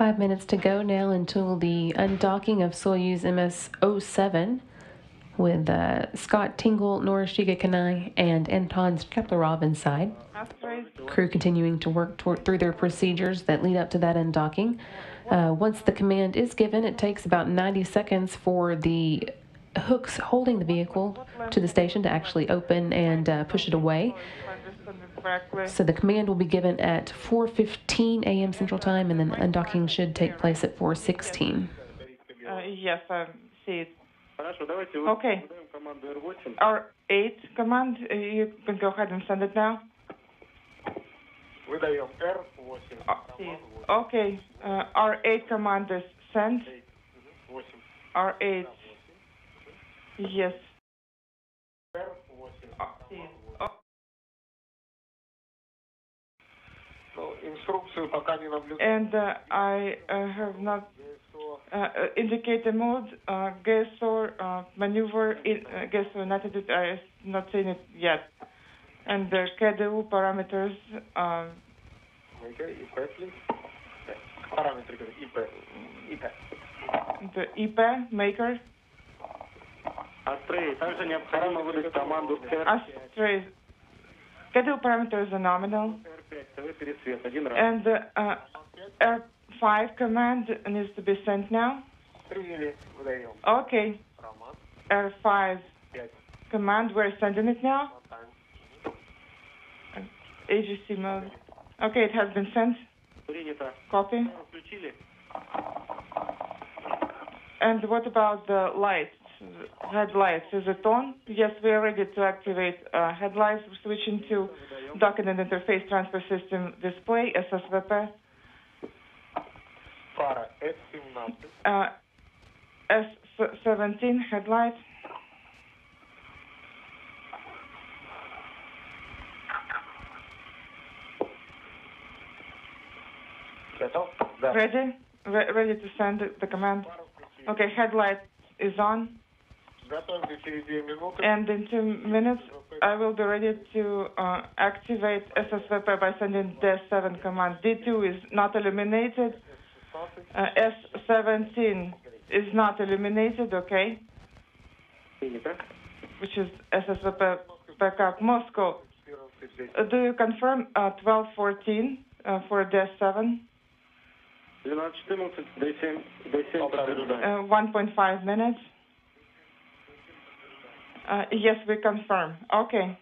5 minutes to go now until the undocking of Soyuz MS-07 with Scott Tingle, Norishika Kanai, and Anton Shkaplerov inside. Crew continuing to work through their procedures that lead up to that undocking. Once the command is given, it takes about 90 seconds for the hooks holding the vehicle to the station to actually open and push it away. So the command will be given at 4:15 a.m. Central Time, and then undocking should take place at 4:16. Yes, I see it. Okay. Our 8 command, you can go ahead and send it now. Okay. Our 8 command is sent. Our 8. Yes. And I have not indicated mode, GSOR maneuver, GSOR in attitude, I have not seen it yet. And the KDU parameters, the IP maker. KDU parameters are nominal. And R5 command needs to be sent now. Okay. R5 command, we're sending it now. AGC mode. Okay, it has been sent. Copy. And what about the lights? Headlights, is it on? Yes, we are ready to activate headlights. We're switching to document interface transfer system display, SSVP. S17 headlight. Ready? Ready to send the command. Okay, headlight is on. And in 2 minutes, I will be ready to activate SSVP by sending D7 command. D2 is not illuminated. S17 is not illuminated, okay? Which is SSVP backup. Moscow, do you confirm 12:14 for D7? 1.5 minutes. Yes, we confirm. Okay.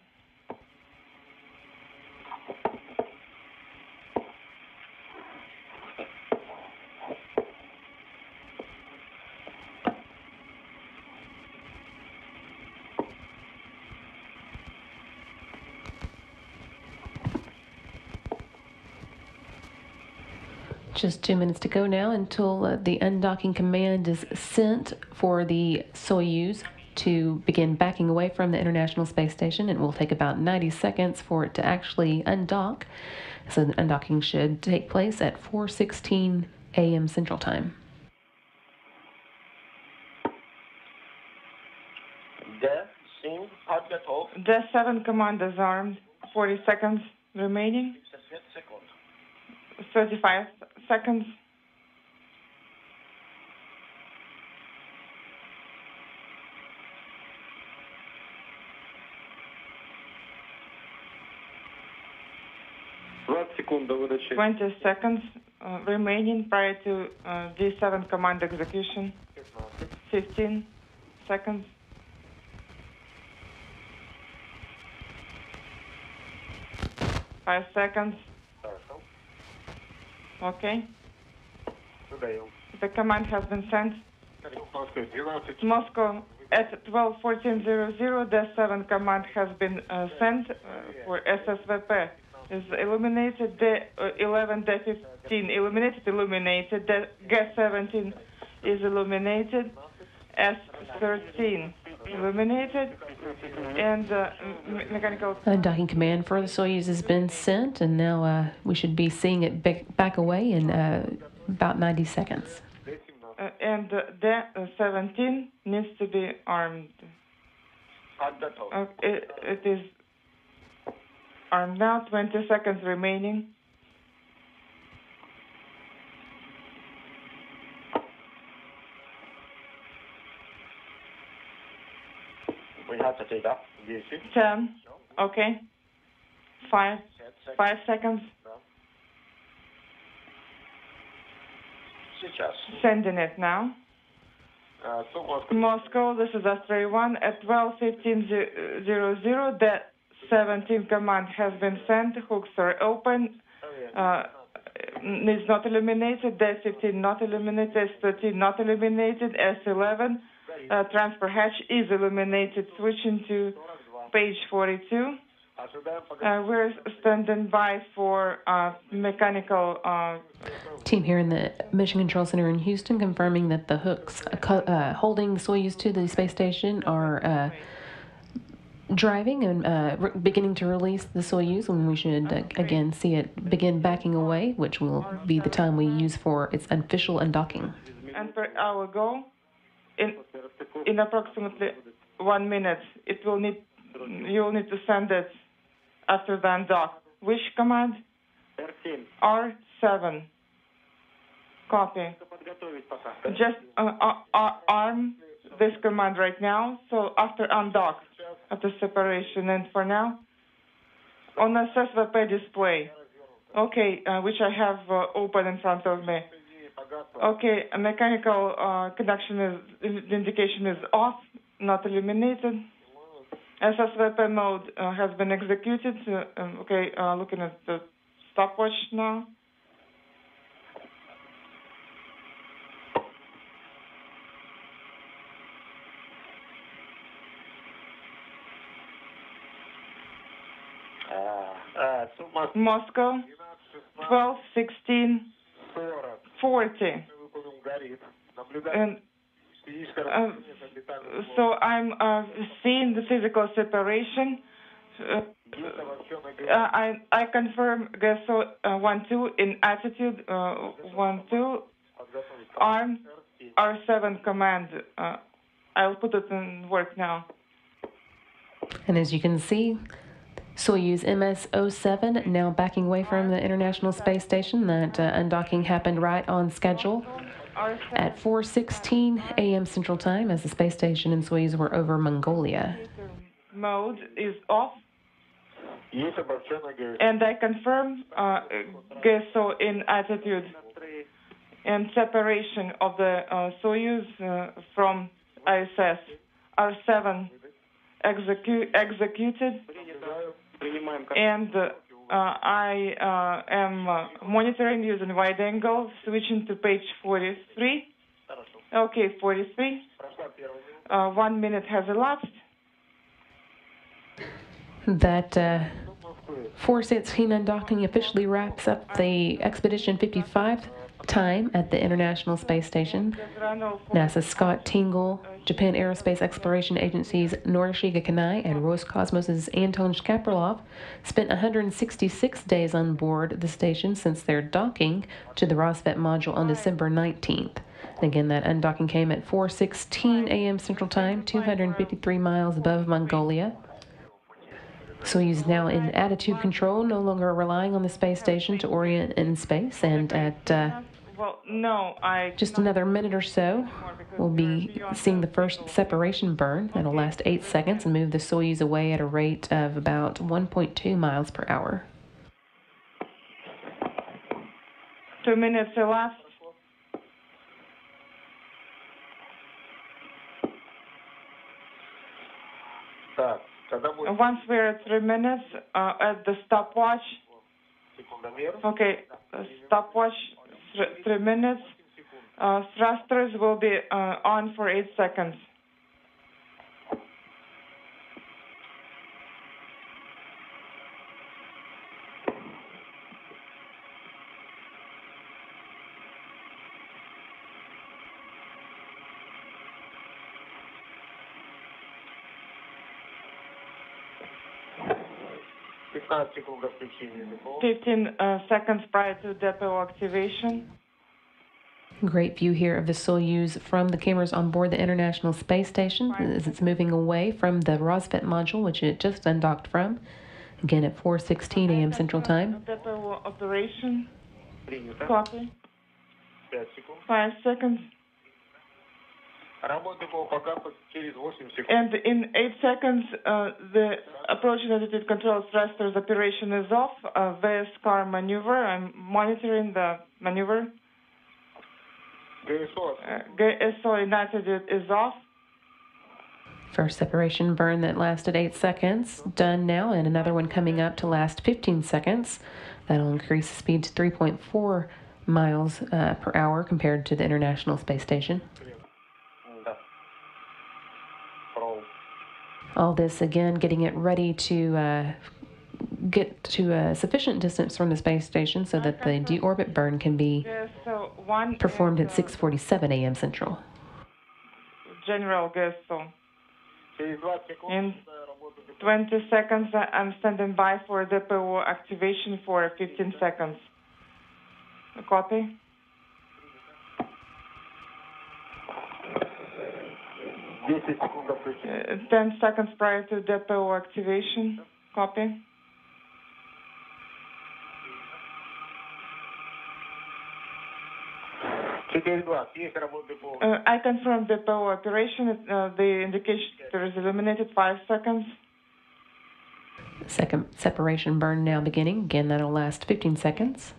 Just 2 minutes to go now until the undocking command is sent for the Soyuz to begin backing away from the International Space Station. It will take about 90 seconds for it to actually undock. So the undocking should take place at 4:16 a.m. Central Time. D7 command is armed. 40 seconds remaining. 35 seconds. $20 seconds remaining prior to D7 command execution. 15 seconds. Five seconds. Okay. The command has been sent. Moscow at 12:14:00. D7 command has been sent for SSVP. Is illuminated. D11, D15 illuminated. G17 is illuminated. S13 illuminated. And mechanical Undocking command for the Soyuz has been sent, and now we should be seeing it back away in about 90 seconds. And D17 needs to be armed. It is armed now. 20 seconds remaining. 10. Okay. 5. 5 seconds. Sending it now. Moscow, this is Astray 1 at 12:15:00. The 17 command has been sent. Hooks are open. Is not eliminated. D15 not eliminated. S13 not eliminated. S11 transfer hatch is eliminated. Switching to page 42. We're standing by for mechanical. Team here in the Mission Control Center in Houston confirming that the hooks holding Soyuz to the space station are driving and beginning to release the Soyuz, when we should again see it begin backing away, which will be the time we use for its official undocking. And per hour go, in approximately 1 minute, you'll need to send it after the undock. Which command? R7. Copy. Just arm this command right now, so after undock, after separation, and for now, on ISS web display. Okay, which I have open in front of me. Okay, a mechanical connection the indication is off, not eliminated. SSVP mode has been executed. Okay, looking at the stopwatch now. Moscow, 12:16:40. And so I'm seeing the physical separation. I confirm GSO 1-2 in attitude 1-2 arm R7 command. I'll put it in work now. And as you can see, Soyuz MS-07 now backing away from the International Space Station. That undocking happened right on schedule at 4:16 a.m. Central Time, as the space station and Soyuz were over Mongolia. Mode is off. And I confirm GSO in attitude and separation of the Soyuz from ISS. R7 executed. And I am monitoring using wide angle, switching to page 43. Okay, 43. 1 minute has elapsed. That 4:16 undocking officially wraps up the Expedition 55 time at the International Space Station. NASA's Scott Tingle, Japan Aerospace Exploration Agency's Norishige Kanai, and Roscosmos's Anton Shkaplerov spent 166 days on board the station since their docking to the Rosvet module on December 19th. And again, that undocking came at 4:16 a.m. Central Time, 253 miles above Mongolia. Soyuz now in attitude control, no longer relying on the space station to orient in space, and at just another minute or so, we'll be seeing the first separation burn. That'll last 8 seconds and move the Soyuz away at a rate of about 1.2 miles per hour. 2 minutes elapsed. Once we're at 3 minutes, at the stopwatch. Okay, stopwatch, 3 minutes. Thrusters will be on for 8 seconds. Fifteen seconds prior to depot activation. Great view here of the Soyuz from the cameras on board the International Space Station as it's moving away from the Rosvet module, which it just undocked from. Again at 4:16 a.m. Central Time. Depot operation. Copy. 5 seconds. And in 8 seconds, the approaching altitude control thrusters operation is off. VSCAR maneuver. I'm monitoring the maneuver. GSO in altitude is off. First separation burn that lasted 8 seconds, done now, and another one coming up to last 15 seconds. That'll increase the speed to 3.4 miles per hour compared to the International Space Station. All this, again, getting it ready to get to a sufficient distance from the space station so that the deorbit burn can be performed at 6:47 a.m. Central. General GSO. In 20 seconds, I'm standing by for DPO activation for 15 seconds. Copy. 10 seconds prior to DPO activation. Copy. I confirm DPO operation. The indicator is illuminated 5 seconds. Second separation burn now beginning. Again, that'll last 15 seconds.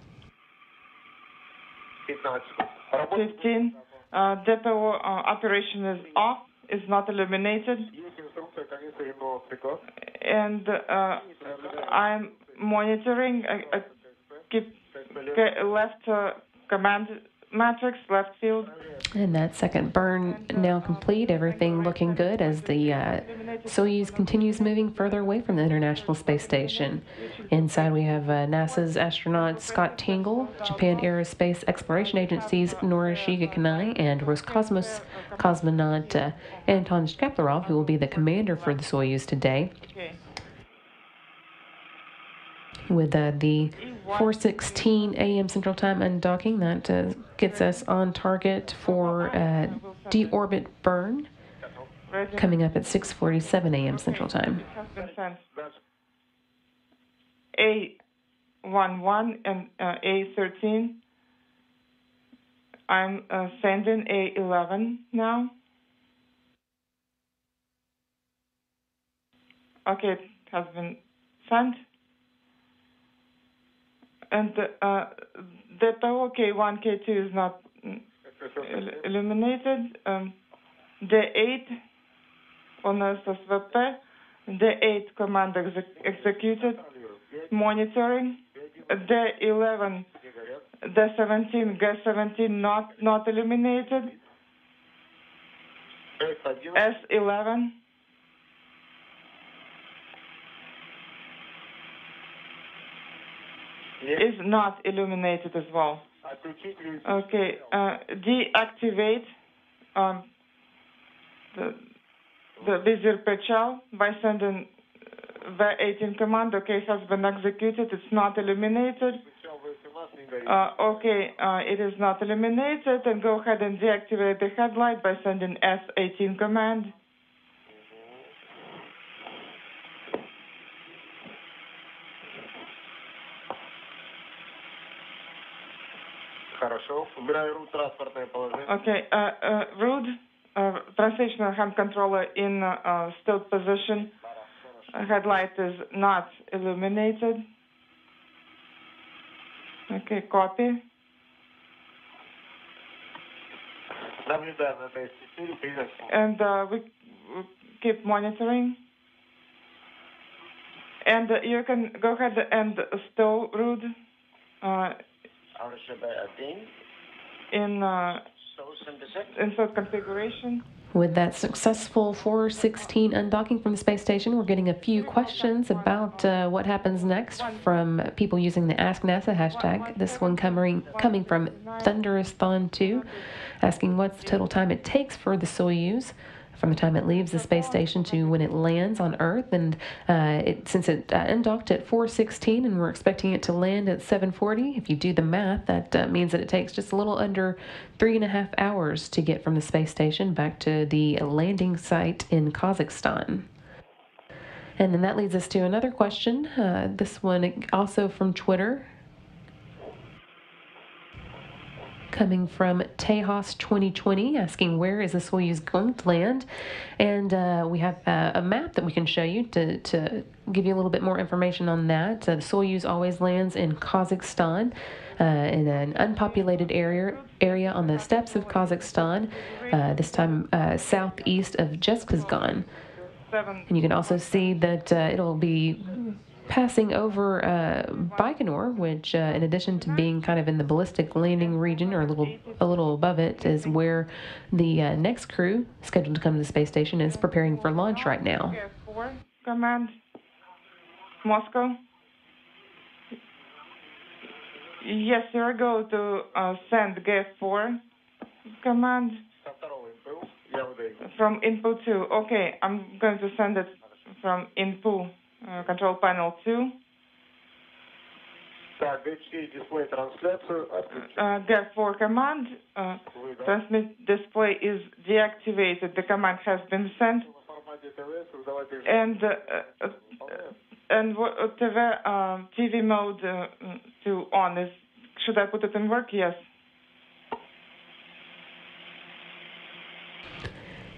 15. DPO operation is off. Is not illuminated. And I'm monitoring. I keep left command matrix, left field. And that second burn now complete. Everything looking good as the Soyuz continues moving further away from the International Space Station. Inside we have NASA's astronaut Scott Tingle, Japan Aerospace Exploration Agency's Norishige Kanai, and Roscosmos cosmonaut Anton Shkaplerov, who will be the commander for the Soyuz today. With the 4:16 a.m. Central Time undocking, that gets us on target for deorbit burn, coming up at 6:47 a.m. Central Time. A11 and A13. I'm sending A11 now. Okay, it has been sent. And the K1, K2 is not illuminated. D8 on SSVP. D8 command executed. Monitoring. D11, D17, G17 not illuminated. S11. Is not illuminated as well. Okay, deactivate the Vizir Pechal by sending the 18 command. Okay, has been executed. It's not illuminated. Okay, it is not illuminated. And go ahead and deactivate the headlight by sending S18 command. Okay, route, translational hand controller in still position. Headlight is not illuminated. Okay, copy. And we keep monitoring. And you can go ahead and stow route. In insert configuration. With that successful 4:16 undocking from the space station, we're getting a few questions about what happens next from people using the Ask NASA hashtag. This one coming from Thunderous Thon 2, asking what's the total time it takes for the Soyuz from the time it leaves the space station to when it lands on Earth. And since it undocked at 4:16 and we're expecting it to land at 7:40, if you do the math, that means that it takes just a little under 3.5 hours to get from the space station back to the landing site in Kazakhstan. And then that leads us to another question, this one also from Twitter. coming from Tejas 2020, asking where is the Soyuz going to land. And we have a map that we can show you to give you a little bit more information on that. The Soyuz always lands in Kazakhstan, in an unpopulated area on the steppes of Kazakhstan, this time southeast of Jeskazgan. And you can also see that it'll be passing over Baikonur, which, in addition to being kind of in the ballistic landing region, or a little above it, is where the next crew scheduled to come to the space station is preparing for launch right now. Command, Moscow. Yes, you're going to send GF4 command from input 2. Okay, I'm going to send it from input control panel 2. GF4 command, transmit display is deactivated. The command has been sent. And TV mode to on is, should I put it in work? Yes.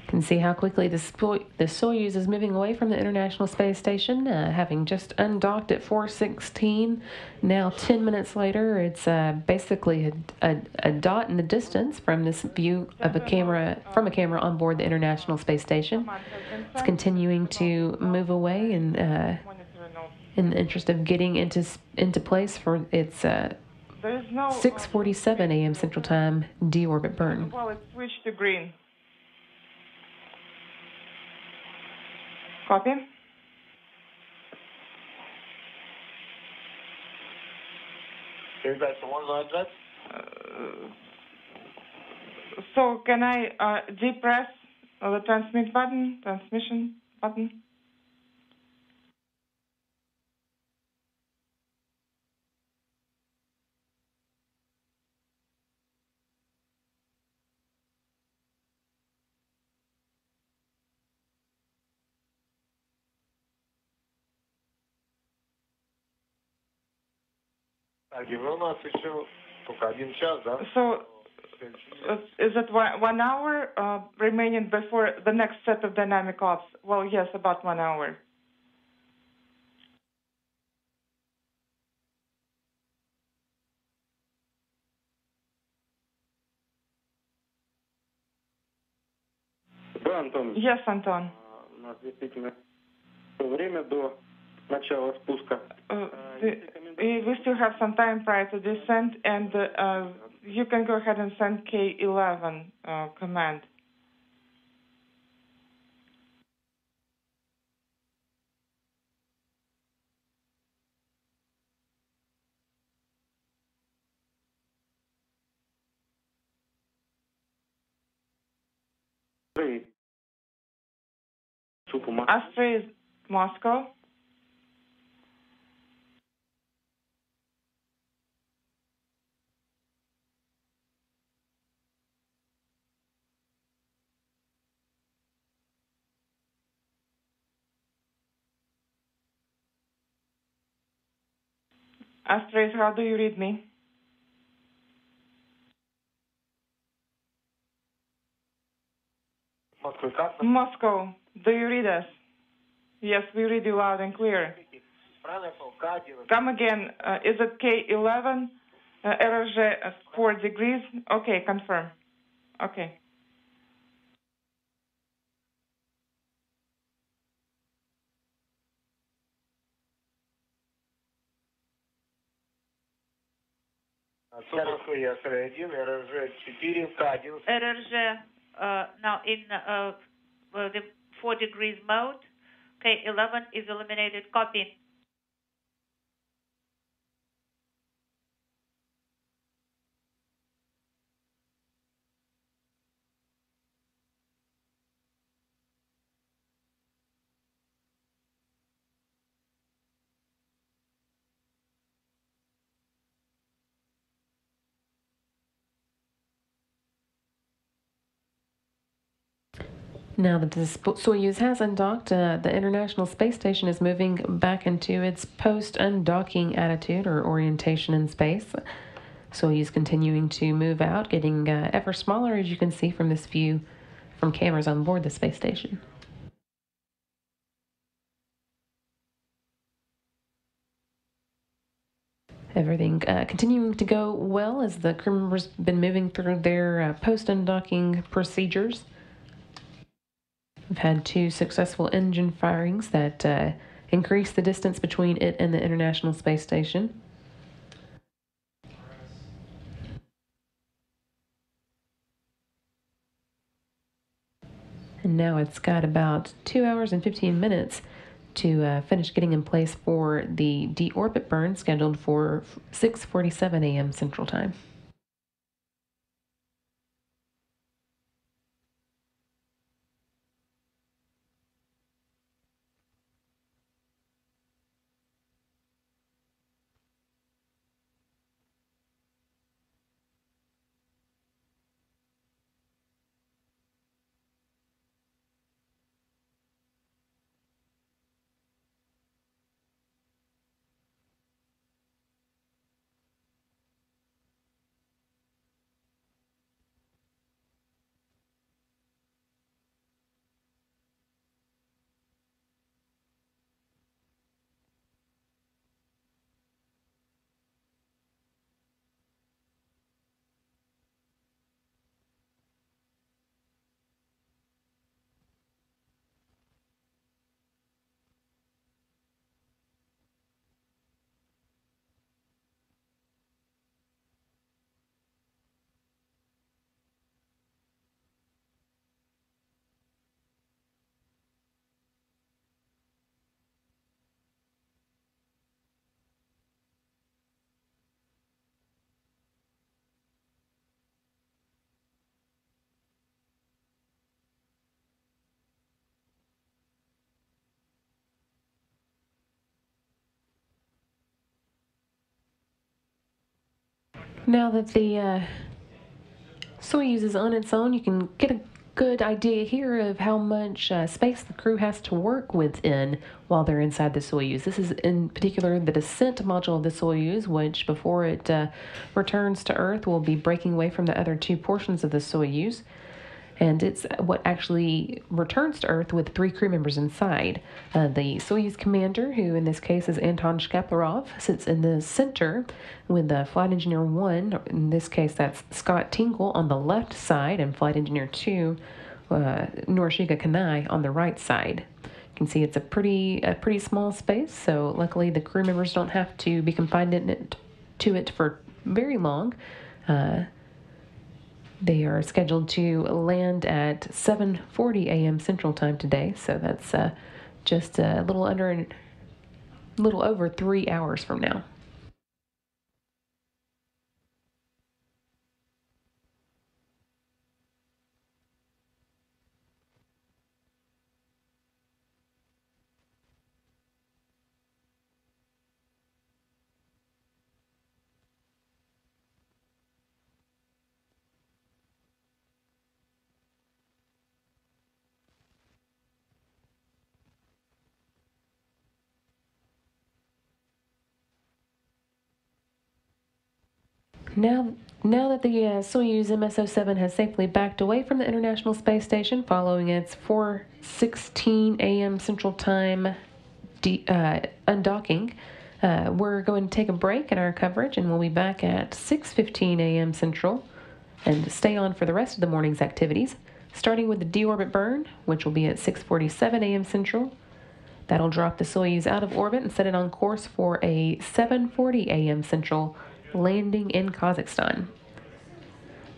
You can see how quickly the Soyuz is moving away from the International Space Station, having just undocked at 4:16. Now 10 minutes later, it's basically a dot in the distance from this view of a camera on board the International Space Station. It's continuing to move away, and in the interest of getting into place for its 6:47 a.m. Central Time deorbit burn. Well, it switched to green. Copy. So can I depress the transmission button? So is it 1 hour remaining before the next set of dynamic ops? Well, yes, about 1 hour. Yes, Anton. We still have some time prior to descent, and you can go ahead and send K11 command. Astra is Moscow. Astra, how do you read me? Moscow, do you read us? Yes, we read you loud and clear. Come again. Is it K11? RFG 4 degrees? Okay, confirm. Okay. RRG now in the 4 degrees mode. K11 is eliminated. Copy. Now that the Soyuz has undocked, the International Space Station is moving back into its post-undocking attitude or orientation in space. Soyuz continuing to move out, getting ever smaller, as you can see from this view from cameras on board the space station. Everything continuing to go well as the crew members have been moving through their post-undocking procedures. We've had 2 successful engine firings that increase the distance between it and the International Space Station. And now it's got about 2 hours and 15 minutes to finish getting in place for the deorbit burn scheduled for 6:47 a.m. Central Time. Now that the Soyuz is on its own, you can get a good idea here of how much space the crew has to work within while they're inside the Soyuz. This is in particular the descent module of the Soyuz, which before it returns to Earth will be breaking away from the other 2 portions of the Soyuz. And it's what actually returns to Earth with 3 crew members inside. The Soyuz commander, who in this case is Anton Shkaplerov, sits in the center with Flight Engineer 1, in this case that's Scott Tingle, on the left side, and Flight Engineer 2, Norishige Kanai, on the right side. You can see it's a pretty small space, so luckily the crew members don't have to be confined to it for very long. They are scheduled to land at 7:40 a.m. Central Time today, so that's just a little over 3 hours from now. Now that the Soyuz MS-07 has safely backed away from the International Space Station following its 4:16 a.m. Central Time undocking, we're going to take a break in our coverage, and we'll be back at 6:15 a.m. Central and stay on for the rest of the morning's activities, starting with the deorbit burn, which will be at 6:47 a.m. Central. That'll drop the Soyuz out of orbit and set it on course for a 7:40 a.m. Central landing in Kazakhstan.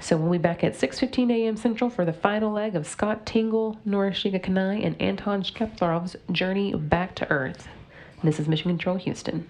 So we'll be back at 6:15 a.m. Central for the final leg of Scott Tingle, Norishige Kanai, and Anton Shkaplerov's journey back to Earth. This is Mission Control Houston.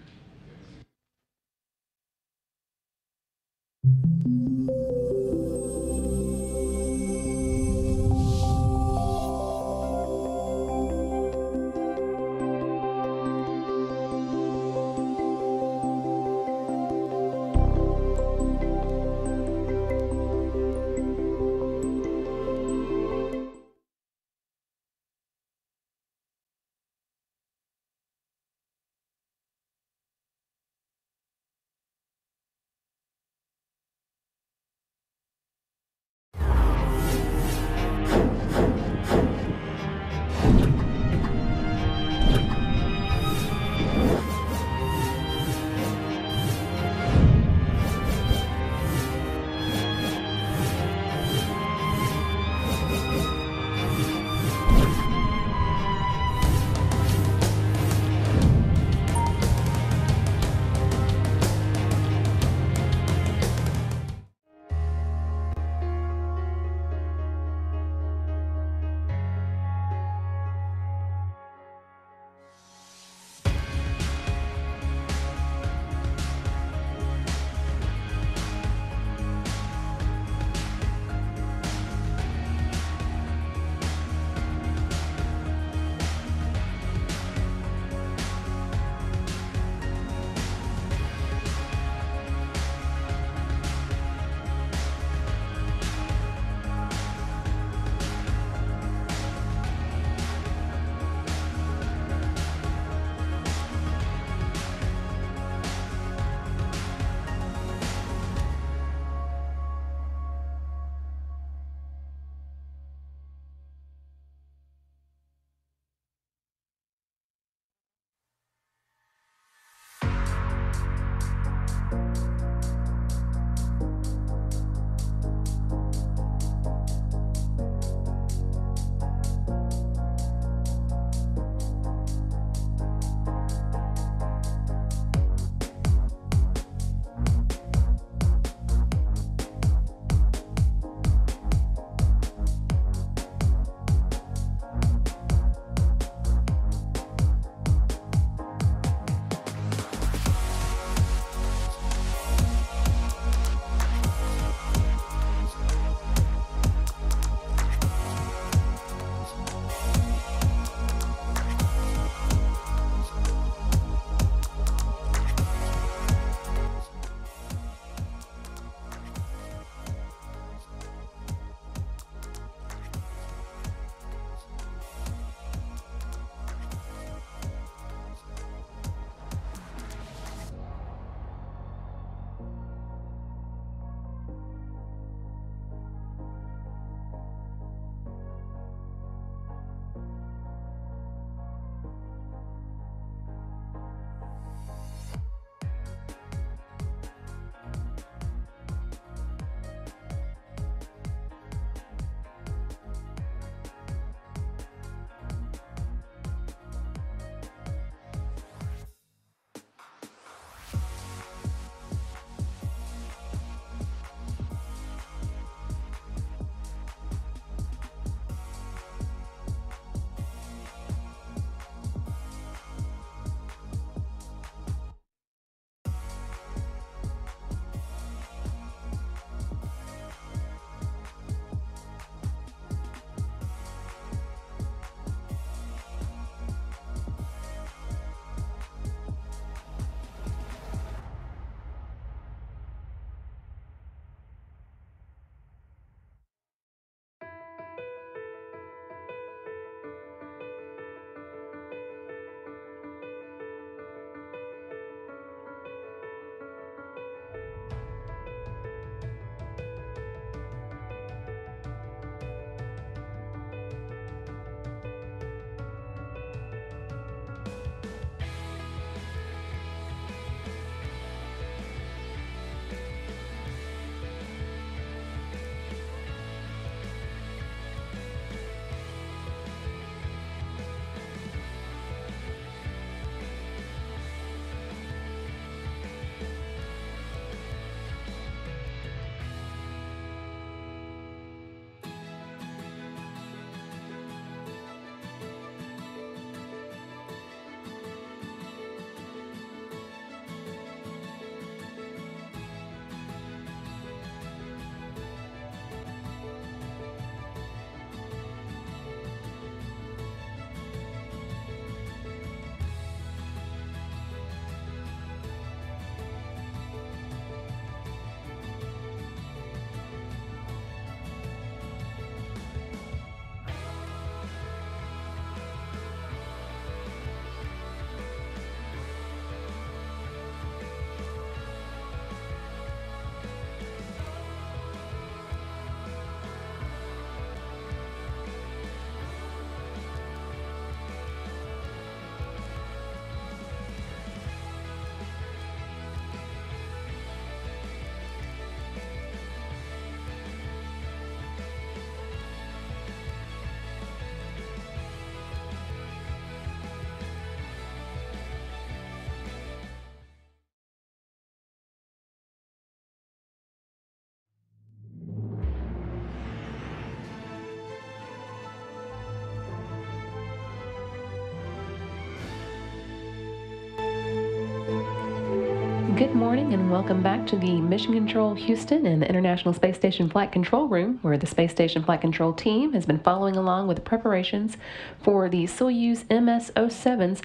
Good morning and welcome back to the Mission Control Houston and the International Space Station Flight Control Room, where the Space Station Flight Control team has been following along with the preparations for the Soyuz MS-07's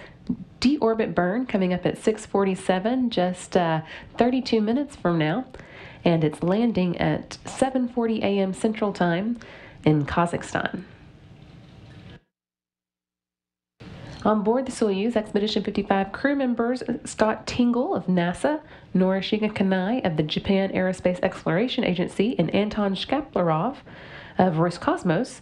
deorbit burn coming up at 6:47, just 32 minutes from now, and it's landing at 7:40 a.m. Central Time in Kazakhstan. On board the Soyuz Expedition 55 crew members Scott Tingle of NASA, Norishika Kanai of the Japan Aerospace Exploration Agency, and Anton Shkaplerov of Roscosmos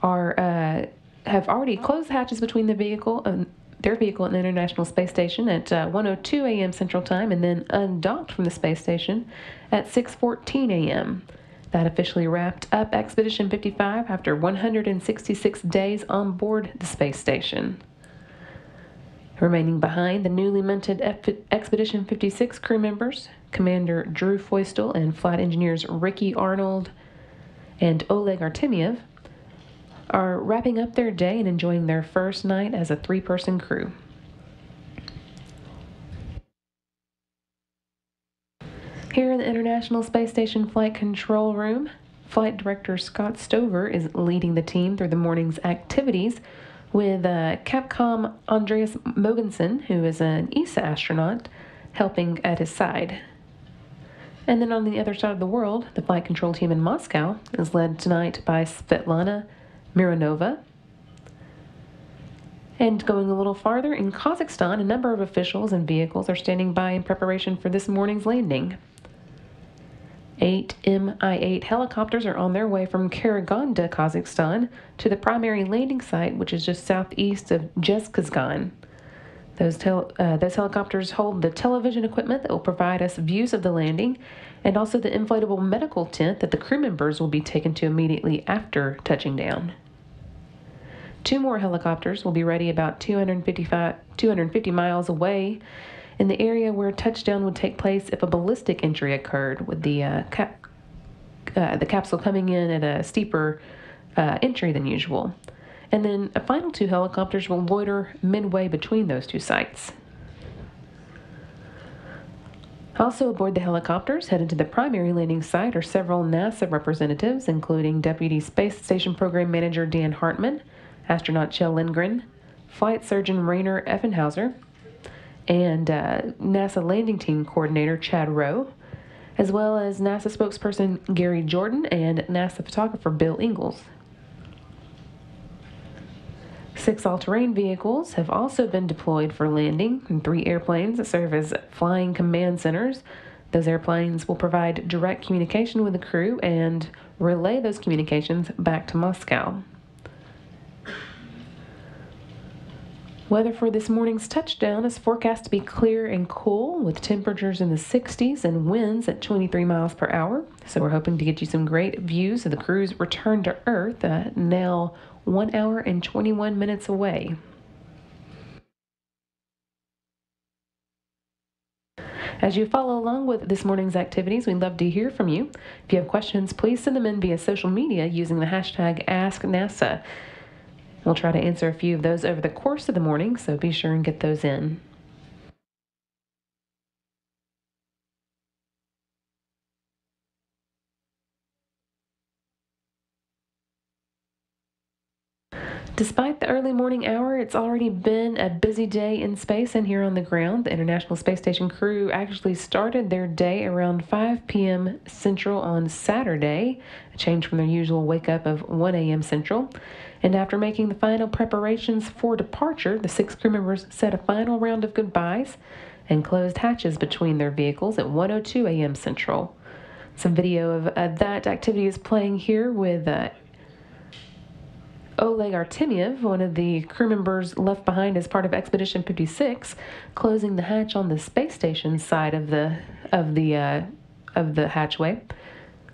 have already closed the hatches between their vehicle and the International Space Station at 1:02 a.m. Central Time, and then undocked from the space station at 6:14 a.m. That officially wrapped up Expedition 55 after 166 days on board the space station. Remaining behind, the newly minted Expedition 56 crew members, Commander Drew Feustel and flight engineers Ricky Arnold and Oleg Artemyev, are wrapping up their day and enjoying their first night as a three-person crew. Here in the International Space Station Flight Control Room, Flight Director Scott Stover is leading the team through the morning's activities, with Capcom Andreas Mogensen, who is an ESA astronaut, helping at his side. And then on the other side of the world, the flight control team in Moscow is led tonight by Svetlana Mironova. And going a little farther, in Kazakhstan, a number of officials and vehicles are standing by in preparation for this morning's landing. 8 Mi-8 helicopters are on their way from Karaganda, Kazakhstan, to the primary landing site, which is just southeast of Zhezkazgan. Those helicopters hold the television equipment that will provide us views of the landing, and also the inflatable medical tent that the crew members will be taken to immediately after touching down. 2 more helicopters will be ready about 250 miles away in the area where touchdown would take place if a ballistic entry occurred, with the capsule coming in at a steeper entry than usual. And then a final 2 helicopters will loiter midway between those 2 sites. Also aboard the helicopters, headed to the primary landing site, are several NASA representatives, including Deputy Space Station Program Manager Dan Hartman, astronaut Kjell Lindgren, Flight Surgeon Rainer Effenhauser, and NASA Landing Team Coordinator Chad Rowe, as well as NASA spokesperson Gary Jordan and NASA photographer Bill Ingalls. 6 all-terrain vehicles have also been deployed for landing, and 3 airplanes that serve as flying command centers. Those airplanes will provide direct communication with the crew and relay those communications back to Moscow. Weather for this morning's touchdown is forecast to be clear and cool, with temperatures in the 60s and winds at 23 miles per hour. So we're hoping to get you some great views of the crew's return to Earth, now 1 hour and 21 minutes away. As you follow along with this morning's activities, we'd love to hear from you. If you have questions, please send them in via social media using the hashtag AskNASA. We'll try to answer a few of those over the course of the morning, so be sure and get those in. Despite the early morning hour, it's already been a busy day in space and here on the ground. The International Space Station crew actually started their day around 5 p.m. Central on Saturday, a change from their usual wake-up of 1 a.m. Central. And after making the final preparations for departure, the 6 crew members said a final round of goodbyes and closed hatches between their vehicles at 1:02 a.m. Central. Some video of that activity is playing here with Oleg Artemyev, one of the crew members left behind as part of Expedition 56, closing the hatch on the space station side of the hatchway.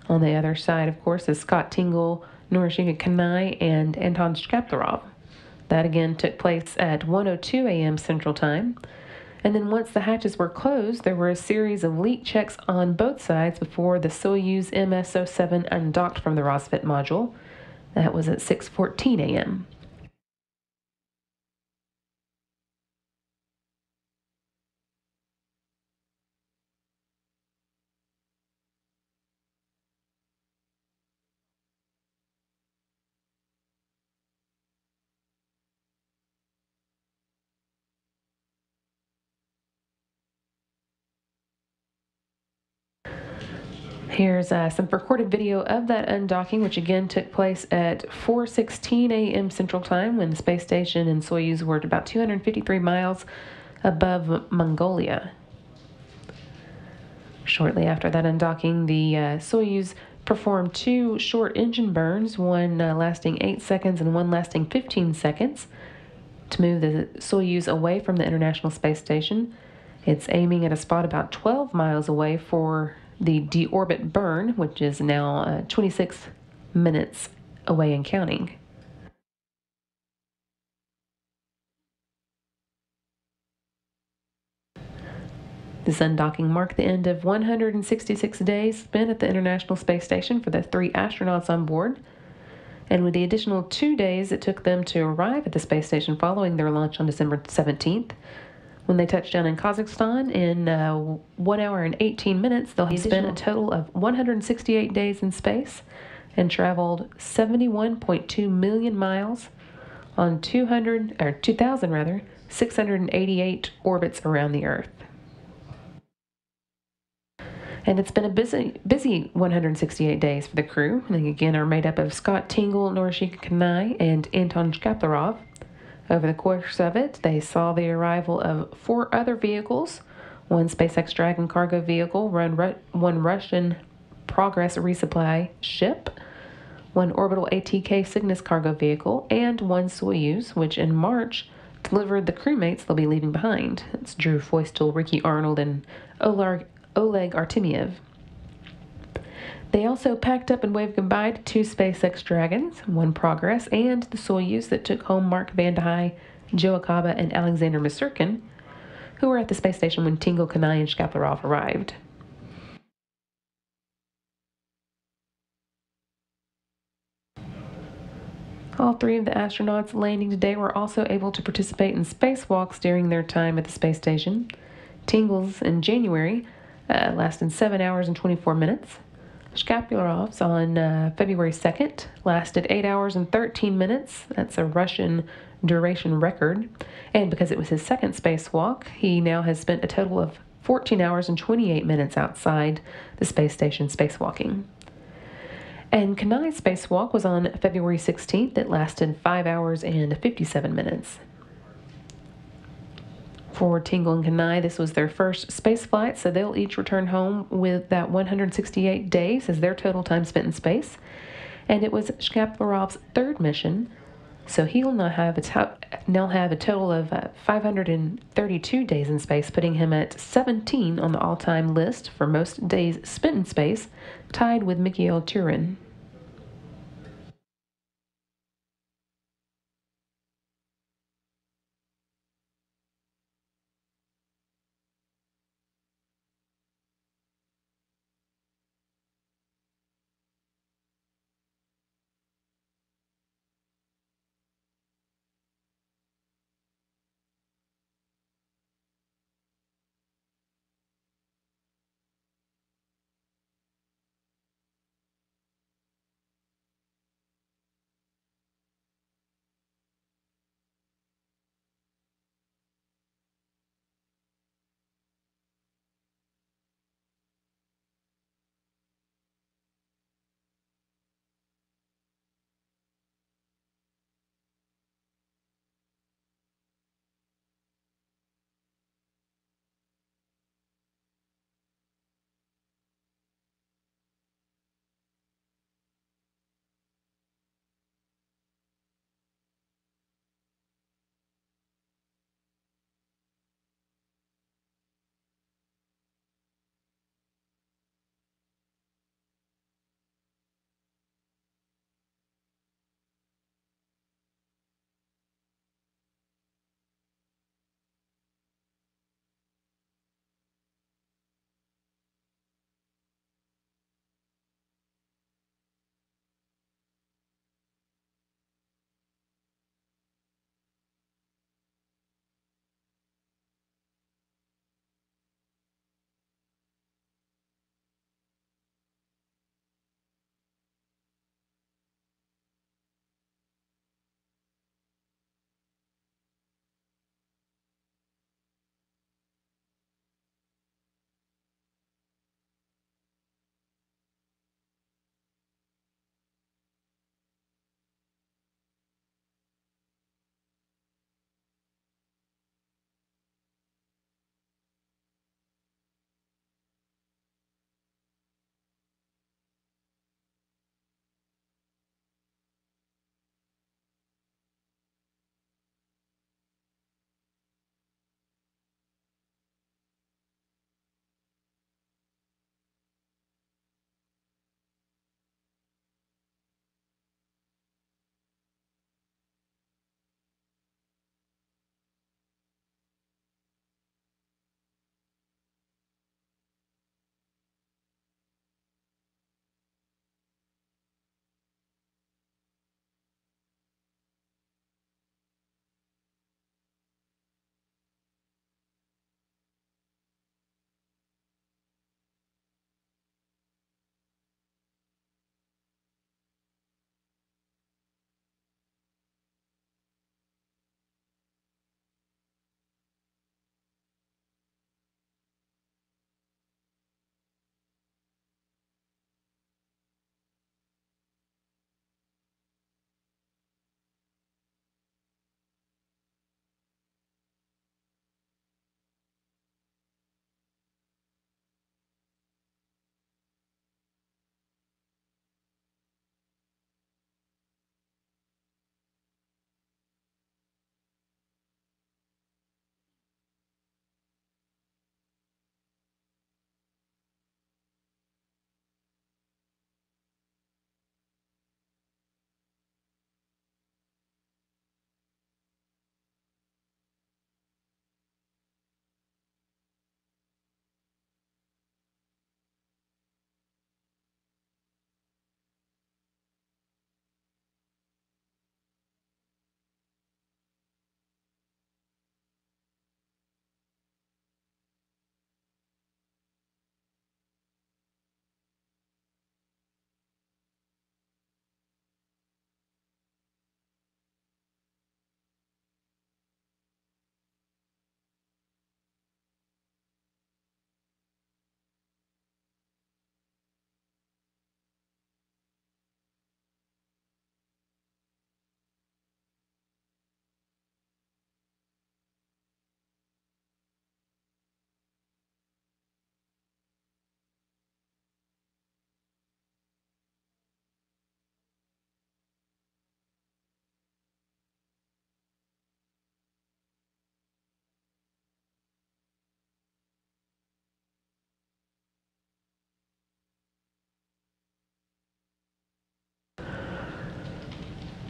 On the other side, of course, is Scott Tingle, Norishika Kanai, and Anton Shkaplerov. That again took place at 1:02 a.m. Central Time. And then once the hatches were closed, there were a series of leak checks on both sides before the Soyuz MS-07 undocked from the Rosfit module. That was at 6:14 a.m. Here's some recorded video of that undocking, which again took place at 4:16 a.m. Central Time when the space station and Soyuz were at about 253 miles above Mongolia. Shortly after that undocking, the Soyuz performed 2 short engine burns, one lasting 8 seconds and one lasting 15 seconds, to move the Soyuz away from the International Space Station. It's aiming at a spot about 12 miles away for the Deorbit burn, which is now 26 minutes away and counting. This undocking marked the end of 166 days spent at the International Space Station for the 3 astronauts on board. And with the additional 2 days it took them to arrive at the space station following their launch on December 17th, when they touched down in Kazakhstan in 1 hour and 18 minutes, they'll have spent a total of 168 days in space and traveled 71.2 million miles on 2,688 orbits around the Earth. And it's been a busy 168 days for the crew. And they again are made up of Scott Tingle, Norishika Kanai, and Anton Shkaplerov. Over the course of it, they saw the arrival of 4 other vehicles, one SpaceX Dragon cargo vehicle, one Russian Progress resupply ship, one orbital ATK Cygnus cargo vehicle, and one Soyuz, which in March delivered the crewmates they'll be leaving behind. It's Drew Feustel, Ricky Arnold, and Oleg Artemiev. They also packed up and waved goodbye to 2 SpaceX Dragons, one Progress, and the Soyuz that took home Mark Vande Hei, Joe Acaba, and Alexander Masurkin, who were at the space station when Tingle, Kanai, and Shkaplerov arrived. All 3 of the astronauts landing today were also able to participate in spacewalks during their time at the space station. Tingle's in January lasted 7 hours and 24 minutes. Shkaplerov's on February 2nd lasted 8 hours and 13 minutes. That's a Russian duration record. And because it was his second spacewalk, he now has spent a total of 14 hours and 28 minutes outside the space station spacewalking. And Kanai's spacewalk was on February 16th. It lasted 5 hours and 57 minutes. For Tingle and Kanai, this was their first space flight, so they'll each return home with that 168 days as their total time spent in space. And it was Shkaplerov's 3rd mission, so he'll now have a total of 532 days in space, putting him at 17 on the all-time list for most days spent in space, tied with Mikhail Turin.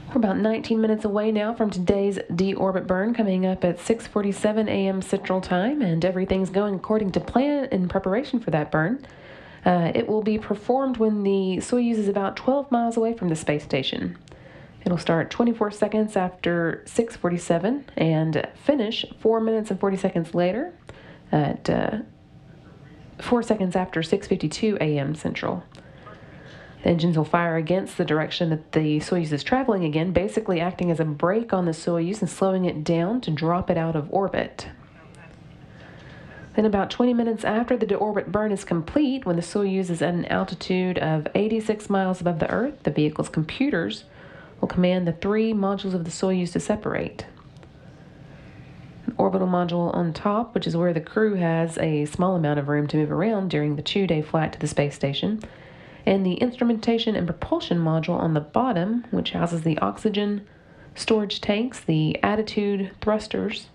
We're about 19 minutes away now from today's deorbit burn, coming up at 6:47 a.m. Central Time, and everything's going according to plan in preparation for that burn. It will be performed when the Soyuz is about 12 miles away from the space station. It'll start 24 seconds after 6:47 and finish 4 minutes and 40 seconds later at 4 seconds after 6:52 a.m. Central. The engines will fire against the direction that the Soyuz is traveling again, basically acting as a brake on the Soyuz and slowing it down to drop it out of orbit. Then about 20 minutes after the deorbit burn is complete, when the Soyuz is at an altitude of 86 miles above the Earth, the vehicle's computers will command the 3 modules of the Soyuz to separate. An orbital module on top, which is where the crew has a small amount of room to move around during the 2-day flight to the space station, and the instrumentation and propulsion module on the bottom, which houses the oxygen storage tanks, the attitude thrusters,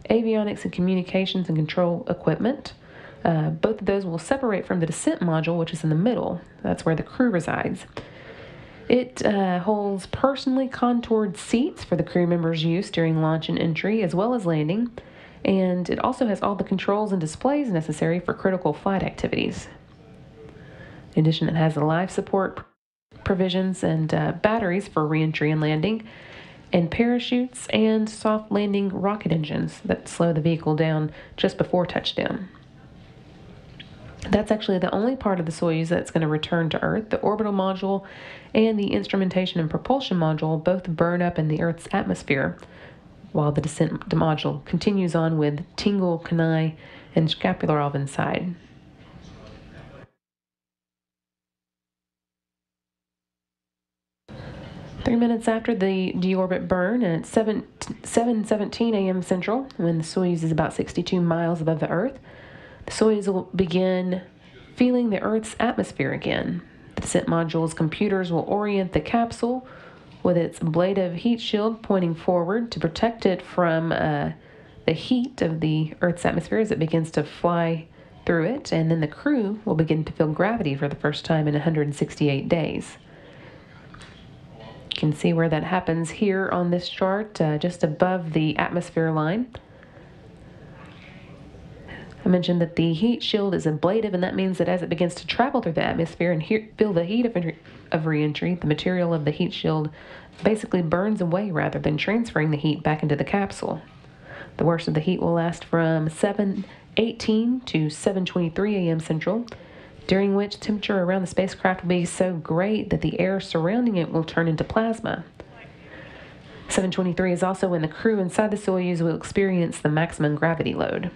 avionics and communications and control equipment. Both of those will separate from the descent module, which is in the middle. That's where the crew resides. It holds personally contoured seats for the crew members' use during launch and entry, as well as landing, and it also has all the controls and displays necessary for critical flight activities. In addition, it has the life support provisions and batteries for reentry and landing, and parachutes and soft landing rocket engines that slow the vehicle down just before touchdown. That's actually the only part of the Soyuz that's going to return to Earth. The orbital module and the instrumentation and propulsion module both burn up in the Earth's atmosphere, while the descent module continues on with Tingle, Kanai, and Shkaplerov inside. Three minutes after the deorbit burn at 7:17 a.m. Central, when the Soyuz is about 62 miles above the Earth, the Soyuz will begin feeling the Earth's atmosphere again. The descent module's computers will orient the capsule with its ablative heat shield pointing forward to protect it from the heat of the Earth's atmosphere as it begins to fly through it, and then the crew will begin to feel gravity for the first time in 168 days. You can see where that happens here on this chart, just above the atmosphere line. I mentioned that the heat shield is ablative, and that means that as it begins to travel through the atmosphere and feel the heat of reentry, the material of the heat shield basically burns away rather than transferring the heat back into the capsule. The worst of the heat will last from 7:18 to 7:23 a.m. Central, during which temperature around the spacecraft will be so great that the air surrounding it will turn into plasma. 7:23 is also when the crew inside the Soyuz will experience the maximum gravity load.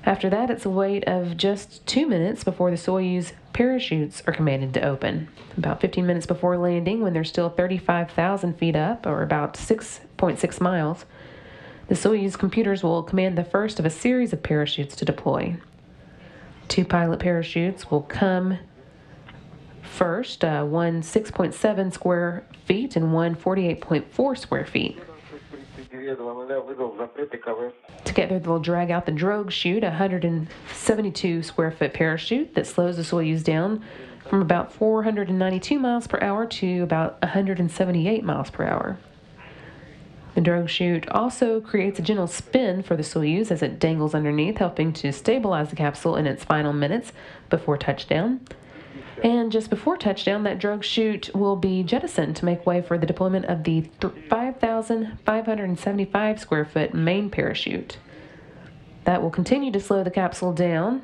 After that, it's a wait of just 2 minutes before the Soyuz parachutes are commanded to open. About 15 minutes before landing, when they're still 35,000 feet up, or about 6.6 miles, the Soyuz computers will command the first of a series of parachutes to deploy. 2 pilot parachutes will come first, one 6.7 square feet and one 48.4 square feet. Together, they'll drag out the drogue chute, a 172 square foot parachute that slows the Soyuz down from about 492 miles per hour to about 178 miles per hour. The drogue chute also creates a gentle spin for the Soyuz as it dangles underneath, helping to stabilize the capsule in its final minutes before touchdown. And just before touchdown, that drogue chute will be jettisoned to make way for the deployment of the 5,575 square foot main parachute. That will continue to slow the capsule down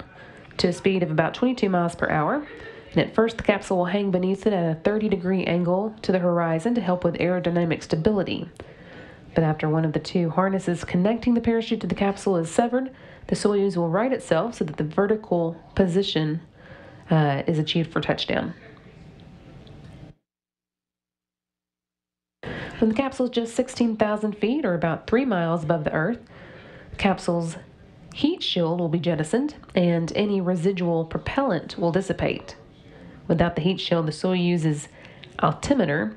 to a speed of about 22 miles per hour. And at first, the capsule will hang beneath it at a 30-degree angle to the horizon to help with aerodynamic stability. But after one of the 2 harnesses connecting the parachute to the capsule is severed, the Soyuz will right itself so that the vertical position is achieved for touchdown. When the capsule is just 16,000 feet, or about 3 miles above the Earth, the capsule's heat shield will be jettisoned, and any residual propellant will dissipate. Without the heat shield, the Soyuz's altimeter,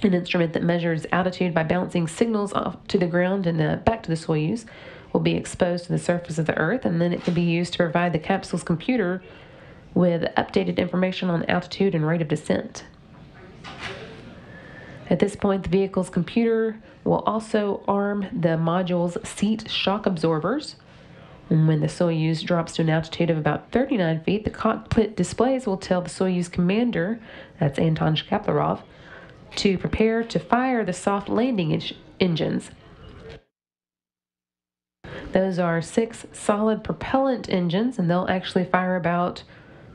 an instrument that measures altitude by bouncing signals off to the ground and back to the Soyuz, will be exposed to the surface of the Earth, and then it can be used to provide the capsule's computer with updated information on altitude and rate of descent. At this point, the vehicle's computer will also arm the module's seat shock absorbers. And when the Soyuz drops to an altitude of about 39 feet, the cockpit displays will tell the Soyuz commander, that's Anton Shkaplerov, to prepare to fire the soft landing engines. Those are 6 solid propellant engines, and they'll actually fire about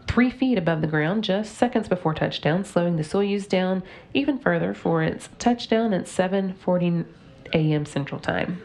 3 feet above the ground, just seconds before touchdown, slowing the Soyuz down even further for its touchdown at 7:40 a.m. Central Time.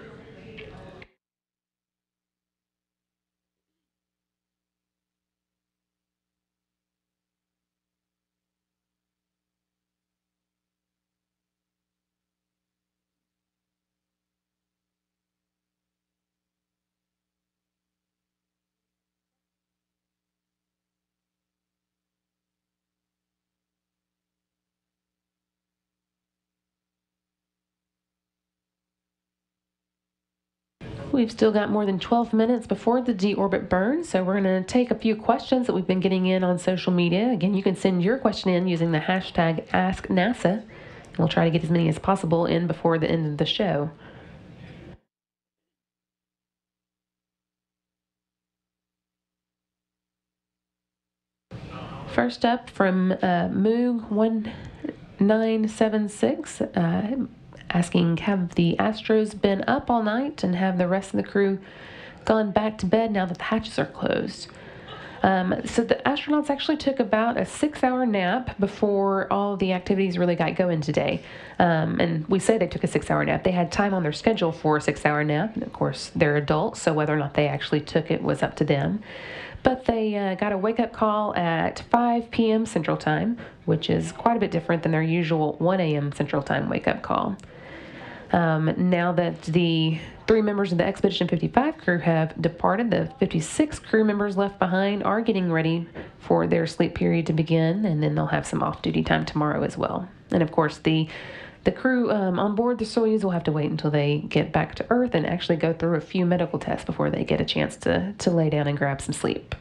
We've still got more than 12 minutes before the deorbit burn, so we're going to take a few questions that we've been getting in on social media. Again, you can send your question in using the hashtag AskNASA. We'll try to get as many as possible in before the end of the show. First up from Moog1976, asking, have the Astros been up all night and have the rest of the crew gone back to bed now that the hatches are closed? So the astronauts actually took about a 6-hour nap before all the activities really got going today. And we say they took a 6-hour nap. They had time on their schedule for a 6-hour nap. And of course, they're adults, so whether or not they actually took it was up to them. But they got a wake-up call at 5 p.m. Central Time, which is quite a bit different than their usual 1 a.m. Central Time wake-up call. Now that the 3 members of the Expedition 55 crew have departed, the 56 crew members left behind are getting ready for their sleep period to begin, and then they'll have some off-duty time tomorrow as well. And of course, the crew on board the Soyuz will have to wait until they get back to Earth and actually go through a few medical tests before they get a chance to lay down and grab some sleep.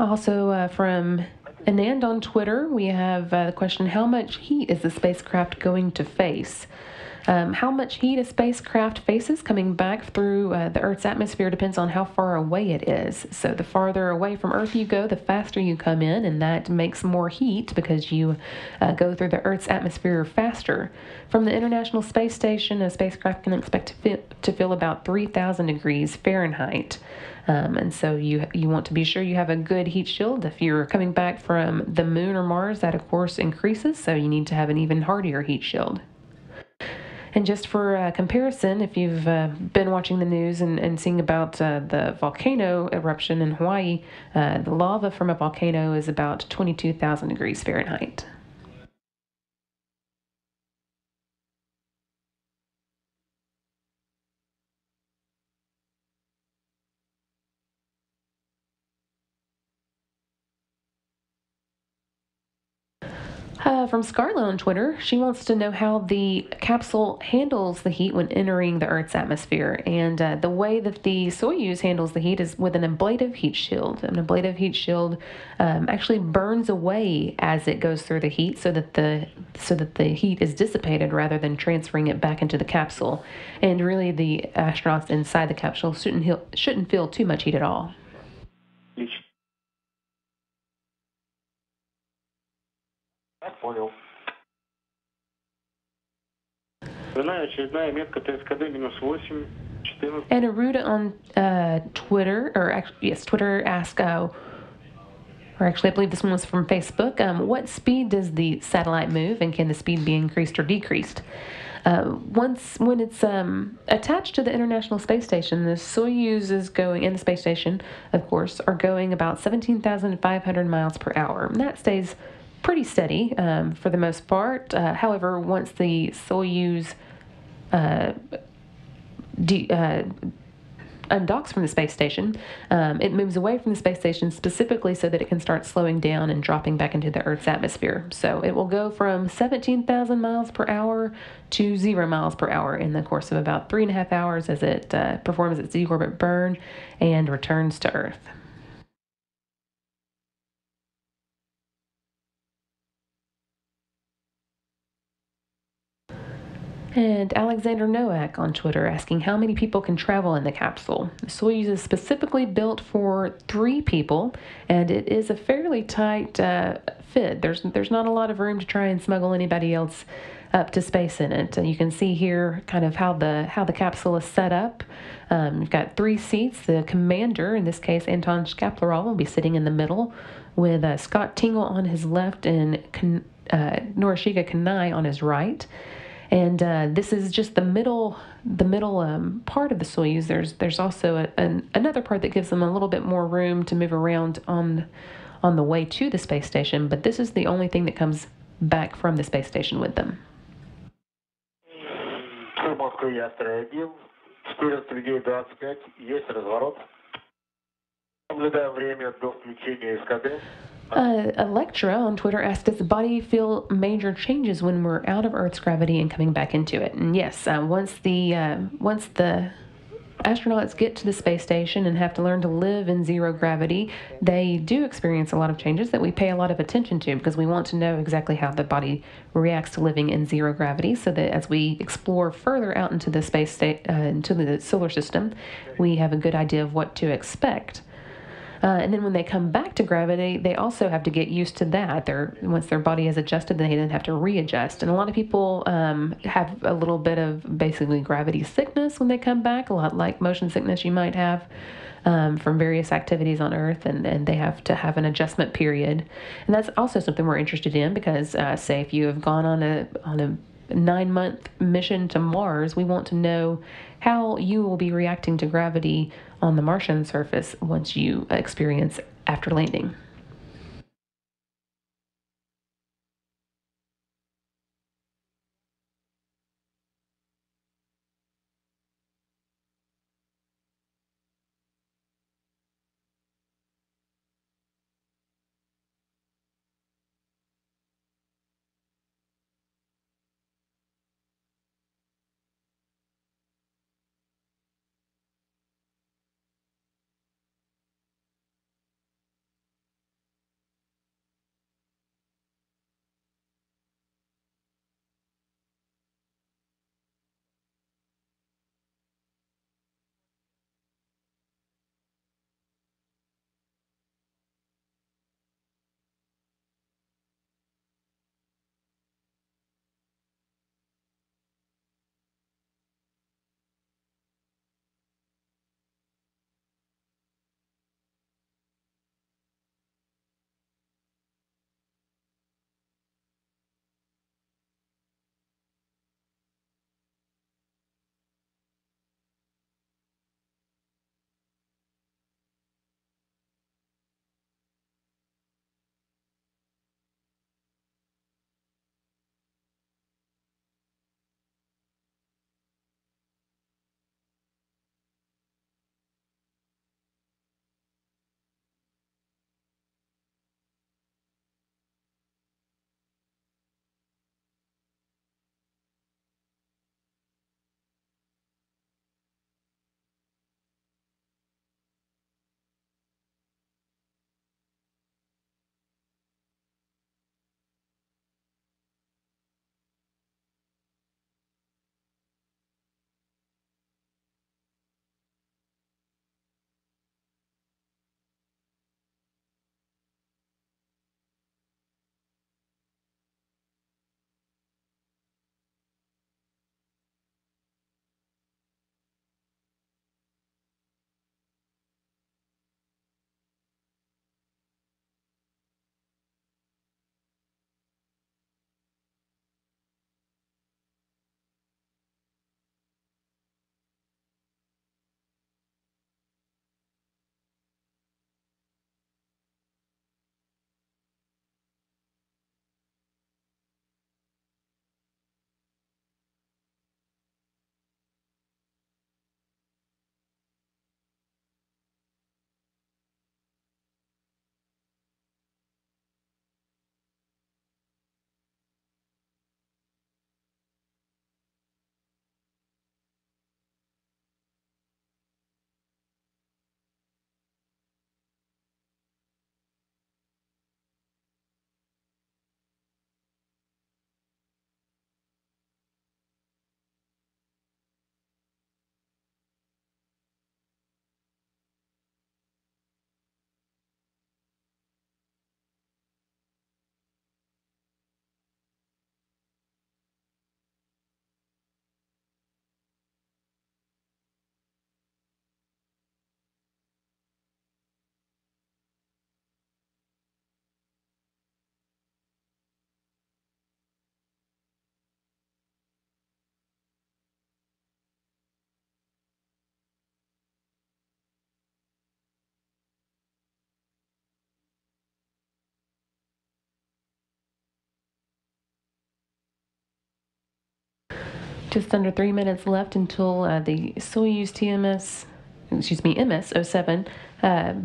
Also from Anand on Twitter, we have the question, how much heat is the spacecraft going to face? How much heat a spacecraft faces coming back through the Earth's atmosphere depends on how far away it is. So the farther away from Earth you go, the faster you come in, and that makes more heat because you go through the Earth's atmosphere faster. From the International Space Station, a spacecraft can expect to feel about 3,000 degrees Fahrenheit. And so you want to be sure you have a good heat shield. If you're coming back from the moon or Mars, that of course increases, so you need to have an even hardier heat shield. And just for comparison, if you've been watching the news and seeing about the volcano eruption in Hawaii, the lava from a volcano is about 22,000 degrees Fahrenheit. From Scarlett on Twitter, she wants to know how the capsule handles the heat when entering the Earth's atmosphere. And the way that the Soyuz handles the heat is with an ablative heat shield. An ablative heat shield actually burns away as it goes through the heat so that the heat is dissipated rather than transferring it back into the capsule. And really, the astronauts inside the capsule shouldn't feel too much heat at all. And Aruda on Twitter, Twitter asked, or actually I believe this one was from Facebook, what speed does the satellite move, and can the speed be increased or decreased? When it's attached to the International Space Station, the Soyuz is going, and the space station, of course, are going about 17,500 miles per hour. And that stays pretty steady for the most part. However, once the Soyuz undocks from the space station, it moves away from the space station specifically so that it can start slowing down and dropping back into the Earth's atmosphere. So it will go from 17,000 miles per hour to 0 miles per hour in the course of about 3.5 hours as it performs its deorbit burn and returns to Earth. And Alexander Nowak on Twitter asking how many people can travel in the capsule. The Soyuz is specifically built for 3 people, and it is a fairly tight fit. There's not a lot of room to try and smuggle anybody else up to space in it. You can see here kind of how the capsule is set up. You've got 3 seats. The commander, in this case Anton Shkaplerov, will be sitting in the middle, with Scott Tingle on his left and Norishika Kanai on his right. And this is just the middle part of the Soyuz. There's also another part that gives them a little bit more room to move around on the way to the space station. But this is the only thing that comes back from the space station with them. Electra on Twitter asked, does the body feel major changes when we're out of Earth's gravity and coming back into it? And yes, once the astronauts get to the space station and have to learn to live in 0 gravity, they do experience a lot of changes that we pay a lot of attention to because we want to know exactly how the body reacts to living in 0 gravity, so that as we explore further out into the into the solar system, we have a good idea of what to expect. And then when they come back to gravity, they also have to get used to that. Once their body is adjusted, they then have to readjust. And a lot of people have a little bit of basically gravity sickness when they come back, a lot like motion sickness you might have from various activities on Earth, and they have to have an adjustment period. And that's also something we're interested in because, say, if you have gone on a 9-month mission to Mars, we want to know how you will be reacting to gravity on the Martian surface once you experience after landing. Just under 3 minutes left until the Soyuz MS-07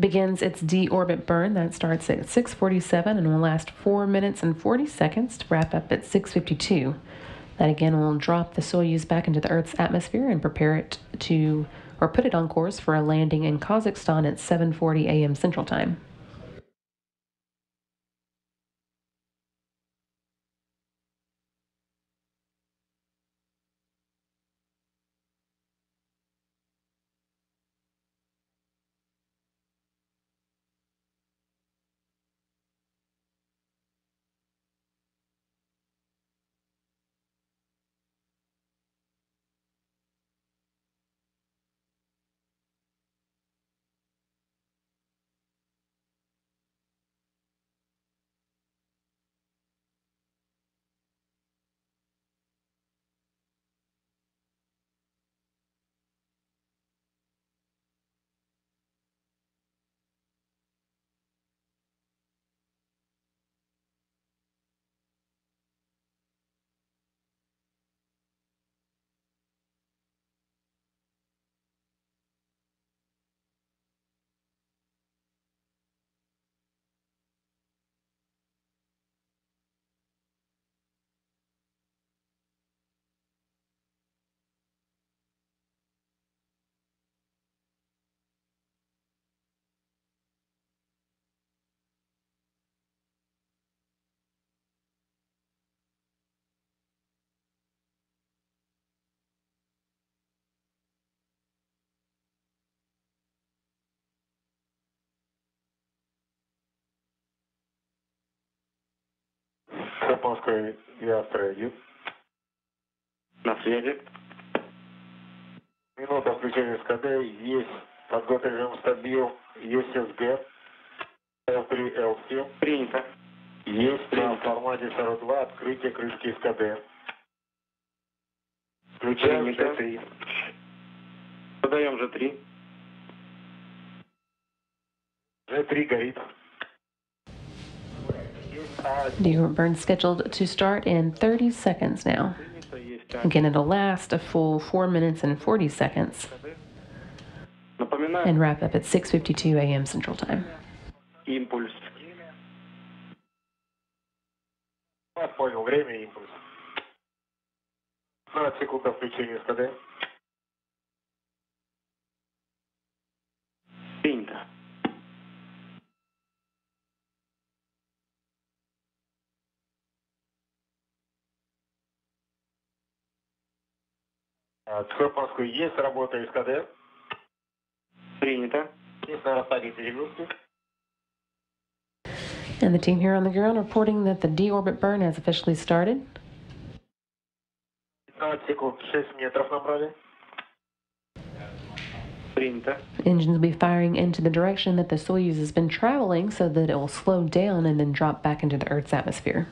begins its deorbit burn. That starts at 6:47 and will last 4 minutes and 40 seconds to wrap up at 6:52. That again will drop the Soyuz back into the Earth's atmosphere and prepare it to, or put it on course for a landing in Kazakhstan at 7:40 a.m. Central Time. Японская авиастроя. На связи. Минута включения СКД. Есть подготовка режим стабил. USSG. L3, L7. Принято. Есть на формате 42 открытие крышки СКД. Включаем G3. Подаем G3. G3 горит. Deorbit burn scheduled to start in 30 seconds now. Again, it'll last a full 4 minutes and 40 seconds and wrap up at 6:52 a.m. Central Time. Импульс. Понял, время импульс. 15 секунд до включения СКД. Принято. Шкапlerov, есть работа СКД? Принято. Есть на распаде перегрузки. And the team here on the ground reporting that the deorbit burn has officially started. 15 секунд, 6 метров набрали. Принято. Engines will be firing into the direction that the Soyuz has been traveling so that it will slow down and then drop back into the Earth's atmosphere.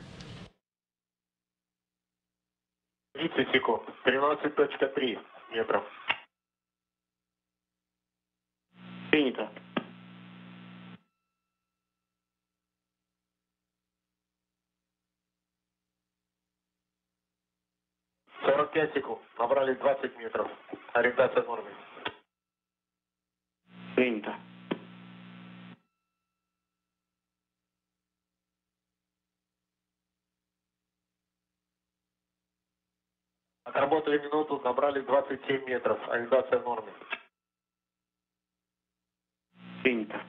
30 секунд, 13.3 метров. Принято. Сорок 5 секунд, набрали 20 метров. Ориентация в норме. Принято. Отработали минуту, набрали 27 метров. Ориентация в норме. Принято.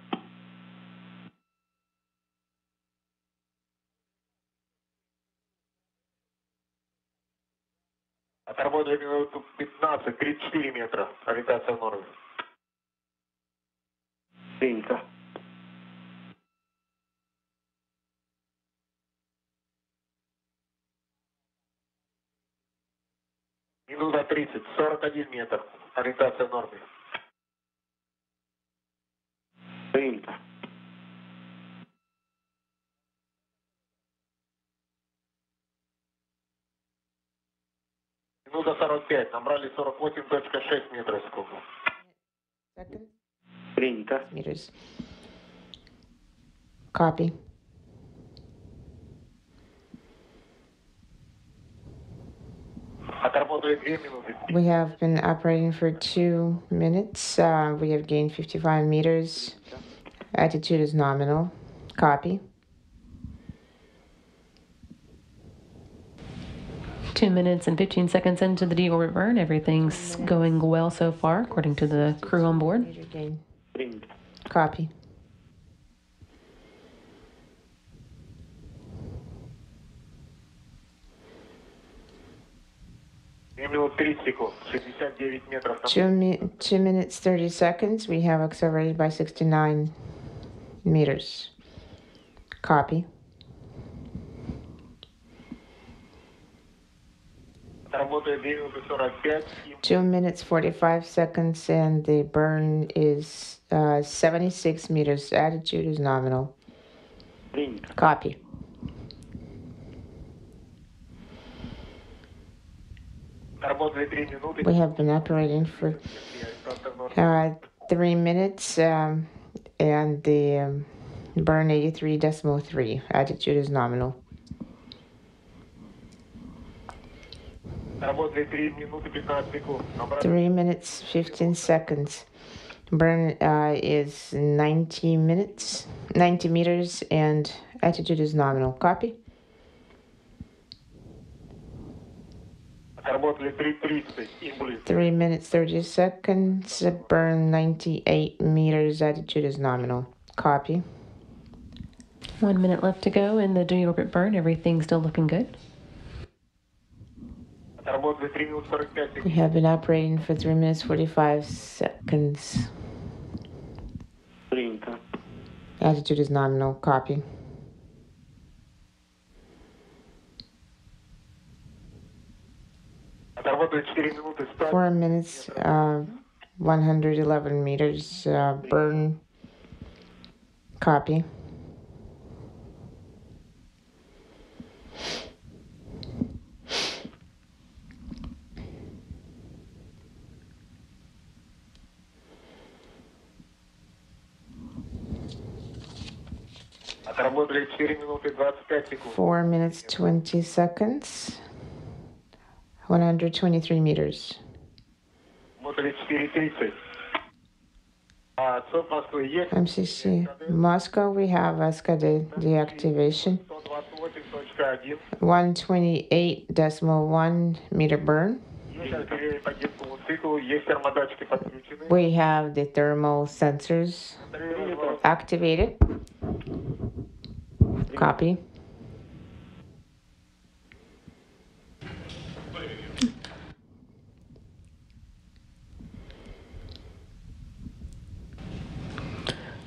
Отработали минуту 15, 34 метра. Ориентация в норме. Принято. Минута 30, 41 метр. Ориентация в норме. Принято. Минута 45, набрали 48.6 метров в секунду. Принято. Meters. Copy. We have been operating for 2 minutes. We have gained 55 meters. Attitude is nominal. Copy. 2 minutes and 15 seconds into the deorbit burn. Everything's going well so far, according to the crew on board. Meter gain. Copy. Two minutes 30 seconds. We have accelerated by 69 meters. Copy. Two minutes 45 seconds, and the burn is 76 meters. Attitude is nominal. Copy. We have been operating for 3 minutes, and the burn 83.3. Attitude is nominal. 3 minutes 15 seconds. Burn is 90 meters, and attitude is nominal. Copy. 3 minutes 30 seconds. Burn 98 meters. Attitude is nominal. Copy. 1 minute left to go in the deorbit burn. Everything's still looking good. We have been operating for 3 minutes 45 seconds. Attitude is nominal. Copy. Four minutes 111 meters. Burn. Copy. Отработали 4 минуты 25 секунд. 4 minutes 20 seconds. 123 meters. Отработали 4:30. От Москвы есть. MCC. Moscow, we have SKD deactivation. 128.1. 128.1 meter burn. По гибкому циклу есть термодатчики подключены. We have the thermal sensors activated. Copy.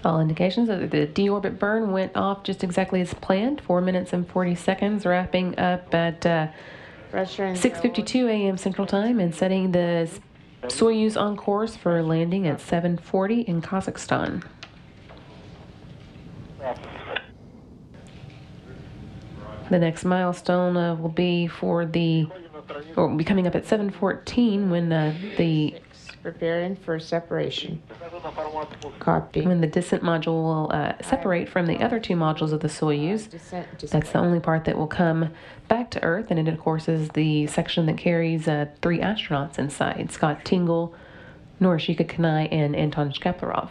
All indications that the deorbit burn went off just exactly as planned. 4 minutes and 40 seconds, wrapping up at 6:52 a.m. Central Time and setting the Soyuz on course for landing at 7:40 in Kazakhstan. The next milestone will be will be coming up at 7:14 when preparing for separation. Copy. When the descent module will separate from the other two modules of the Soyuz. That's the only part that will come back to Earth, and it, of course, is the section that carries 3 astronauts inside: Scott Tingle, Norishika Kanai, and Anton Shkaplerov.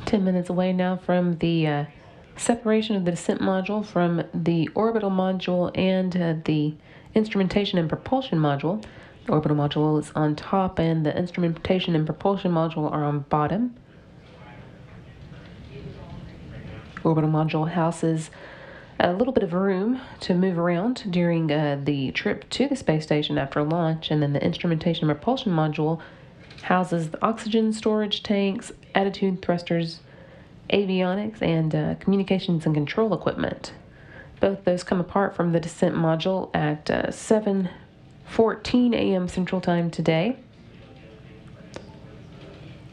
10 minutes away now from the separation of the descent module from the orbital module and the instrumentation and propulsion module. The orbital module is on top and the instrumentation and propulsion module are on bottom. Orbital module houses a little bit of room to move around during the trip to the space station after launch, and then the instrumentation and propulsion module houses the oxygen storage tanks, attitude thrusters, avionics, and communications and control equipment. Both those come apart from the descent module at 7:14 a.m. Central Time today,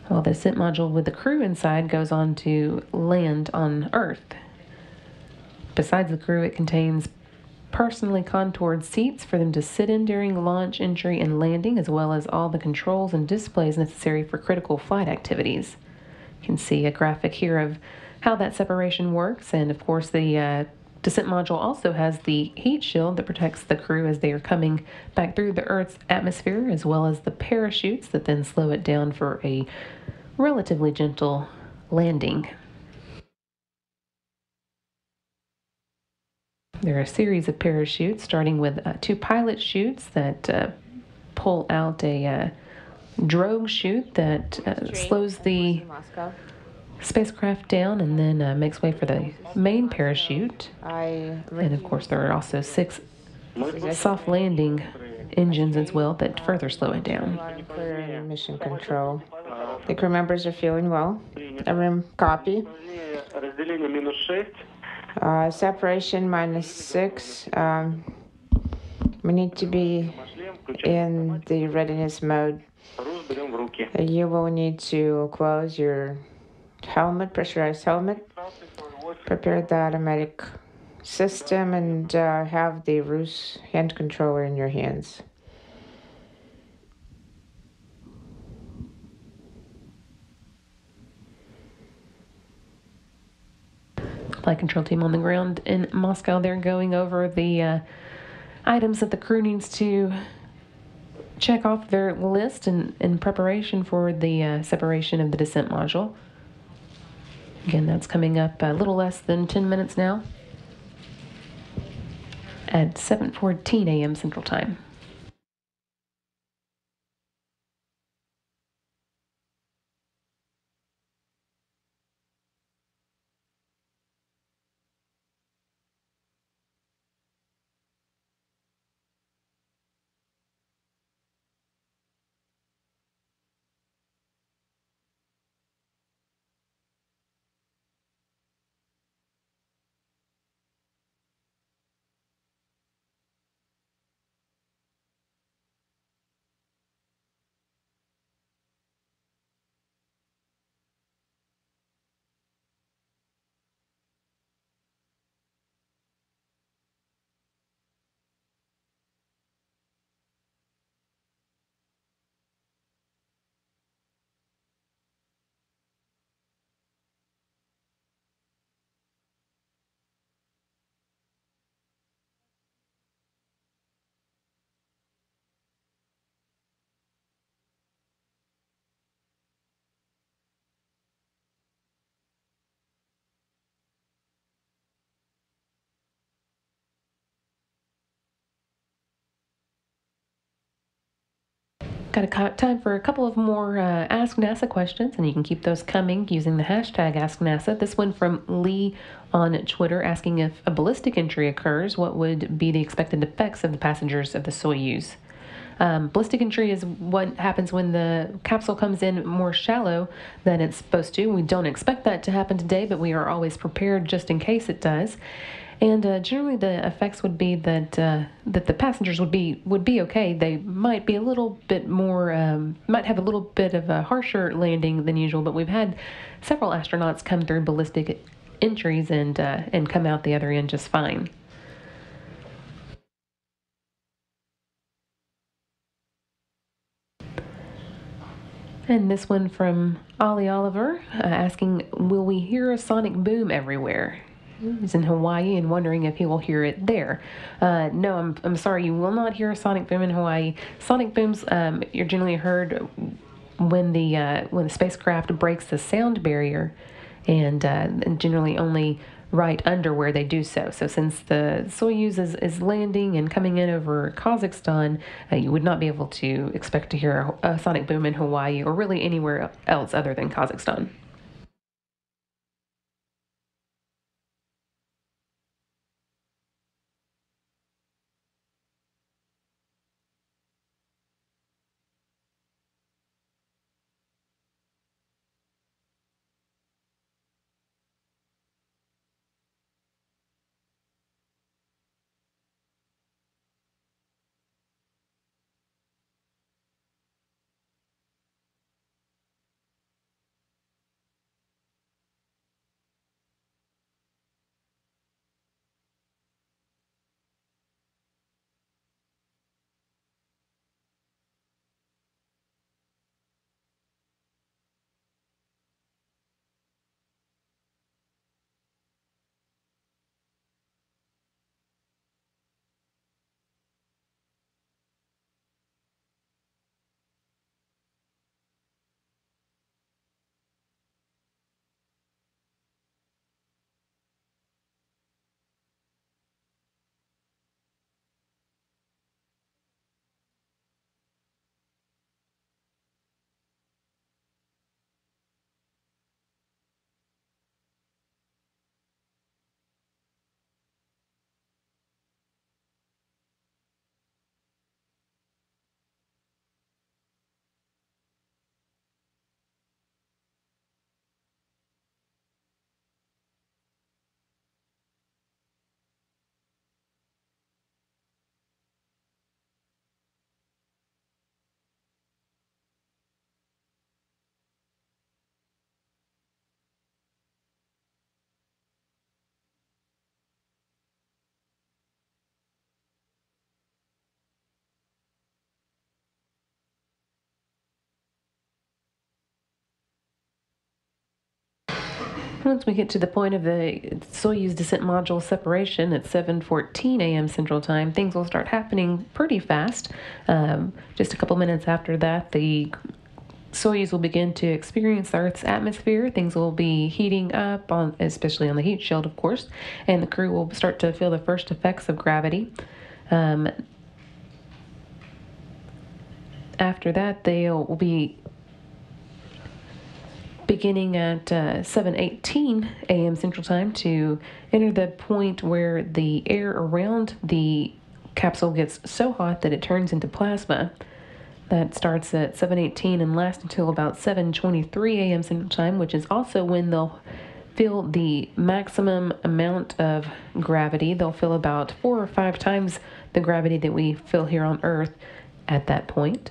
while the descent module with the crew inside goes on to land on Earth. Besides the crew, it contains personally contoured seats for them to sit in during launch, entry, and landing, as well as all the controls and displays necessary for critical flight activities. You can see a graphic here of how that separation works, and of course the descent module also has the heat shield that protects the crew as they are coming back through the Earth's atmosphere, as well as the parachutes that then slow it down for a relatively gentle landing. There are a series of parachutes, starting with 2 pilot chutes that pull out a drogue chute that slows the spacecraft down and then makes way for the main parachute. And of course, there are also 6 soft landing engines as well that further slow it down. Clear mission control. The crew members are feeling well. Everyone copy. Separation -6. We need to be in the readiness mode. You will need to close your helmet, pressurized helmet, prepare the automatic system, and have the Rus hand controller in your hands. Flight control team on the ground in Moscow. They're going over the items that the crew needs to check off their list in preparation for the separation of the descent module. Again, that's coming up a little less than 10 minutes now at 7:14 a.m. Central Time. Got time for a couple of more Ask NASA questions, and you can keep those coming using the hashtag AskNASA. This one from Lee on Twitter asking if a ballistic entry occurs, what would be the expected effects of the passengers of the Soyuz? Ballistic entry is what happens when the capsule comes in more shallow than it's supposed to. We don't expect that to happen today, but we are always prepared just in case it does. And generally, the effects would be that the passengers would be okay. They might be a little bit more, might have a little bit of a harsher landing than usual. But we've had several astronauts come through ballistic entries and come out the other end just fine. And this one from Ollie Oliver asking, will we hear a sonic boom everywhere? He's in Hawaii and wondering if he will hear it there. No, I'm sorry, you will not hear a sonic boom in Hawaii. Sonic booms are generally heard when the spacecraft breaks the sound barrier and generally only right under where they do so. So since the Soyuz is landing and coming in over Kazakhstan, you would not be able to expect to hear a sonic boom in Hawaii or really anywhere else other than Kazakhstan. Once we get to the point of the Soyuz descent module separation at 7:14 a.m. Central Time, things will start happening pretty fast. Just a couple minutes after that, the Soyuz will begin to experience the Earth's atmosphere. Things will be heating up, especially on the heat shield, of course, and the crew will start to feel the first effects of gravity. After that, they will be beginning at 7:18 a.m. Central Time to enter the point where the air around the capsule gets so hot that it turns into plasma. That starts at 7:18 and lasts until about 7:23 a.m. Central Time, which is also when they'll feel the maximum amount of gravity. They'll feel about 4 or 5 times the gravity that we feel here on Earth at that point.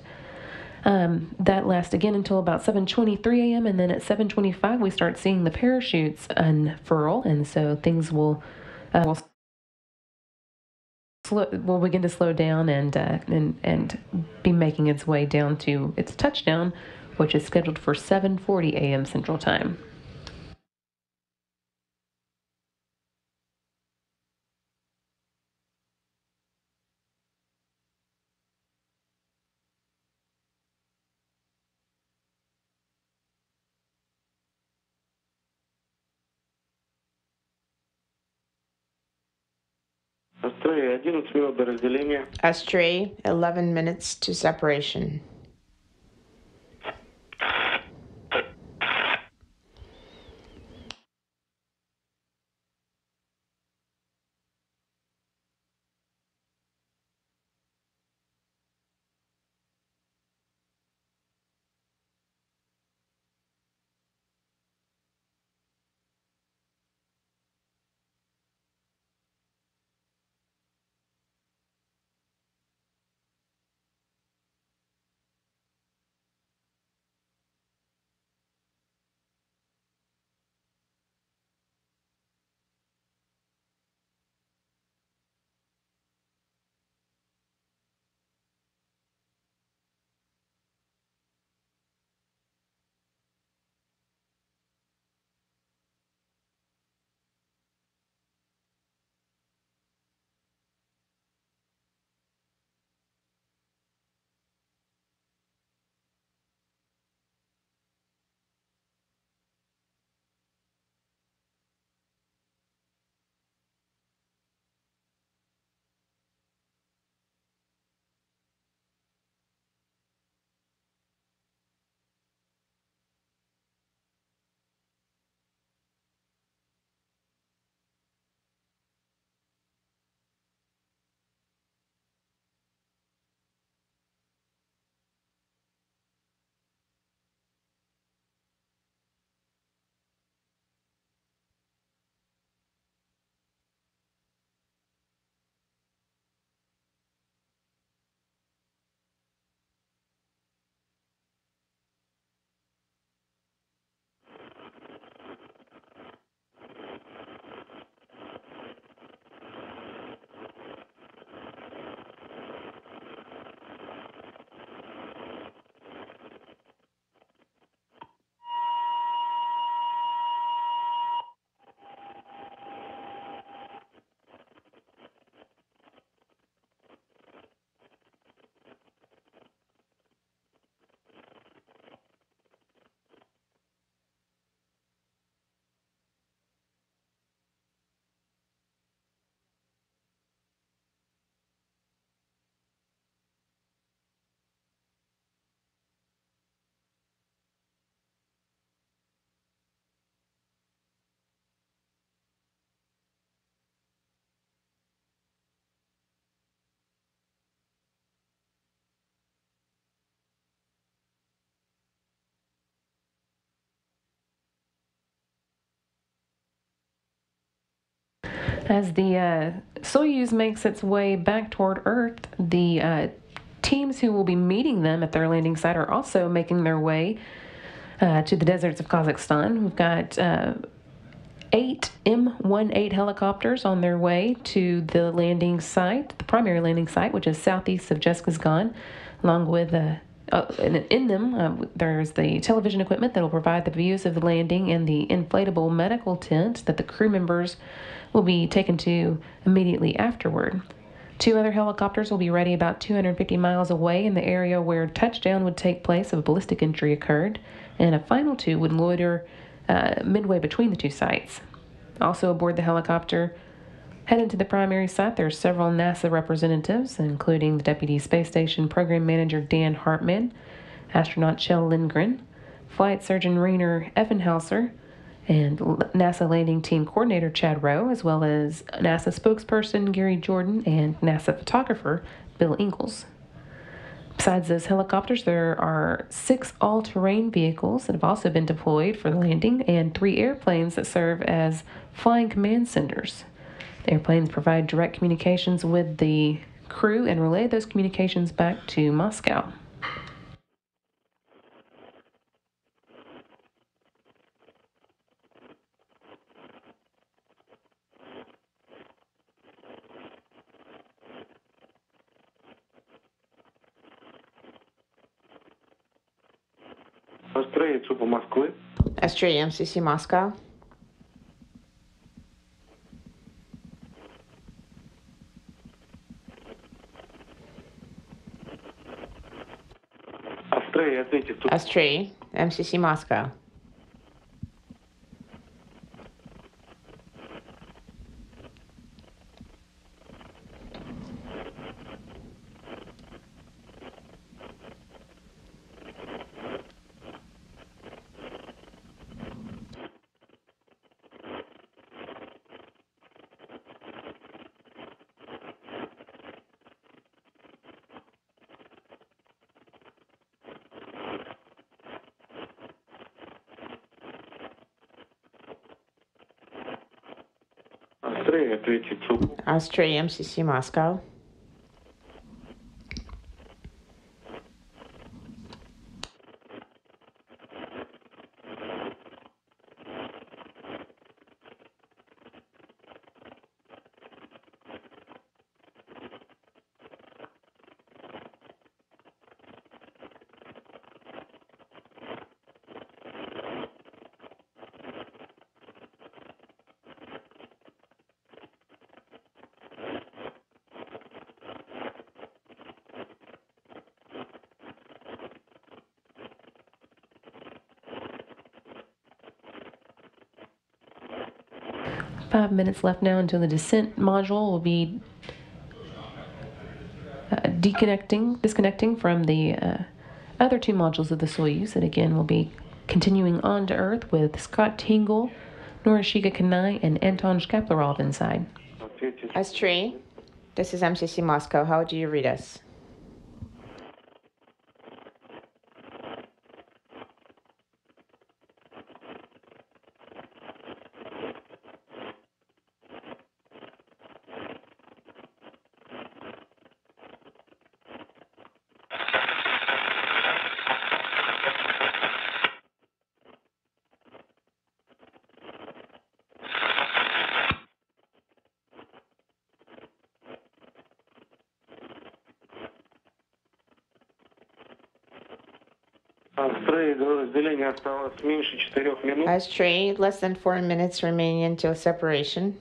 That lasts again until about 7:23 a.m. and then at 7:25 we start seeing the parachutes unfurl, and so things will begin to slow down and be making its way down to its touchdown, which is scheduled for 7:40 a.m. Central Time. Astray, 11 минут до разделения. Astray, 11 minutes to separation. As the Soyuz makes its way back toward Earth, the teams who will be meeting them at their landing site are also making their way to the deserts of Kazakhstan. We've got 8 M-18 helicopters on their way to the landing site, the primary landing site, which is southeast of Jeskazgan, along with in them, there's the television equipment that will provide the views of the landing and the inflatable medical tent that the crew members will be taken to immediately afterward. 2 other helicopters will be ready about 250 miles away in the area where touchdown would take place if a ballistic entry occurred, and a final 2 would loiter midway between the 2 sites. Also aboard the helicopter, headed to the primary site, there are several NASA representatives, including the Deputy Space Station Program Manager Dan Hartman, astronaut Shel Lindgren, Flight Surgeon Rainer Effenhauser, and NASA Landing Team Coordinator Chad Rowe, as well as NASA spokesperson Gary Jordan and NASA photographer Bill Ingalls. Besides those helicopters, there are 6 all-terrain vehicles that have also been deployed for the landing and 3 airplanes that serve as flying command centers. The airplanes provide direct communications with the crew and relay those communications back to Moscow. Australia, Super Москвы. Australia, MCC Moscow. Australia, ответьте. Australia, MCC Moscow. Australia, ответьте. Australia, MCC Moscow. Five minutes left now until the descent module will be disconnecting from the other 2 modules of the Soyuz, and again will be continuing on to Earth with Scott Tingle, Norishika Kanai, and Anton Shkaplerov inside. Australia, this is MCC Moscow. How do you read us? Australia, до разделения осталось меньше 4 минут. Australia, less than 4 minutes remaining until separation.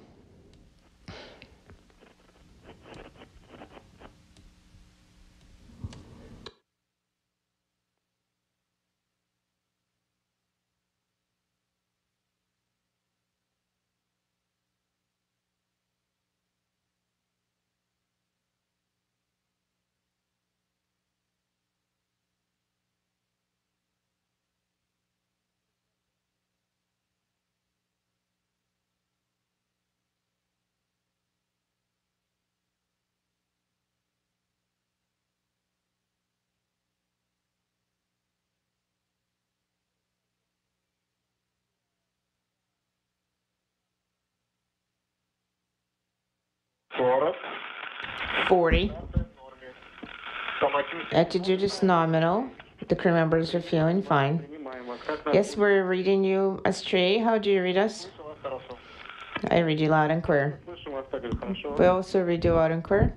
40. Attitude is nominal. The crew members are feeling fine. Yes, we're reading you astray. How do you read us? I read you loud and clear. We also read you loud and clear.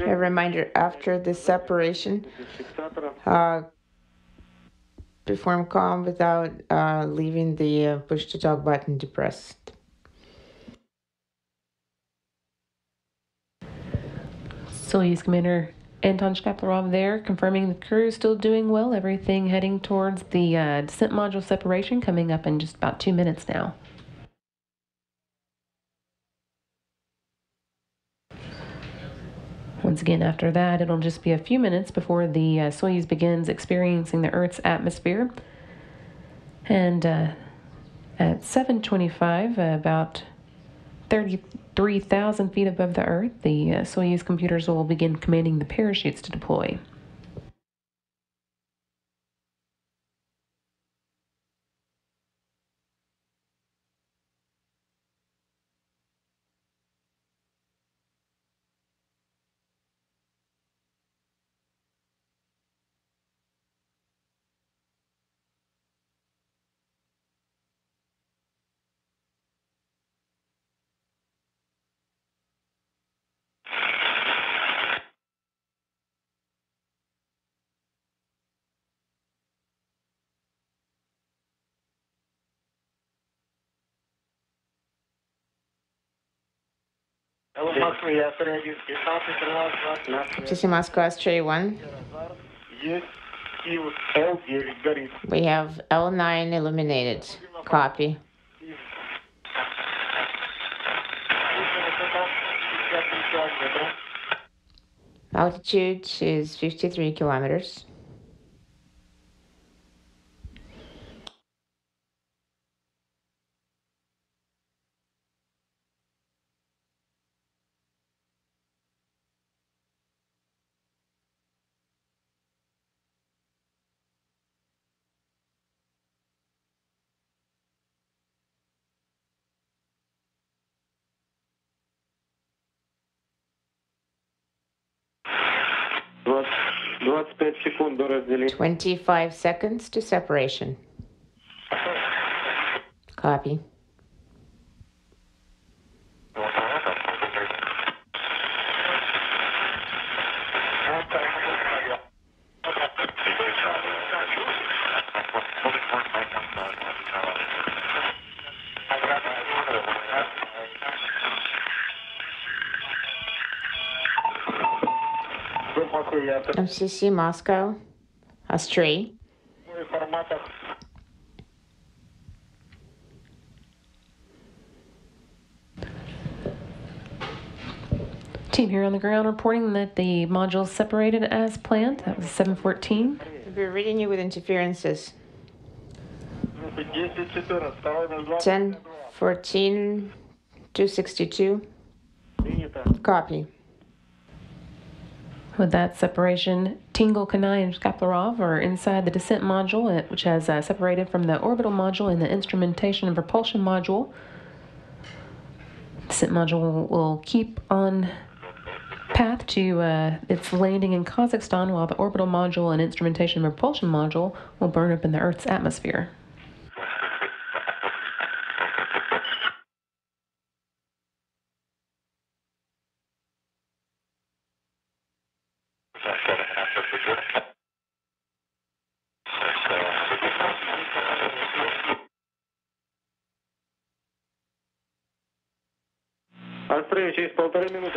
A reminder, after the separation, perform calm without leaving the push to talk button depressed. Soyuz Commander Anton Shkaplerov there, confirming the crew is still doing well. Everything heading towards the descent module separation, coming up in just about 2 minutes now. Once again, after that, it'll just be a few minutes before the Soyuz begins experiencing the Earth's atmosphere. And at 7:25, about 33,000 feet above the Earth, the Soyuz computers will begin commanding the parachutes to deploy. FCC Moscow, Astray 1. We have L9 illuminated. Copy. Altitude is 53 kilometers. секунд до разделения. 25 seconds to separation. Copy. FCC Moscow, Astray. Team here on the ground reporting that the module separated as planned. That was 7:14. We're reading you with interferences. 10:14, 262. Copy. With that separation, Tingle, Kanai, and Shkaplerov are inside the descent module, which has separated from the orbital module and the instrumentation and propulsion module. The descent module will keep on path to its landing in Kazakhstan, while the orbital module and instrumentation and propulsion module will burn up in the Earth's atmosphere.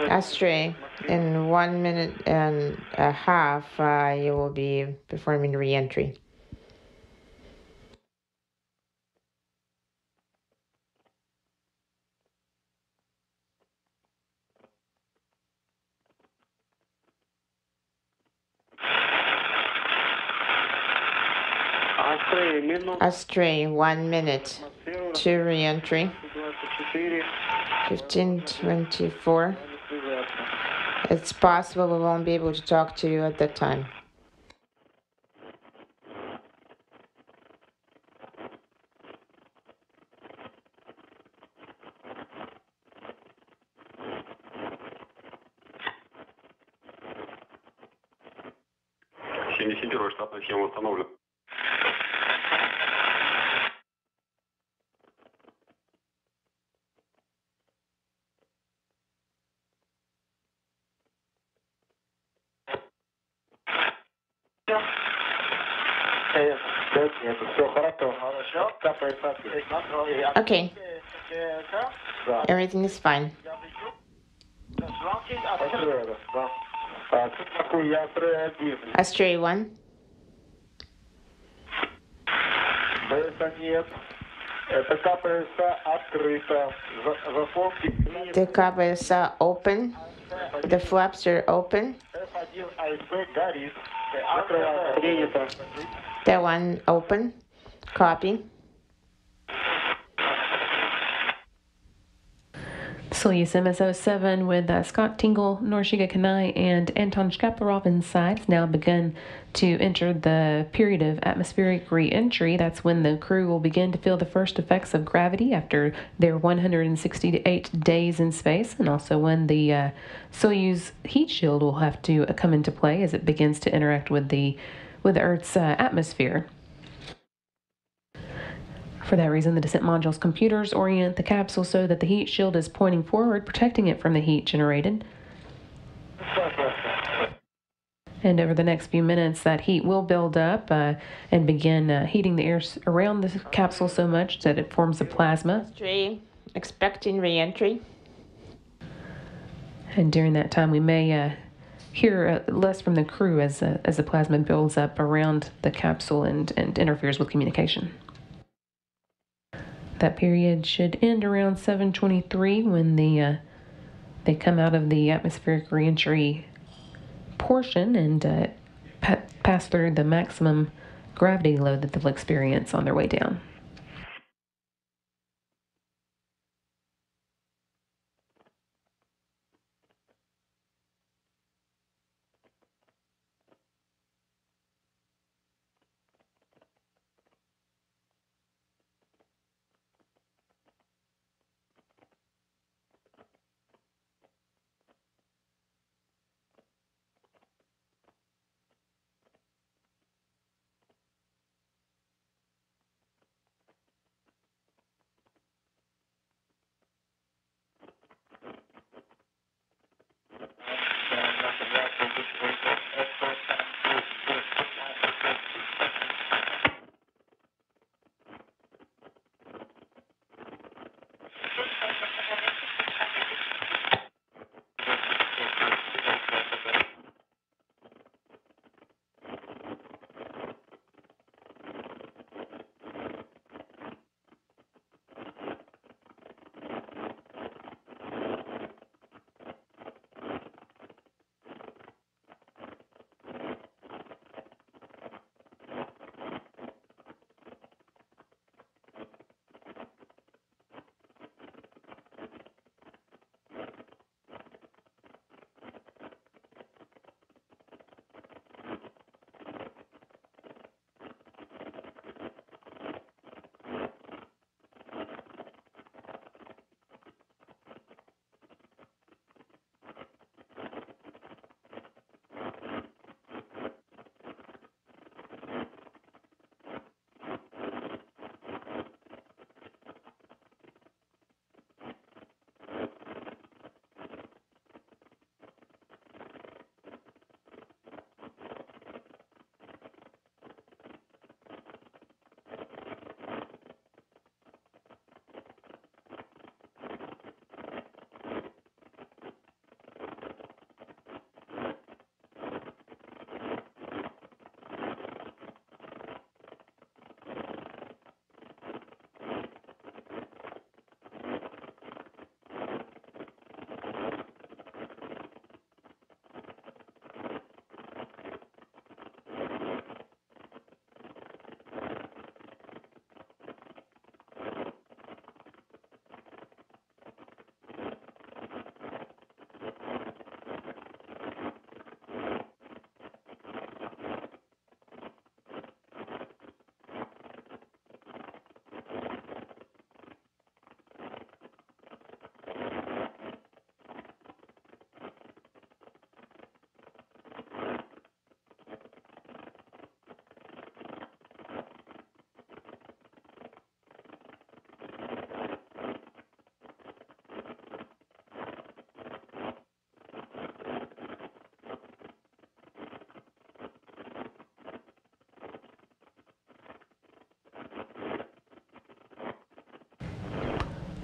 Astray, in 1 minute and a half, you will be performing reentry. Astray, 1 minute to reentry. 15:24. It's possible we won't be able to talk to you at that time. 71 штатная схема установлена. Okay. Everything is fine. Astray 1. The covers are open. The flaps are open. That one open. Copy. Soyuz MS-07 with Scott Tingle, Norshika Kanai, and Anton Shkaplerov inside has now begun to enter the period of atmospheric re-entry. That's when the crew will begin to feel the first effects of gravity after their 168 days in space, and also when the Soyuz heat shield will have to come into play as it begins to interact with the Earth's atmosphere. For that reason, the descent module's computers orient the capsule so that the heat shield is pointing forward, protecting it from the heat generated. And over the next few minutes, that heat will build up and begin heating the air around the capsule so much that it forms a plasma. Astray, expecting re-entry. And during that time, we may hear less from the crew as the plasma builds up around the capsule and interferes with communication. That period should end around 7:23 when they come out of the atmospheric reentry portion and pass through the maximum gravity load that they'll experience on their way down.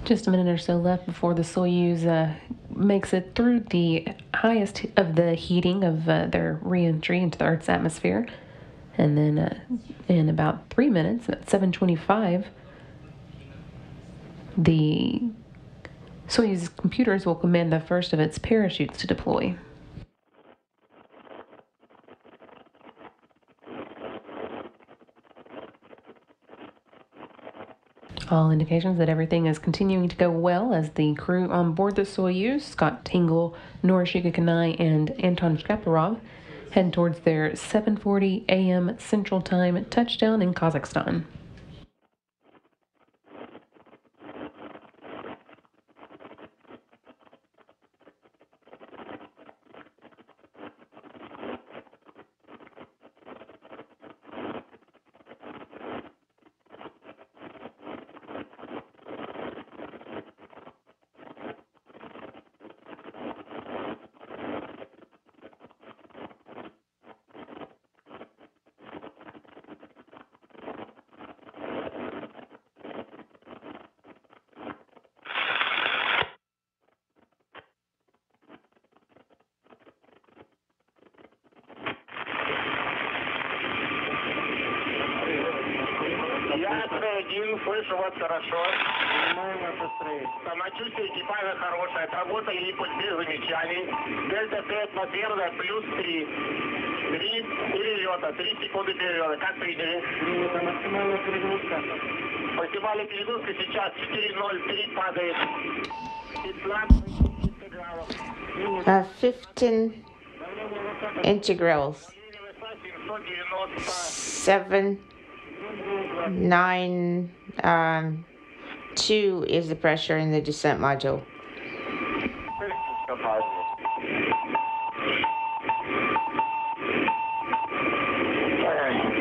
Just a minute or so left before the Soyuz makes it through the highest of the heating of their reentry into the Earth's atmosphere. And then in about 3 minutes, at 7:25, the Soyuz computers will command the first of its parachutes to deploy. All indications that everything is continuing to go well as the crew on board the Soyuz, Scott Tingle, Norishika Kanai, and Anton Shkaplerov, head towards their 7:40 a.m. Central Time touchdown in Kazakhstan. Слышу вас хорошо. Самочувствие экипажа хорошее. Отработали импульс без замечаний. Дельта Т атмосферная плюс 3. 3 перелета. 3 секунды перелета. Как приняли? Это максимальная перегрузка. Максимальная перегрузка сейчас 4:03 падает. 15 градусов. 15 integrals. 792 is the pressure in the descent module.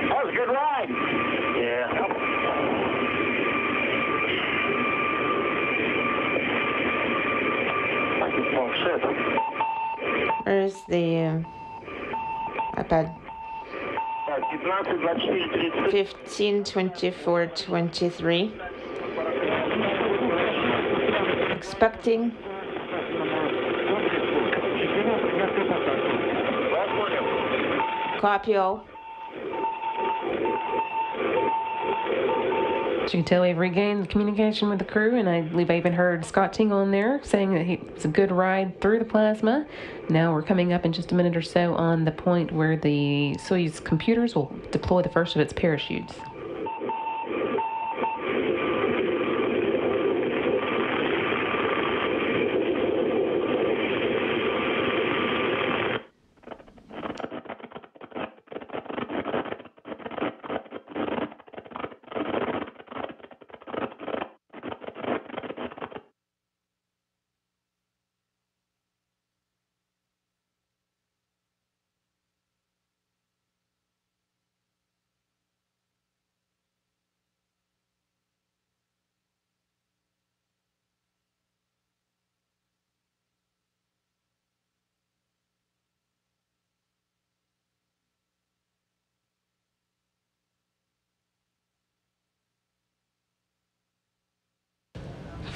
That was a good ride. Yeah. Where's the iPad? 15, 24, 23. Expecting. Copy all. As you can tell, we've regained communication with the crew, and I believe I even heard Scott Tingle in there saying that it was a good ride through the plasma. Now we're coming up in just a minute or so on the point where the Soyuz computers will deploy the first of its parachutes.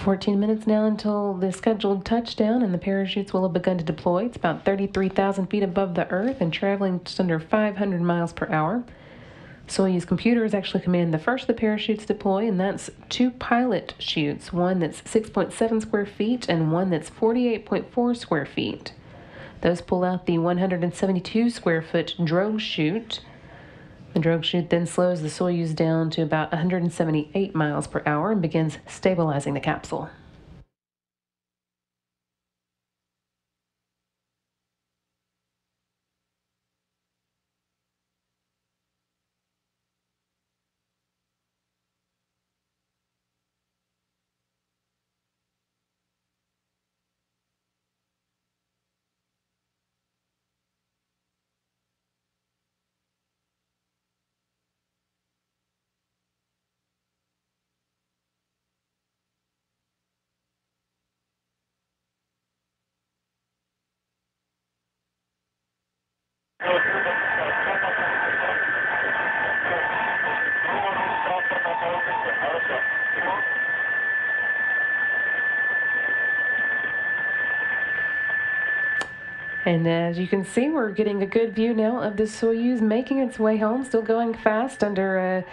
"14 minutes now until the scheduled touchdown, and the parachutes will have begun to deploy. It's about 33,000 feet above the Earth and traveling just under 500 miles per hour. Soyuz computers actually command the first of the parachutes to deploy, and that's 2 pilot chutes, one that's 6.7 square feet and one that's 48.4 square feet. Those pull out the 172 square foot drogue chute. The drogue chute then slows the Soyuz down to about 178 miles per hour and begins stabilizing the capsule. And as you can see, we're getting a good view now of the Soyuz making its way home, still going fast under a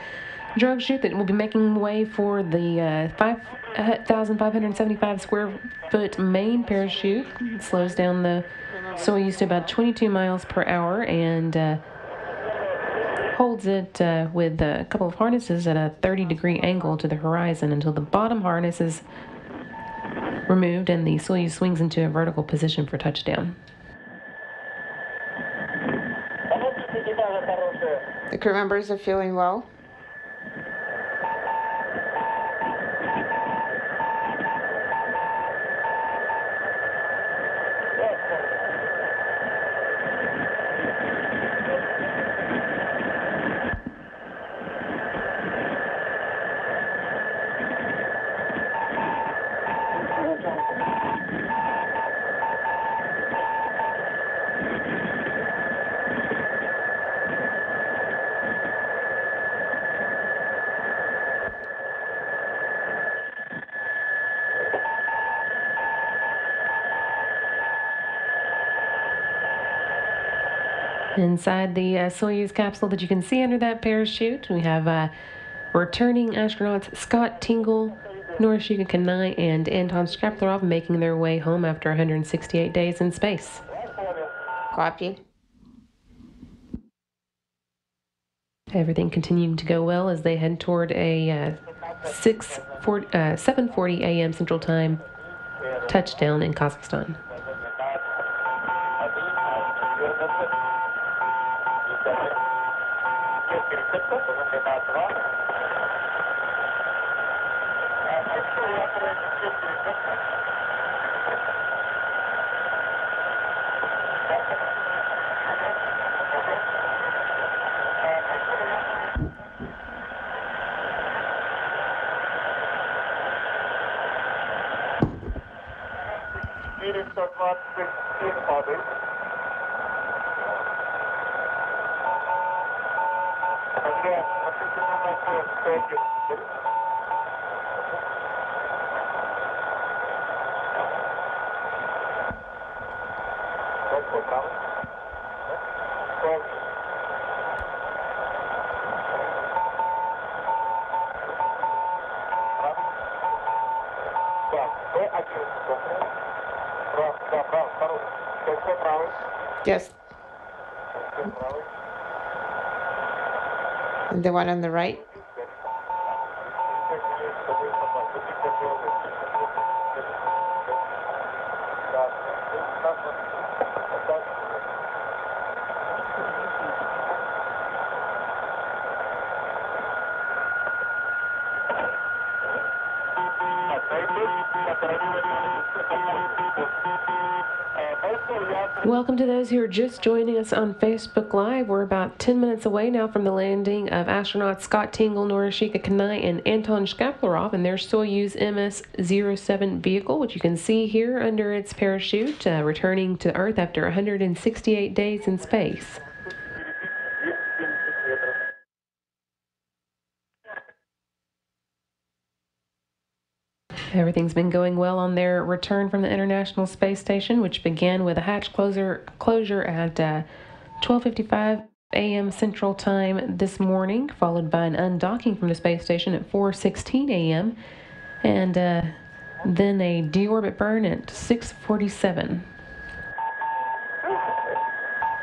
drug chute that will be making way for the 5,575 square foot main parachute. It slows down the Soyuz to about 22 miles per hour and holds it with a couple of harnesses at a 30-degree angle to the horizon until the bottom harness is removed and the Soyuz swings into a vertical position for touchdown. The crew members are feeling well. Inside the Soyuz capsule that you can see under that parachute, we have returning astronauts Scott Tingle, Norishika Kanai, and Anton Shkaplerov making their way home after 168 days in space. Copy. Everything continuing to go well as they head toward a 7:40 a.m. Central Time touchdown in Kazakhstan. Yes. And the one on the right? Welcome to those who are just joining us on Facebook Live. We're about 10 minutes away now from the landing of astronauts Scott Tingle, Norishika Kanai, and Anton Shkaplerov in their Soyuz MS-07 vehicle, which you can see here under its parachute, returning to Earth after 168 days in space. Everything's been going well on their return from the International Space Station, which began with a hatch closure at 12:55 a.m. Central Time this morning, followed by an undocking from the space station at 4:16 a.m., and then a deorbit burn at 6:47.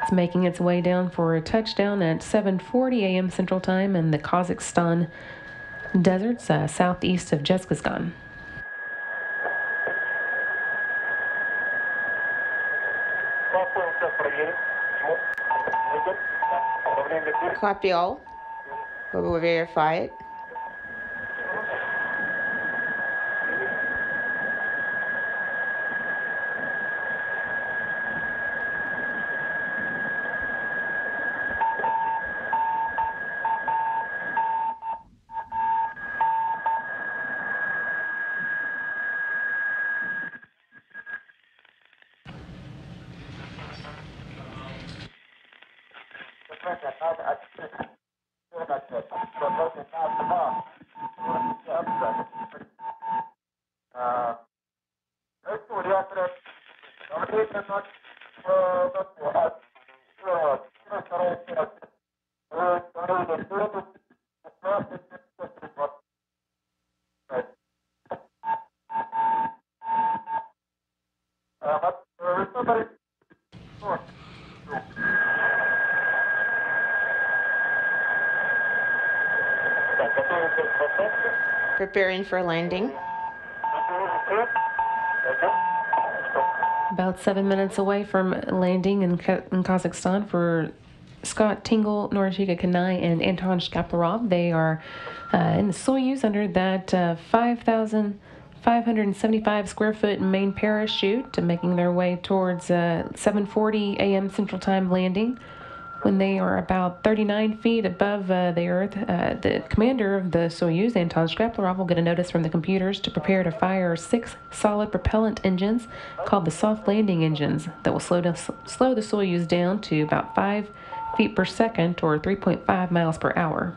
It's making its way down for a touchdown at 7:40 a.m. Central Time in the Kazakhstan deserts southeast of Jezkazgan. Copy all. We will verify it. Preparing for landing. About 7 minutes away from landing in Kazakhstan for Scott Tingle, Norishika Kanai, and Anton Shkaplerov. They are in the Soyuz under that 5,575 square foot main parachute, making their way towards 7:40 a.m. Central Time landing. When they are about 39 feet above the Earth, the commander of the Soyuz, Anton Shkaplerov, will get a notice from the computers to prepare to fire 6 solid propellant engines called the soft landing engines that will slow the Soyuz down to about 5 feet per second or 3.5 miles per hour.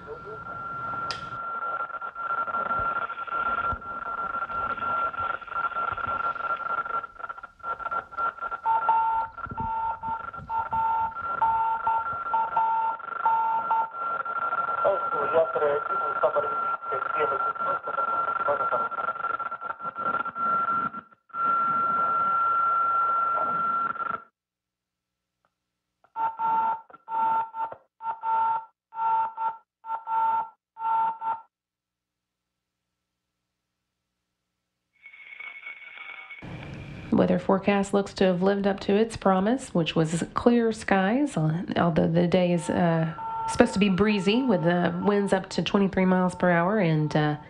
Weather forecast looks to have lived up to its promise, which was clear skies, although the day is supposed to be breezy with winds up to 23 miles per hour and a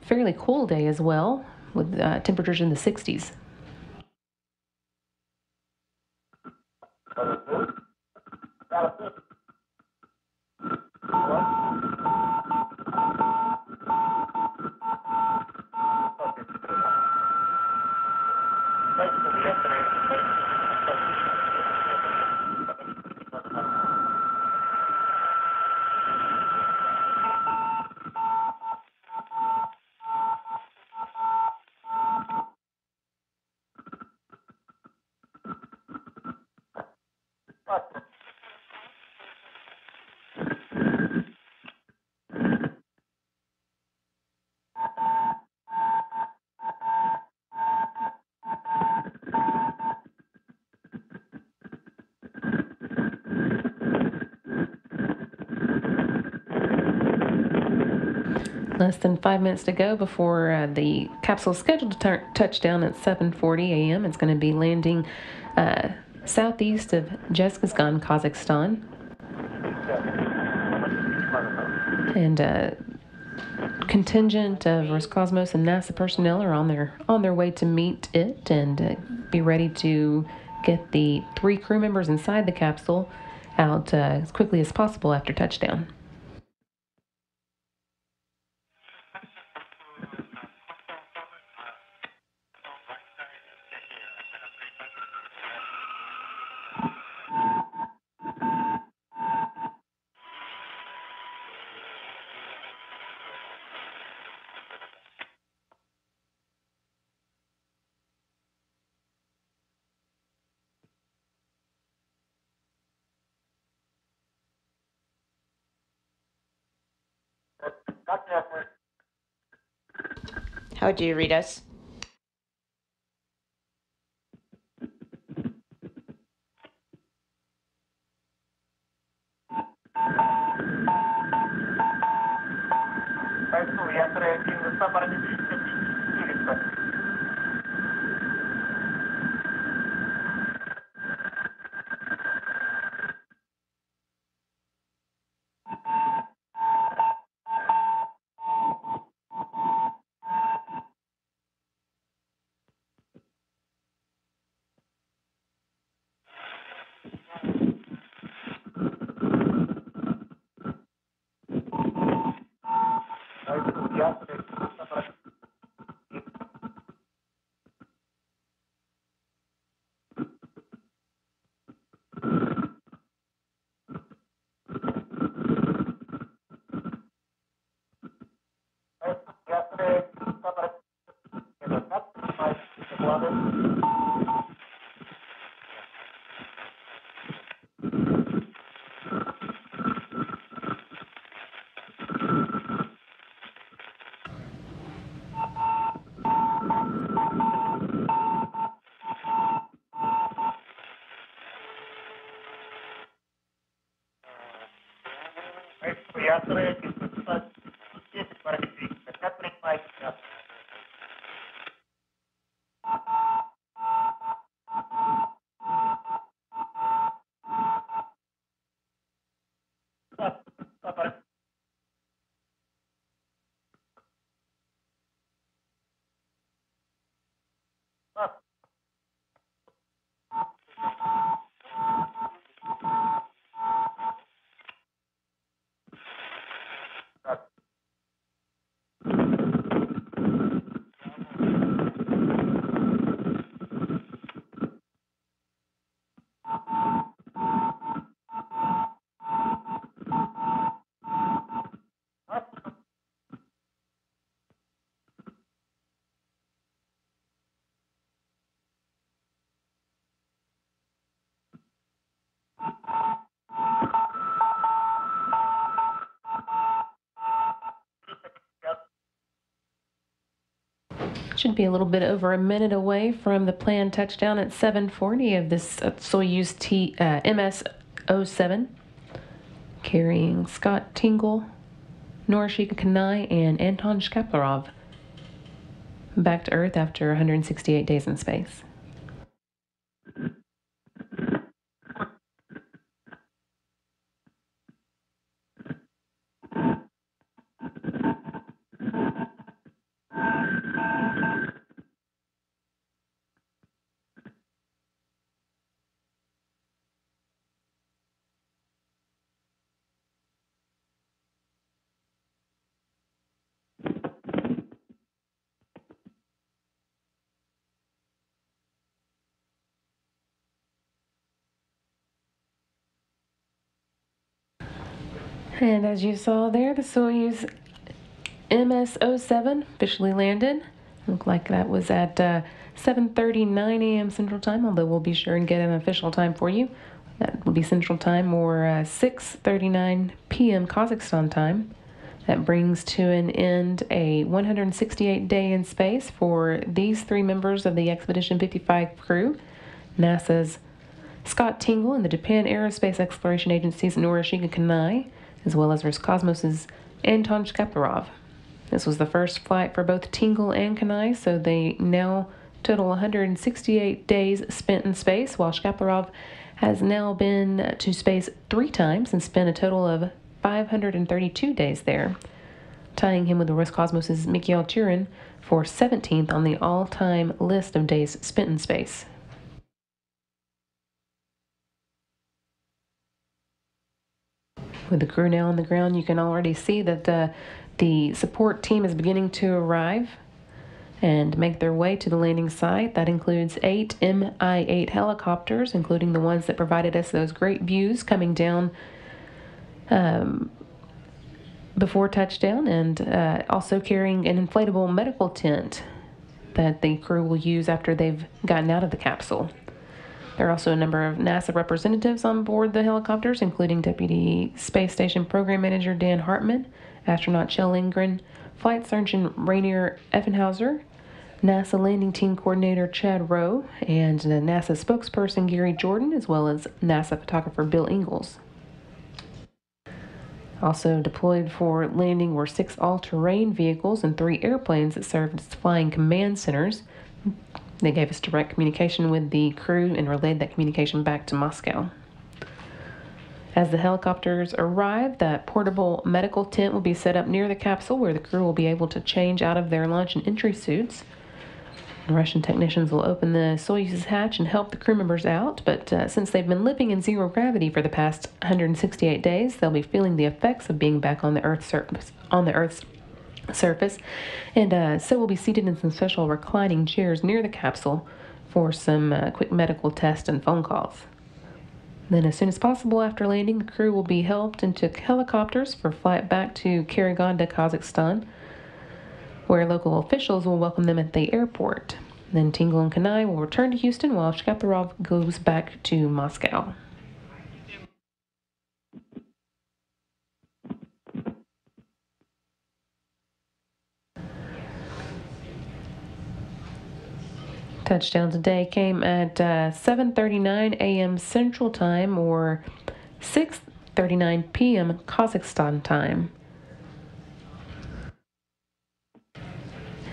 fairly cool day as well with temperatures in the 60s. Less than 5 minutes to go before the capsule is scheduled to touch down at 7:40 a.m. It's going to be landing southeast of Jeskisgan, Kazakhstan. And contingent of Roscosmos and NASA personnel are on their way to meet it and be ready to get the 3 crew members inside the capsule out as quickly as possible after touchdown. How do you read us? Should be a little bit over a minute away from the planned touchdown at 7:40 of this Soyuz MS-07, carrying Scott Tingle, Norishika Kanai, and Anton Shkaplerov back to Earth after 168 days in space. And as you saw there, the Soyuz MS-07 officially landed. Looked like that was at 7:39 a.m. Central Time, although we'll be sure and get an official time for you. That will be Central Time, or 6:39 p.m. Kazakhstan time. That brings to an end a 168-day in space for these three members of the Expedition 55 crew, NASA's Scott Tingle and the Japan Aerospace Exploration Agency's Norishika Kanai, as well as Roscosmos's Anton Shkaplerov. This was the first flight for both Tingle and Kanai, so they now total 168 days spent in space, while Shkaplerov has now been to space 3 times and spent a total of 532 days there, tying him with the Roscosmos's Mikhail Turin for 17th on the all-time list of days spent in space. With the crew now on the ground, you can already see that the support team is beginning to arrive and make their way to the landing site. That includes 8 Mi-8 helicopters, including the ones that provided us those great views coming down before touchdown, and also carrying an inflatable medical tent that the crew will use after they've gotten out of the capsule. There are also a number of NASA representatives on board the helicopters, including Deputy Space Station Program Manager Dan Hartman, astronaut Kjell Lindgren, Flight Surgeon Rainier Effenhauser, NASA Landing Team Coordinator Chad Rowe, and the NASA spokesperson Gary Jordan, as well as NASA photographer Bill Ingalls. Also deployed for landing were 6 all-terrain vehicles and 3 airplanes that served as flying command centers. They gave us direct communication with the crew and relayed that communication back to Moscow. As the helicopters arrive, that portable medical tent will be set up near the capsule where the crew will be able to change out of their launch and entry suits. The Russian technicians will open the Soyuz's hatch and help the crew members out, but since they've been living in zero gravity for the past 168 days, they'll be feeling the effects of being back on the Earth's surface, and so we'll be seated in some special reclining chairs near the capsule for some quick medical tests and phone calls. Then as soon as possible after landing, the crew will be helped into helicopters for flight back to Karaganda, Kazakhstan, where local officials will welcome them at the airport. Then Tingle and Kanai will return to Houston while Shkaplerov goes back to Moscow. Touchdown today came at 7:39 a.m. Central Time, or 11:39 p.m. Kazakhstan time.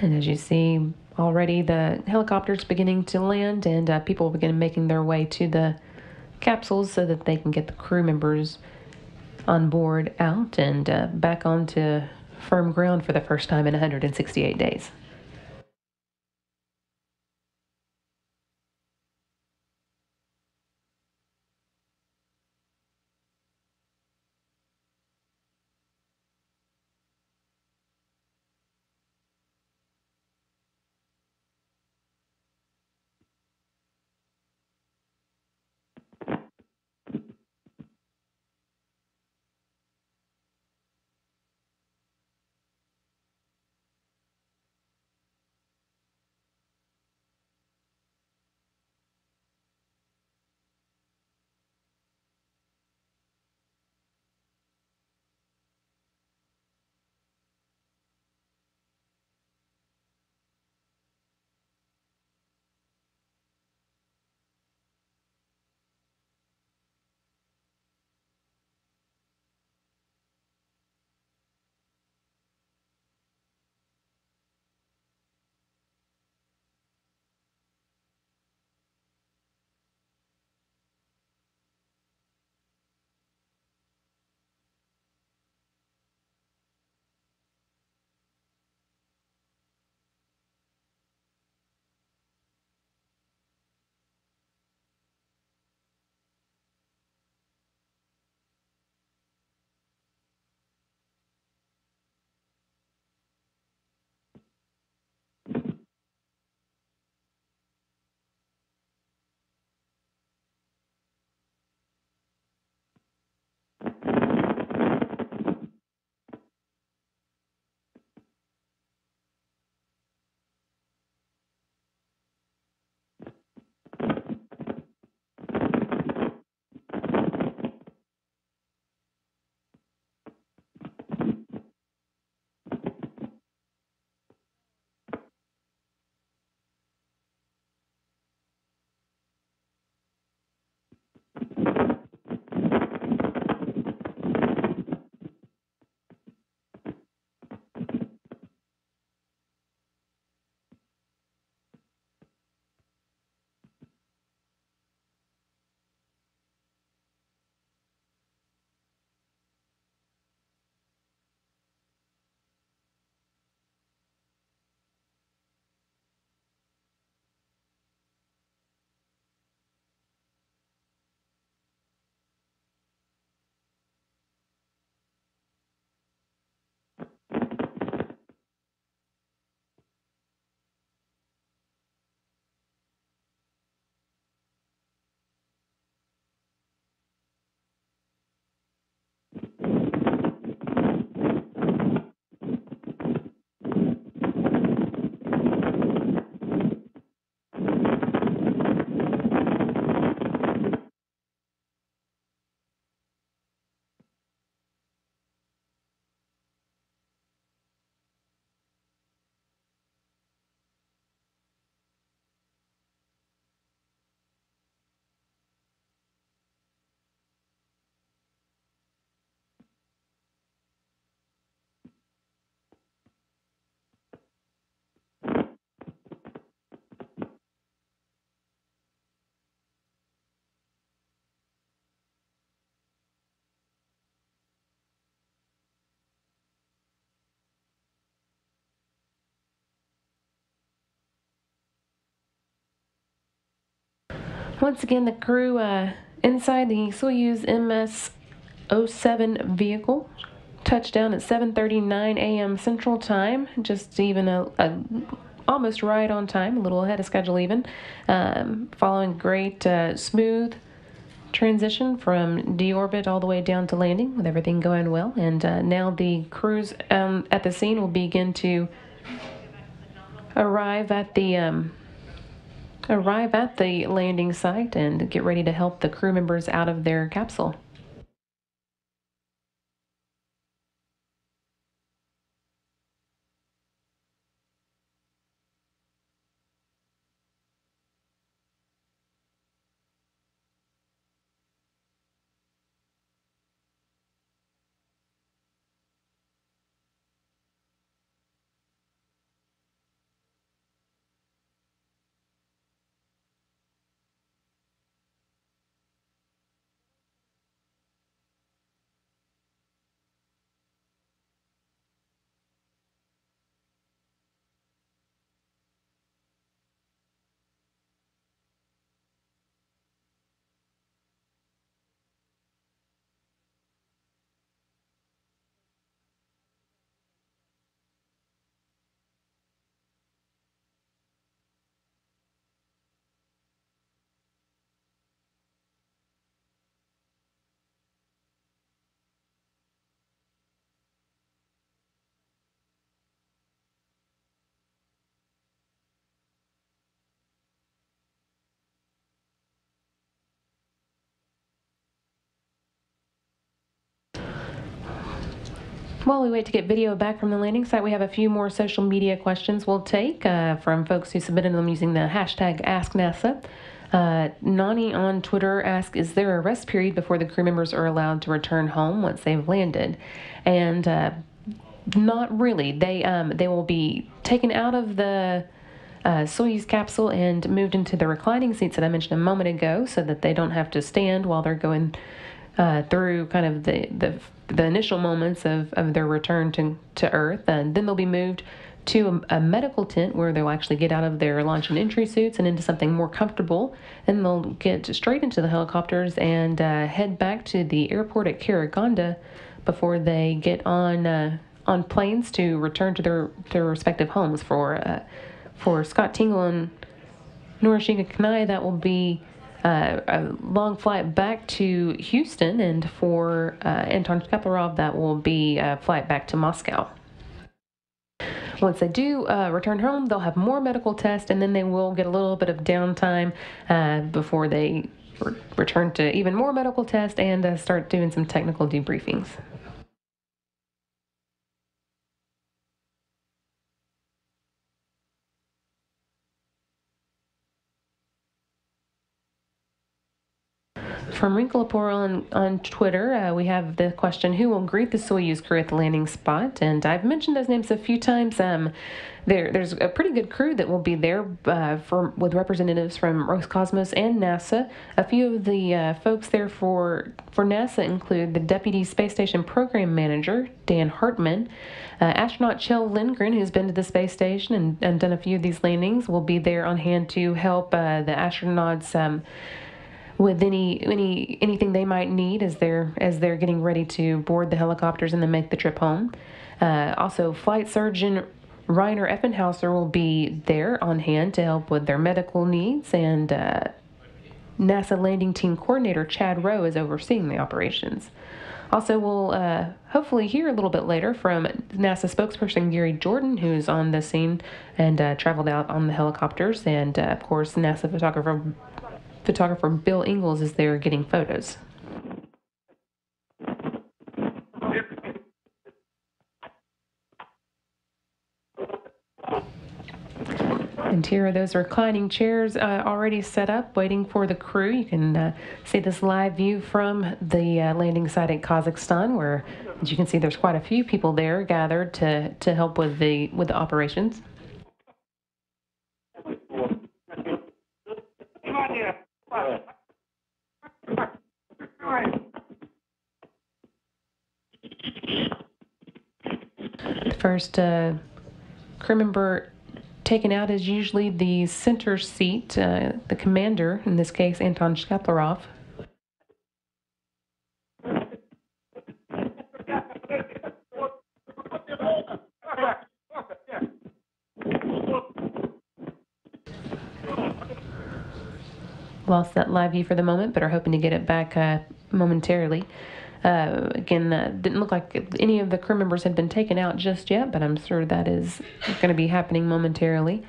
And as you see, already the helicopter's beginning to land, and people begin making their way to the capsules so that they can get the crew members on board out and back onto firm ground for the first time in 168 days. Once again, the crew inside the Soyuz MS-07 vehicle touched down at 7:39 a.m. Central Time, just even almost right on time, a little ahead of schedule even, following great smooth transition from deorbit all the way down to landing with everything going well. And now the crews at the scene will begin to arrive at the landing site and get ready to help the crew members out of their capsule. While we wait to get video back from the landing site, we have a few more social media questions we'll take from folks who submitted them using the hashtag AskNASA. Nani on Twitter asks, is there a rest period before the crew members are allowed to return home once they've landed? And not really. They will be taken out of the Soyuz capsule and moved into the reclining seats that I mentioned a moment ago, so that they don't have to stand while they're going through kind of the initial moments of their return to Earth. And then they'll be moved to a medical tent where they'll actually get out of their launch and entry suits and into something more comfortable. And they'll get straight into the helicopters and head back to the airport at Karaganda before they get on planes to return to their respective homes. For Scott Tingle and Norishika Kanai, that will be a long flight back to Houston, and for Anton Shkaplerov, that will be a flight back to Moscow. Once they do return home, they'll have more medical tests, and then they will get a little bit of downtime before they return to even more medical tests and start doing some technical debriefings. From Wrinklepore on Twitter, we have the question, who will greet the Soyuz crew at the landing spot? And I've mentioned those names a few times. There's a pretty good crew that will be there with representatives from Roscosmos and NASA. A few of the folks there for NASA include the Deputy Space Station Program Manager, Dan Hartman. Astronaut Kjell Lindgren, who's been to the space station and done a few of these landings, will be there on hand to help the astronauts with anything they might need as they're getting ready to board the helicopters and then make the trip home. Also, Flight Surgeon Rainer Effenhauser will be there on hand to help with their medical needs, and NASA Landing Team Coordinator Chad Rowe is overseeing the operations. Also, we'll hopefully hear a little bit later from NASA spokesperson Gary Jordan, who's on the scene and traveled out on the helicopters, and of course, NASA photographer Bill Ingalls is there getting photos. And here are those reclining chairs already set up, waiting for the crew. You can see this live view from the landing site at Kazakhstan, where, as you can see, there's quite a few people there gathered to help with the operations. The first crew member taken out is usually the center seat, the commander, in this case Anton Shkaplerov. Lost that live view for the moment, but are hoping to get it back momentarily. Again, didn't look like any of the crew members had been taken out just yet, but I'm sure that is going to be happening momentarily.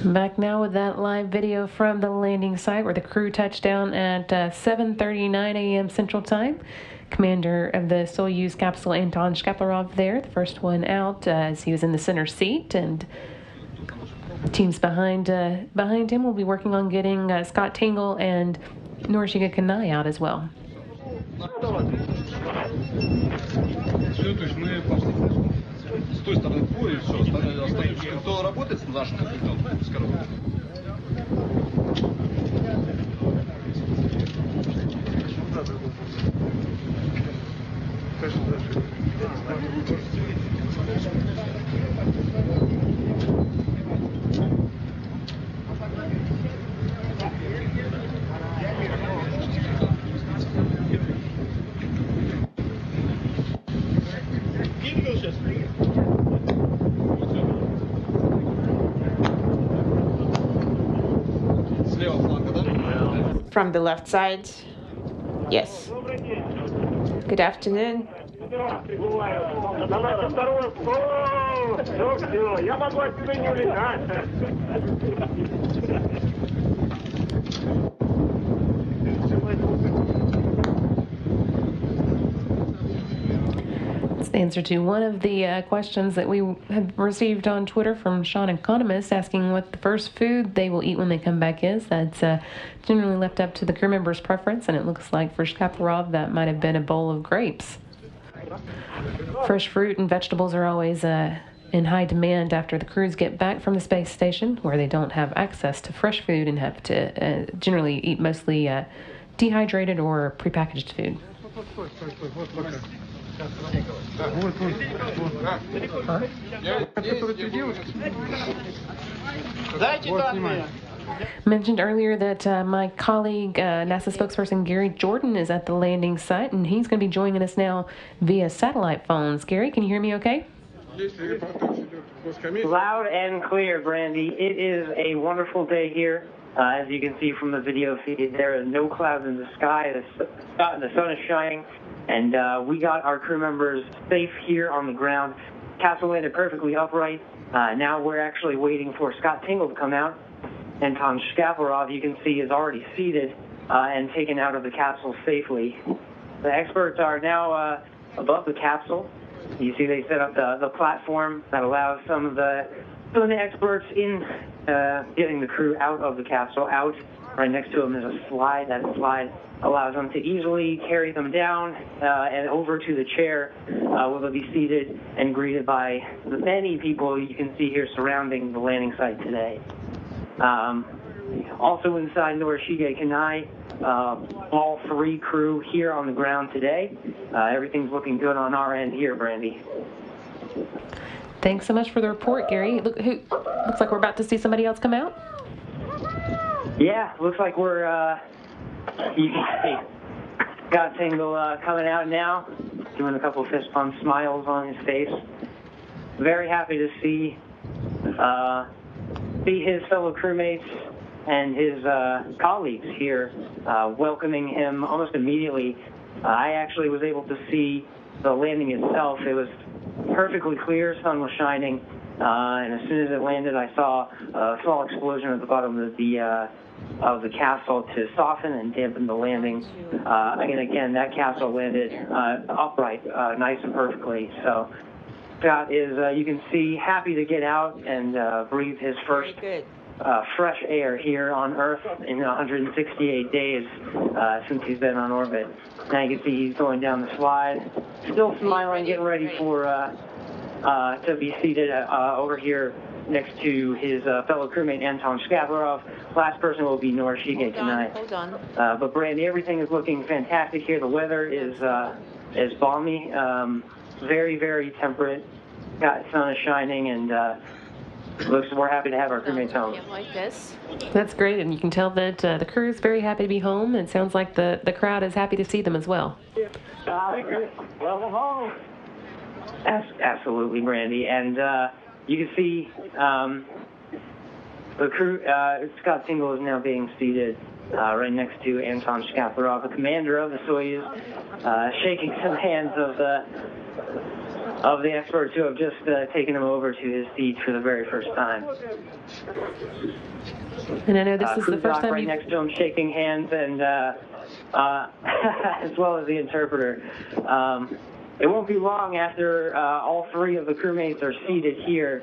Back now with that live video from the landing site where the crew touched down at 7:39 a.m. Central Time. Commander of the Soyuz capsule, Anton Shkaplerov, there, the first one out, as he was in the center seat, and teams behind him will be working on getting Scott Tingle and Norishige Kanai out as well. Все, то есть мы пошли с той стороны двое, все, остальные, кто работает с нашим капитаном, пускай работает. From the left side. Yes. Good afternoon. It's the answer to one of the questions that we have received on Twitter from Sean Economist, asking what the first food they will eat when they come back is. That's generally left up to the crew member's preference, and it looks like for Shkaplerov that might have been a bowl of grapes. Fresh fruit and vegetables are always in high demand after the crews get back from the space station, where they don't have access to fresh food and have to generally eat mostly dehydrated or prepackaged food. Mentioned earlier that my colleague, NASA spokesperson Gary Jordan, is at the landing site, and he's going to be joining us now via satellite phones. Gary, can you hear me okay? Loud and clear, Brandy. It is a wonderful day here. As you can see from the video feed, there are no clouds in the sky. The sun is shining, and we got our crew members safe here on the ground. Capsule landed perfectly upright. Now we're actually waiting for Scott Tingle to come out. Anton Shkaplerov, you can see, is already seated and taken out of the capsule safely. The experts are now above the capsule. You see they set up the platform that allows some of the experts in getting the crew out of the capsule out. Right next to them there's a slide. That slide allows them to easily carry them down and over to the chair where they'll be seated and greeted by the many people you can see here surrounding the landing site today. Also inside Norishige Kanai, all three crew here on the ground today. Everything's looking good on our end here, Brandy. Thanks so much for the report, Gary. Looks like we're about to see somebody else come out. Yeah, looks like we're, you can see Scott Tingle coming out now, doing a couple fist bump smiles on his face. Very happy to see his fellow crewmates and his colleagues here welcoming him almost immediately. I actually was able to see the landing itself. It was perfectly clear, sun was shining, and as soon as it landed, I saw a small explosion at the bottom of the capsule to soften and dampen the landing. And again, that capsule landed upright, nice and perfectly. So Scott is, you can see, happy to get out and breathe his first fresh air here on Earth in 168 days since he's been on orbit. Now you can see he's going down the slide, still smiling, getting ready for to be seated over here next to his fellow crewmate Anton Shkaplerov. Last person will be Norishige Kanai. Hold on. But Brandy, everything is looking fantastic here. The weather is balmy, very, very temperate. Sun is shining, and we're happy to have our crewmates home. Like this. That's great, and you can tell that the crew is very happy to be home, and it sounds like the crowd is happy to see them as well. Welcome home. Absolutely, Brandy. And you can see the crew, Scott Tingle is now being seated right next to Anton Shkaplerov, the commander of the Soyuz, shaking some hands of the experts who have just taken him over to his seat for the very first time. And I know this is the first time right next to him, shaking hands, and as well as the interpreter. It won't be long after all three of the crewmates are seated here.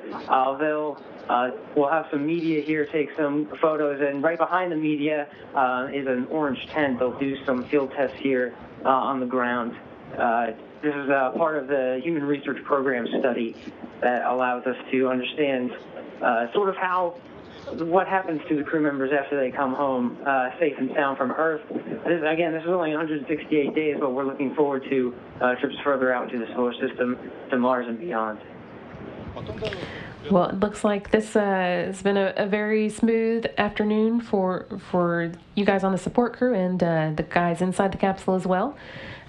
We'll have some media here take some photos, and right behind the media is an orange tent. They'll do some field tests here on the ground. This is part of the Human Research Program study that allows us to understand sort of what happens to the crew members after they come home safe and sound from Earth. This is only 168 days, but we're looking forward to trips further out into the solar system, to Mars and beyond. Well, it looks like this has been a very smooth afternoon for you guys on the support crew and the guys inside the capsule as well.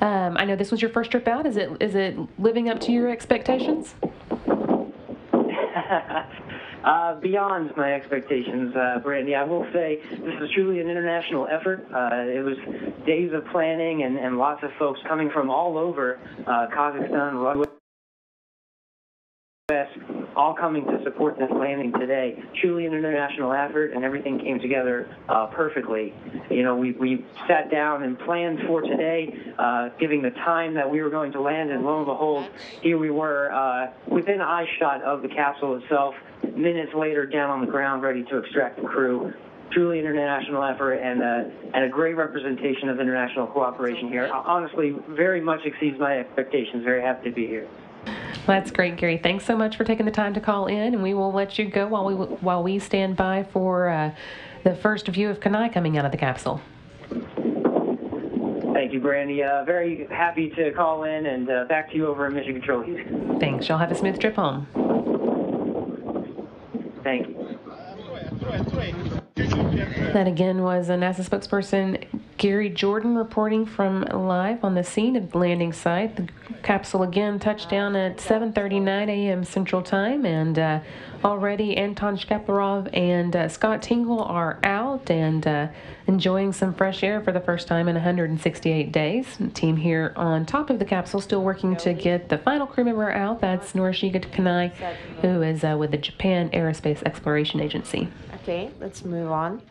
I know this was your first trip out. Is it living up to your expectations? Beyond my expectations, Brandy. I will say this is truly an international effort. It was days of planning and lots of folks coming from all over Kazakhstan, Russia, all coming to support this landing today. Truly an international effort, and everything came together perfectly. You know, we sat down and planned for today, giving the time that we were going to land, and lo and behold, here we were within eye shot of the capsule itself, minutes later down on the ground ready to extract the crew. Truly an international effort and a great representation of international cooperation here. Honestly, very much exceeds my expectations. Very happy to be here. Well, that's great, Gary. Thanks so much for taking the time to call in, and we will let you go while we stand by for the first view of Kanai coming out of the capsule. Thank you, Brandy. Very happy to call in, and back to you over in Mission Control, Houston. Thanks. Y'all have a smooth trip home. Thank you. That again was a NASA spokesperson, Gary Jordan, reporting from live on the scene of the landing site. The capsule again touched down at 7:39 a.m. Central Time, and already Anton Shkaplerov and Scott Tingle are out and enjoying some fresh air for the first time in 168 days. The team here on top of the capsule still working to get the final crew member out. That's Norishige Kanai, who is with the Japan Aerospace Exploration Agency. Okay, let's move on.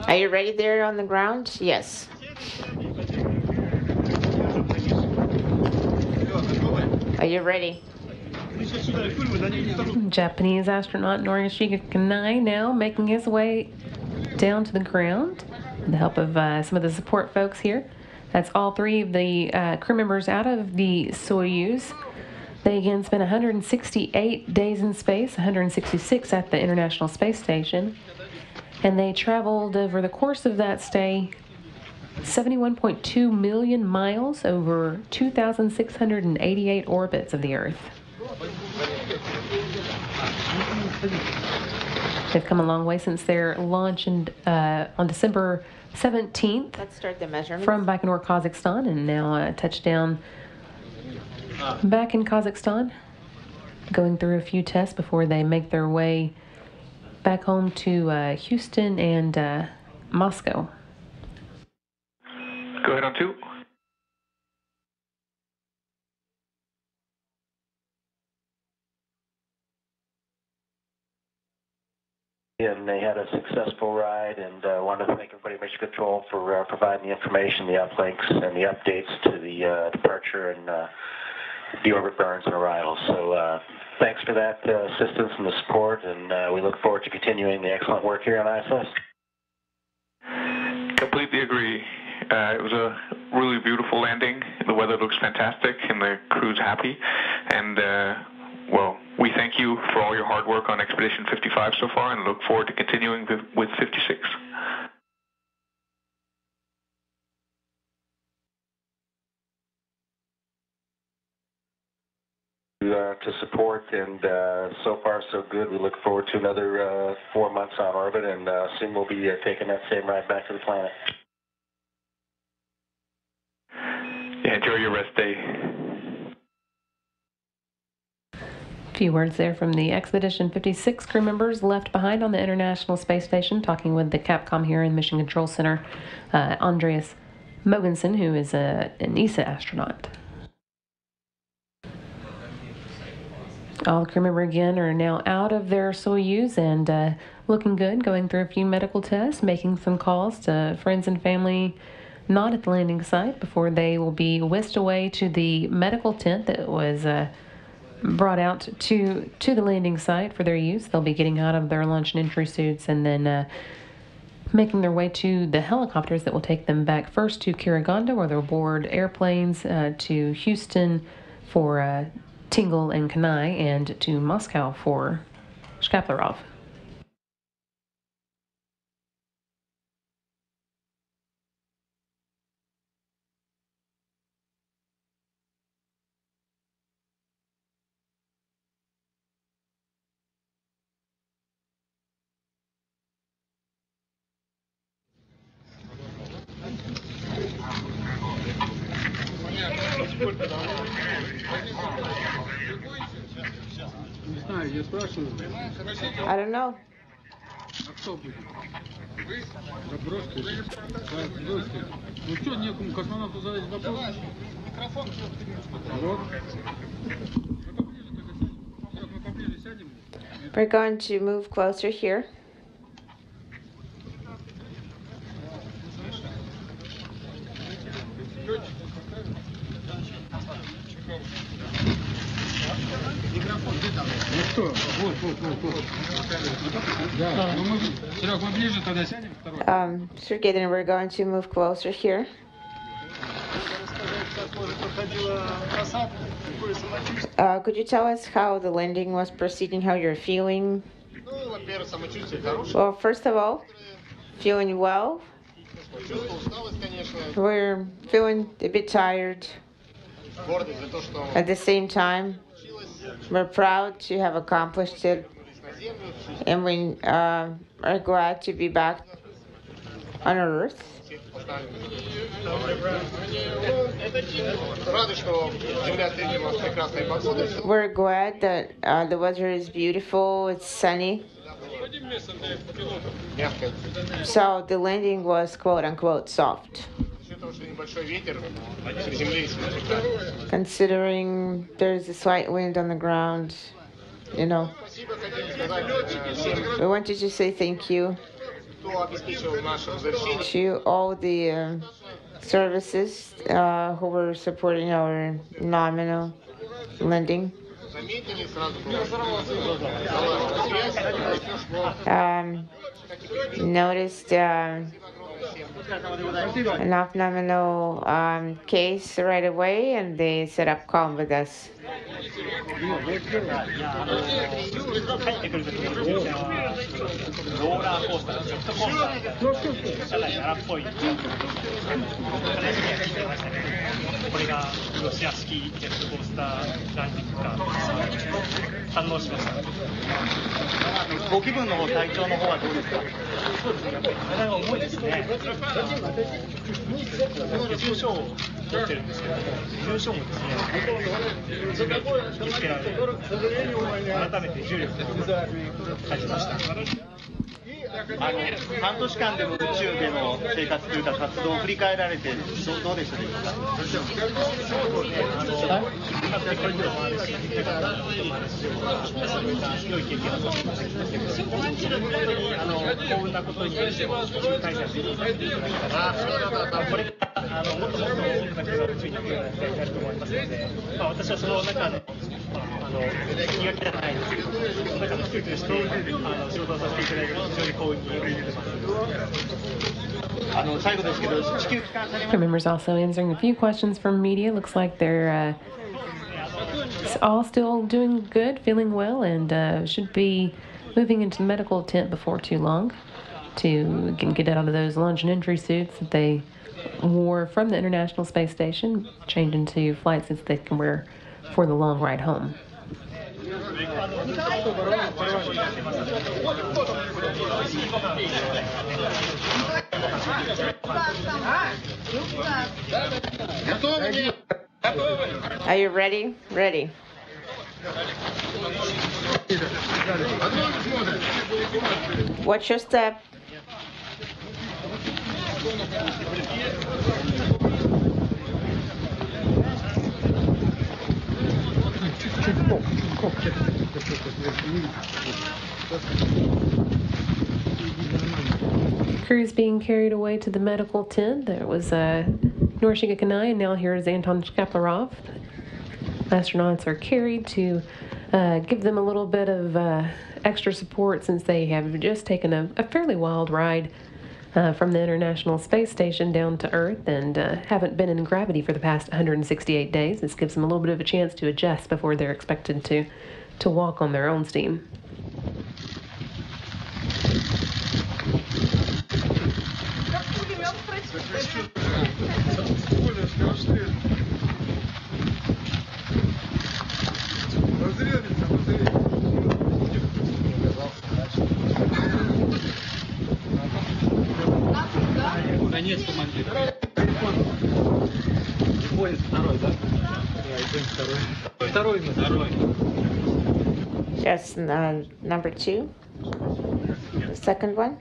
Are you ready there on the ground? Yes. Are you ready? Japanese astronaut Norishige Kanai now making his way down to the ground with the help of some of the support folks here. That's all three of the crew members out of the Soyuz. They again spent 168 days in space, 166 at the International Space Station, and they traveled over the course of that stay 71.2 million miles over 2,688 orbits of the Earth. They've come a long way since their launch on December 17th. Let's start the measurements. From Baikonur, Kazakhstan, and now touchdown back in Kazakhstan, going through a few tests before they make their way back home to Houston and Moscow. Go ahead on 2. And they had a successful ride, and wanted to thank everybody at Mission Control for providing the information, the uplinks, and the updates to the departure deorbit burns and arrivals. So thanks for that assistance and the support, and we look forward to continuing the excellent work here on ISS. Completely agree. It was a really beautiful landing. The weather looks fantastic, and the crew's happy. And, well, we thank you for all your hard work on Expedition 55 so far, and look forward to continuing with 56. To support, and so far so good. We look forward to another 4 months on orbit, and soon we'll be taking that same ride back to the planet. Yeah, enjoy your rest day. A few words there from the Expedition 56 crew members left behind on the International Space Station, talking with the Capcom here in Mission Control Center, Andreas Mogensen, who is an ESA astronaut. All the crew members again are now out of their Soyuz and looking good, going through a few medical tests, making some calls to friends and family not at the landing site before they will be whisked away to the medical tent that was brought out to the landing site for their use. They'll be getting out of their launch and entry suits and then making their way to the helicopters that will take them back first to Kiriganda, where they'll board airplanes to Houston for Tingle and Kanai, and to Moscow for Shkaplerov. I don't know. We're going to move closer here. Sergey, then we're going to move closer here. Could you tell us how the landing was proceeding, how you're feeling? Well, first of all, feeling well. We're feeling a bit tired. At the same time, we're proud to have accomplished it, and we are glad to be back on Earth. We're glad that the weather is beautiful, it's sunny. So the landing was quote-unquote soft. Considering there's a slight wind on the ground, you know. We wanted to say thank you to all the services who were supporting our nominal landing. Noticed an off-nominal case right away, and they set up calm with us.半年間での宇宙での生活というか活動を振り返られてどうでしたでしょうか。良い経験をさせていただきました。幸運なことに感謝していただいていただきました。これもっともっと多くの人がついてくるような試合になると思いますので、私はその中の苦手じゃないですけど、その中の一人として仕事をさせていただいて非常に幸運に思ってます。最後ですけど、地球帰還されました。Members also answering a few questions from media. Looks like they're all still doing good, feeling well, and should be moving into the medical tent before too long to get out of those launch and entry suits that they wore from the International Space Station, change into flight suits they can wear for the long ride home. Are you ready? Ready. Watch your step. Crew's being carried away to the medical tent. There was Norishige Kanai, and now here is Anton Shkaplerov. Astronauts are carried to give them a little bit of extra support since they have just taken a fairly wild ride from the International Space Station down to Earth and haven't been in gravity for the past 168 days. This gives them a little bit of a chance to adjust before they're expected to walk on their own steam. Yes, number 2. The second one.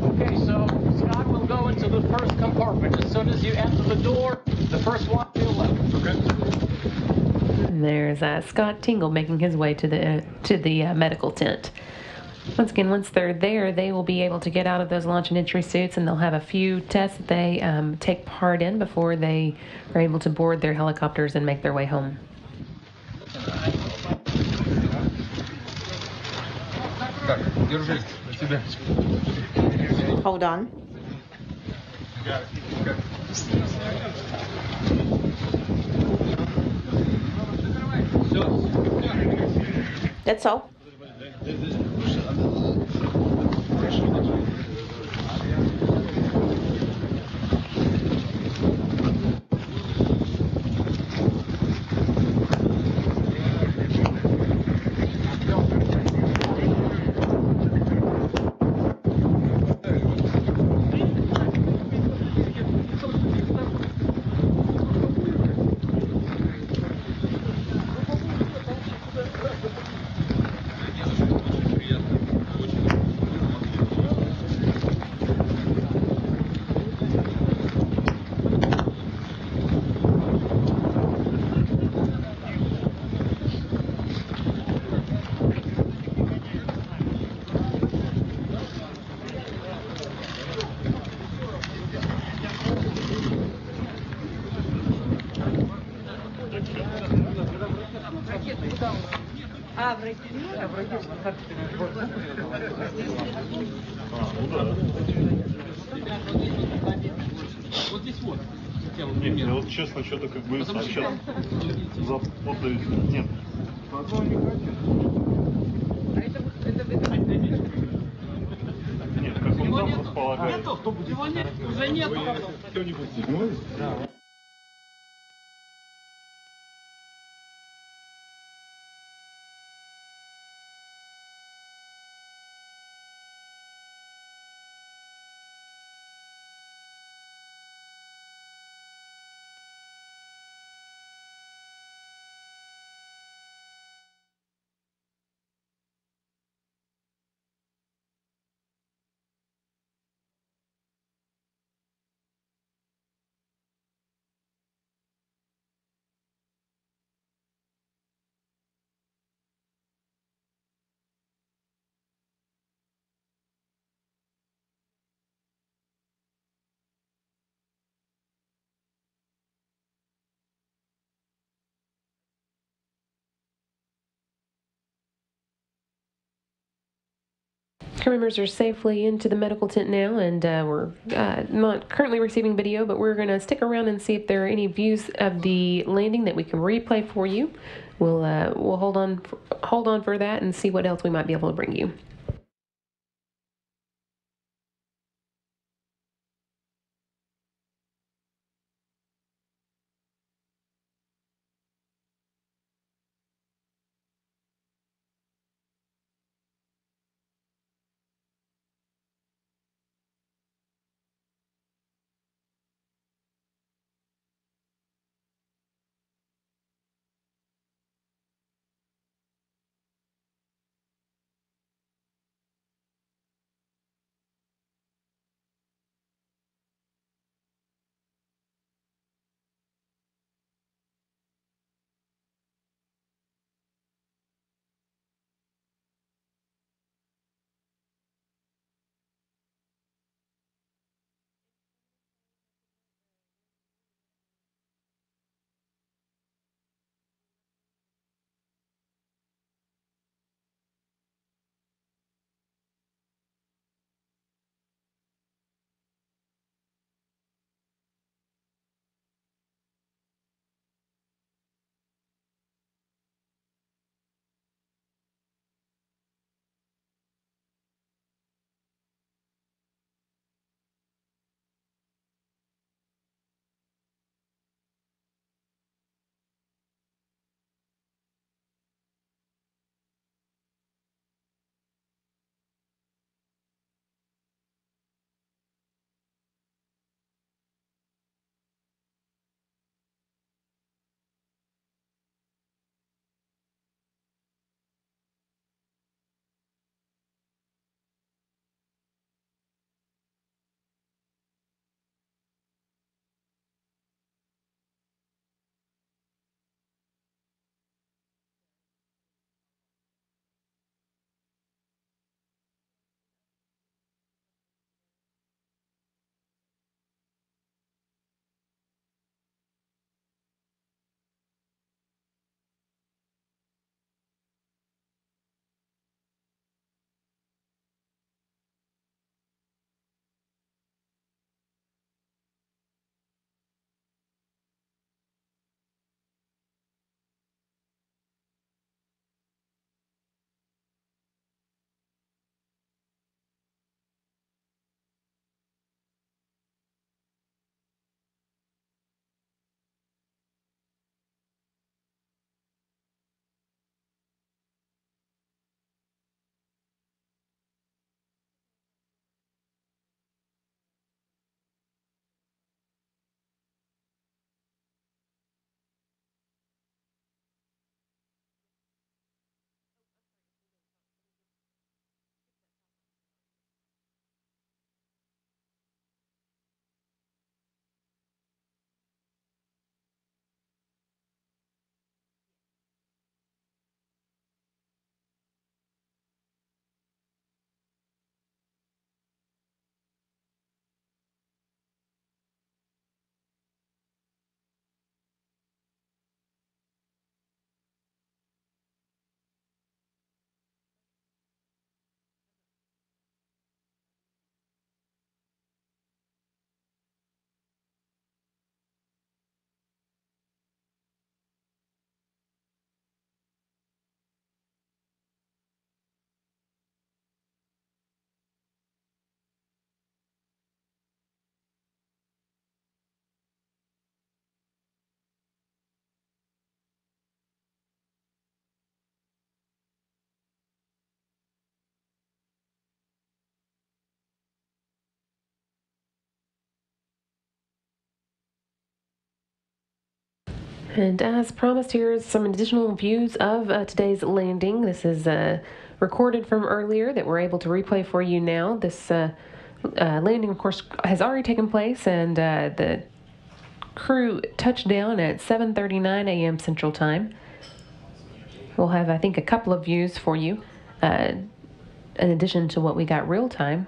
Okay, so Scott will go into the first compartment. As soon as you enter the door, the first one to your left. Okay. And there's Scott Tingle making his way to the medical tent. Once again, once they're there, they will be able to get out of those launch and entry suits, and they'll have a few tests that they take part in before they are able to board their helicopters and make their way home. Hold on. That's all. Нет, я вот честно что-то как бы сейчас запутаюсь. Нет. Нет, как он там располагает. Его нет, уже нет. Crew members are safely into the medical tent now, and we're not currently receiving video, but we're going to stick around and see if there are any views of the landing that we can replay for you. We'll hold on for that and see what else we might be able to bring you. And as promised, here is some additional views of today's landing. This is recorded from earlier that we're able to replay for you now. This landing, of course, has already taken place, and the crew touched down at 7:39 a.m. Central Time. We'll have, I think, a couple of views for you in addition to what we got real time.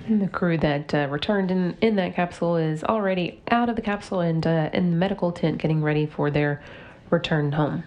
And the crew that returned in that capsule is already out of the capsule and in the medical tent getting ready for their return home.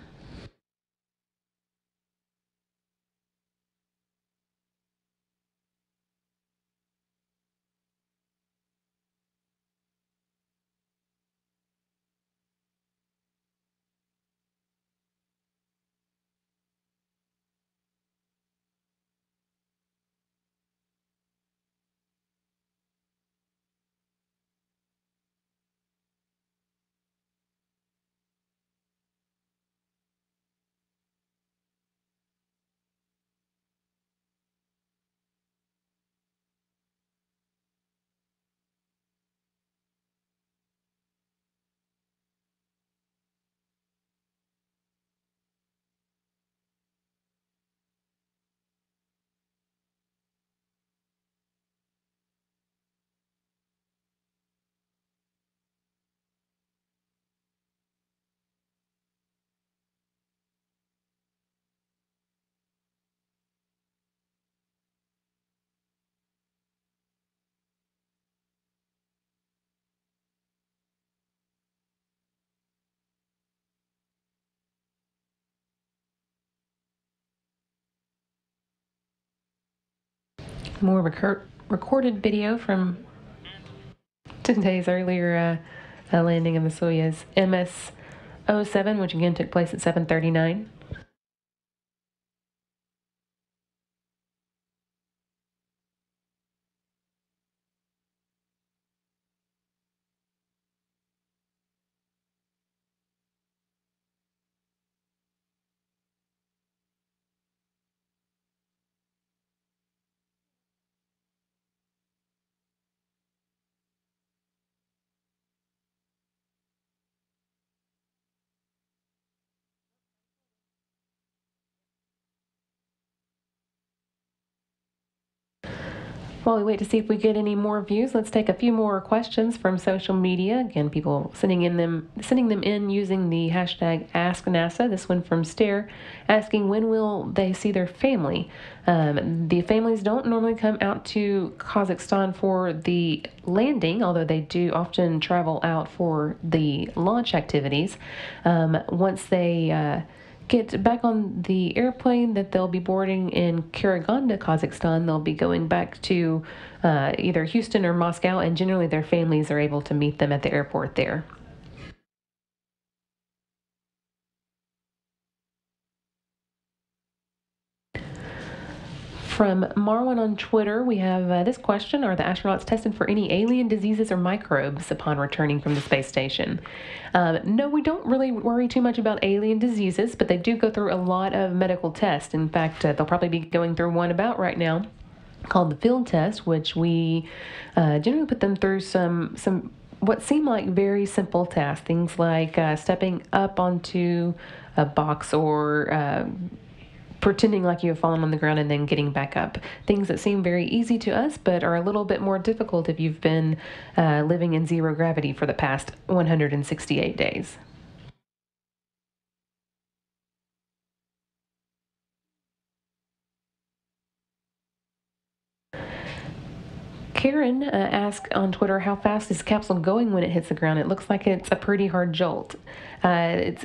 Some more recorded video from today's earlier landing of the Soyuz MS-07, which again took place at 7:39. While we wait to see if we get any more views, let's take a few more questions from social media. Again, people sending them in using the hashtag AskNASA. This one from Stare, asking when will they see their family. The families don't normally come out to Kazakhstan for the landing, although they do often travel out for the launch activities. Once they get back on the airplane that they'll be boarding in Karaganda, Kazakhstan, they'll be going back to either Houston or Moscow, and generally their families are able to meet them at the airport there. From Marwan on Twitter, we have this question. Are the astronauts tested for any alien diseases or microbes upon returning from the space station? No, we don't really worry too much about alien diseases, but they do go through a lot of medical tests. In fact, they'll probably be going through one about right now called the field test, which we generally put them through some what seem like very simple tasks, things like stepping up onto a box or pretending like you have fallen on the ground and then getting back up. Things that seem very easy to us, but are a little bit more difficult if you've been living in zero gravity for the past 168 days. Karen asked on Twitter, how fast is the capsule going when it hits the ground? It looks like it's a pretty hard jolt. It's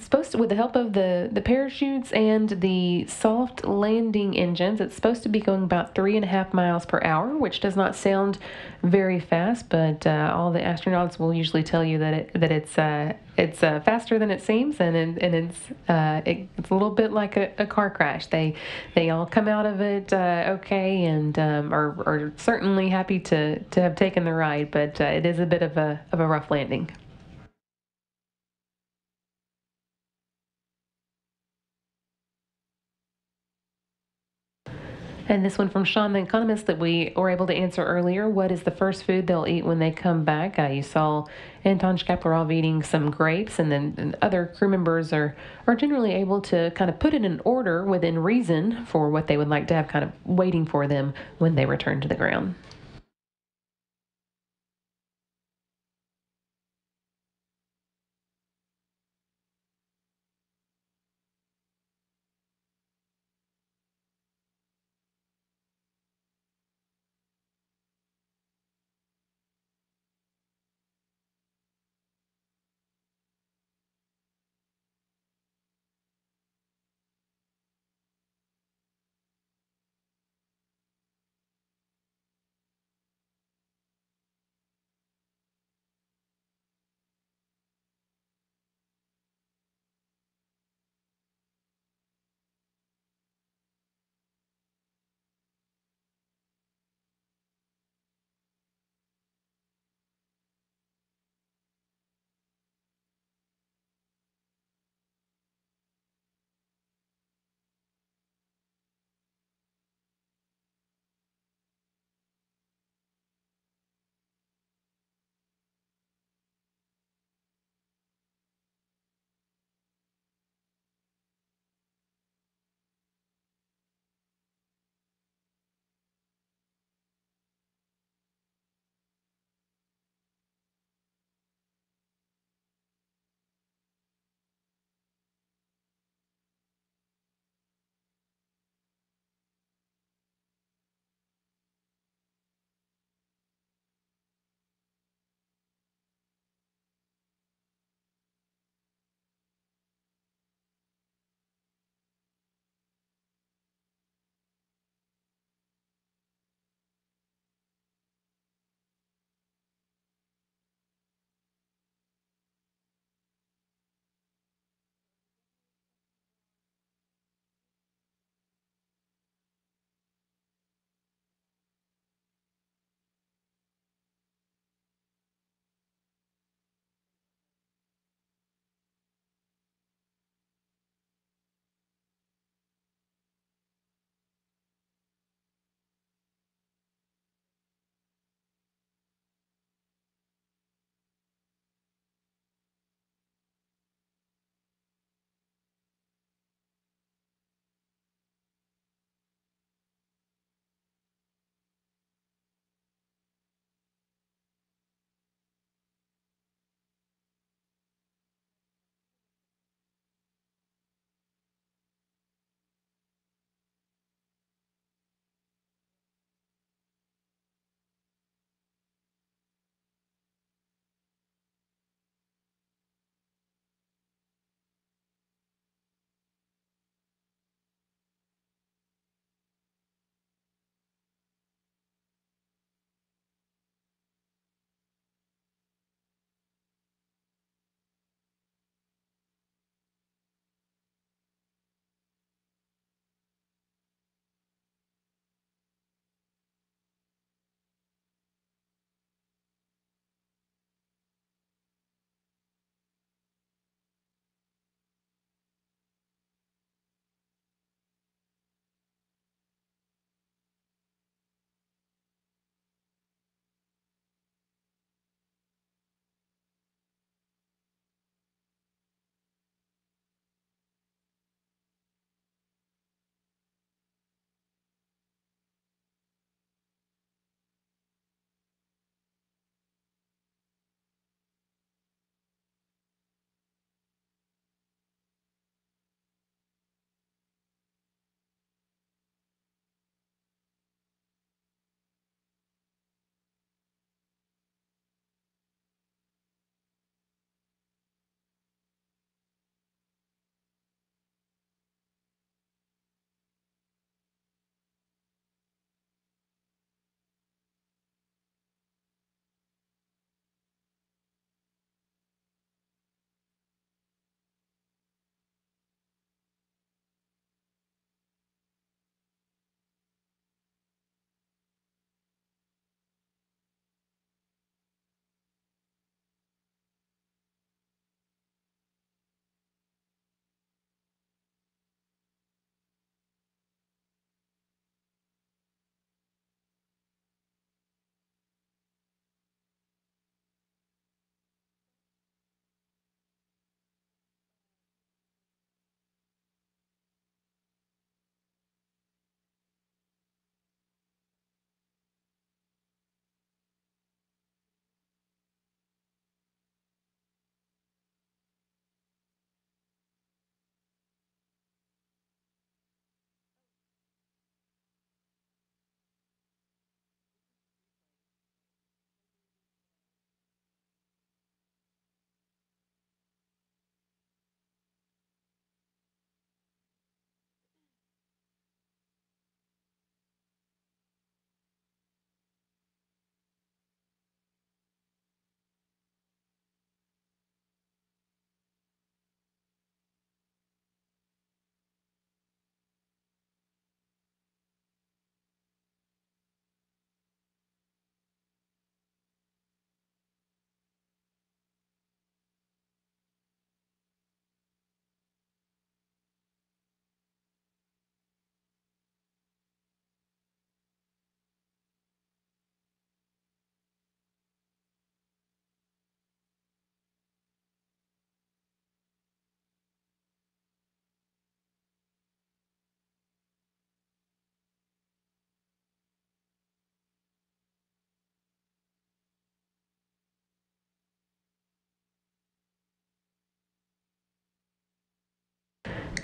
supposed to, with the help of the parachutes and the soft landing engines, it's supposed to be going about 3.5 miles per hour, which does not sound very fast, but all the astronauts will usually tell you that it's faster than it seems, and it's a little bit like a car crash. They all come out of it okay, and are certainly happy to have taken the ride, but it is a bit of a rough landing. And this one from Sean, the economist, that we were able to answer earlier. What is the first food they'll eat when they come back? You saw Anton Shkaplerov eating some grapes, and then other crew members are generally able to kind of put it in order within reason for what they would like to have kind of waiting for them when they return to the ground.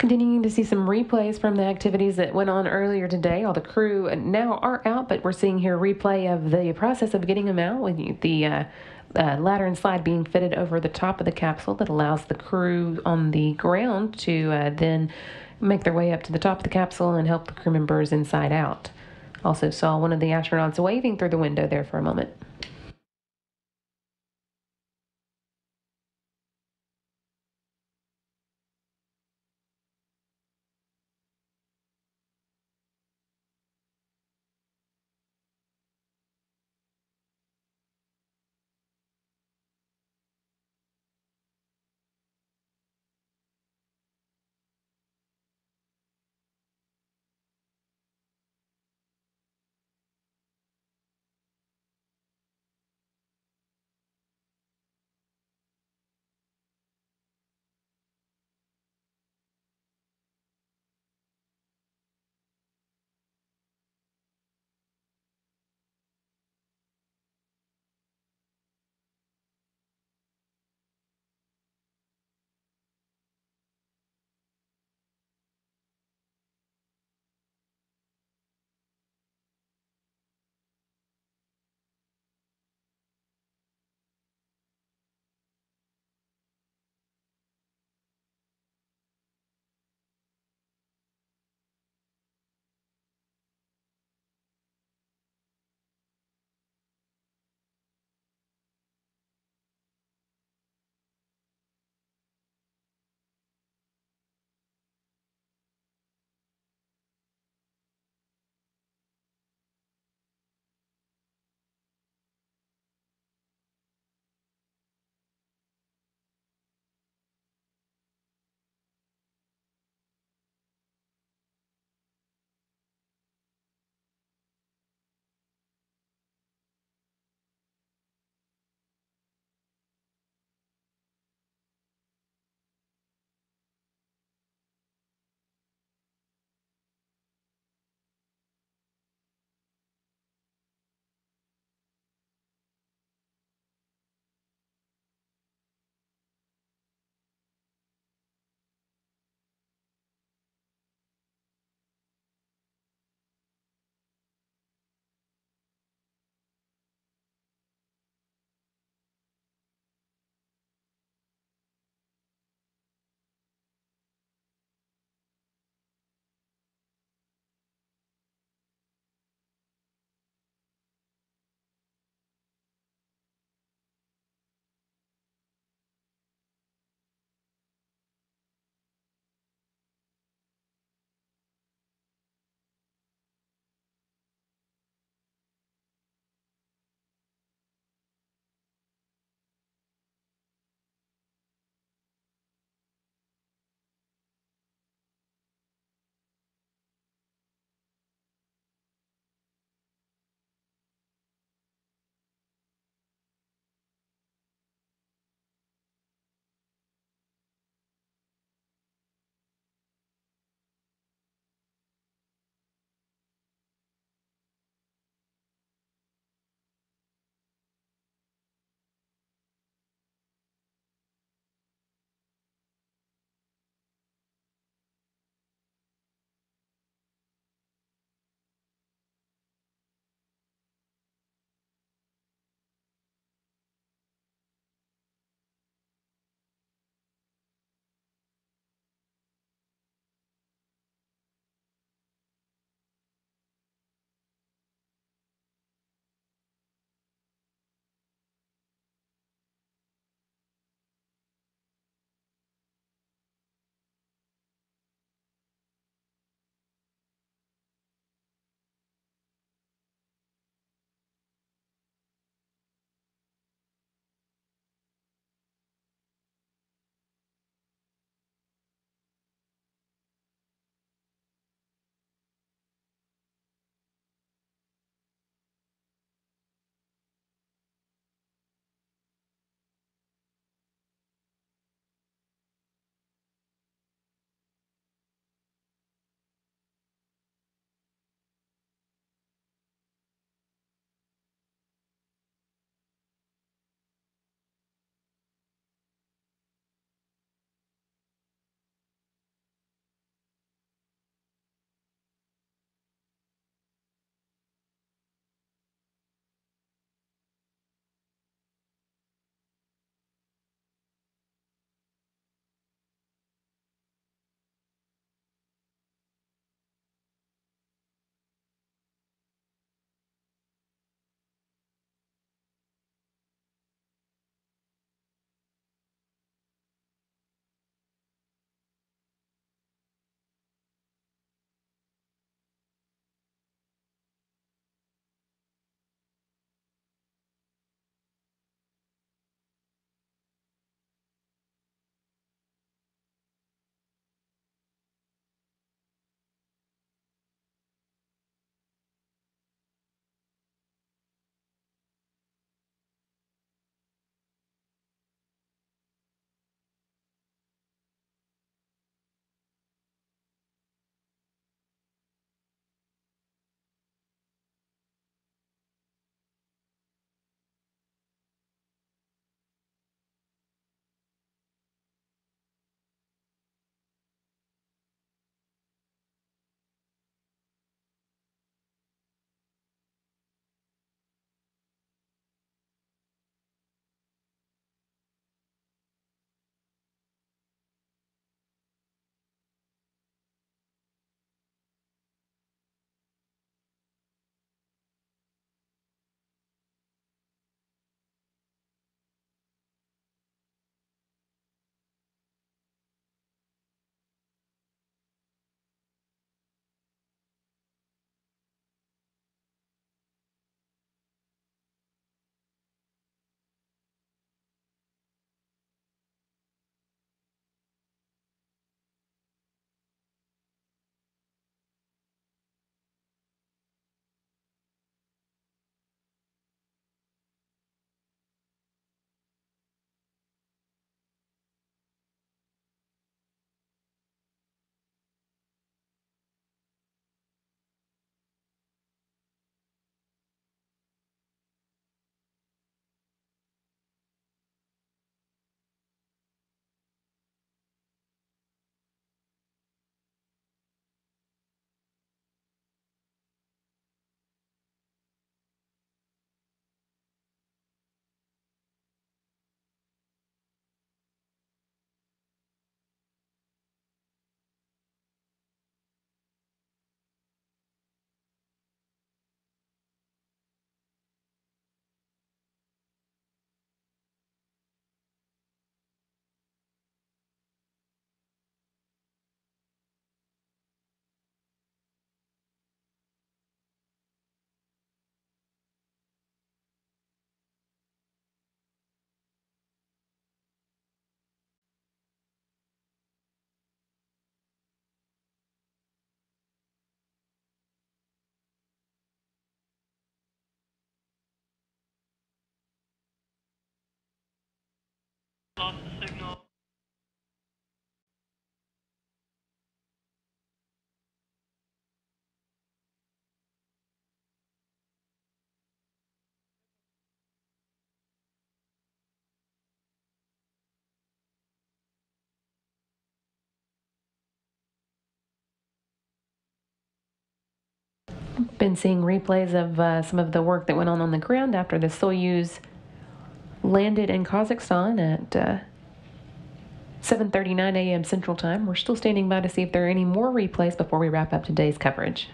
continuing to see some replays from the activities that went on earlier today. All the crew now are out, but we're seeing here a replay of the process of getting them out with the ladder and slide being fitted over the top of the capsule that allows the crew on the ground to then make their way up to the top of the capsule and help the crew members inside out. Also saw one of the astronauts waving through the window there for a moment. lost the signal. Been seeing replays of some of the work that went on the ground after the Soyuz landed in Kazakhstan at 7:39 a.m. Central Time. We're still standing by to see if there are any more replays before we wrap up today's coverage.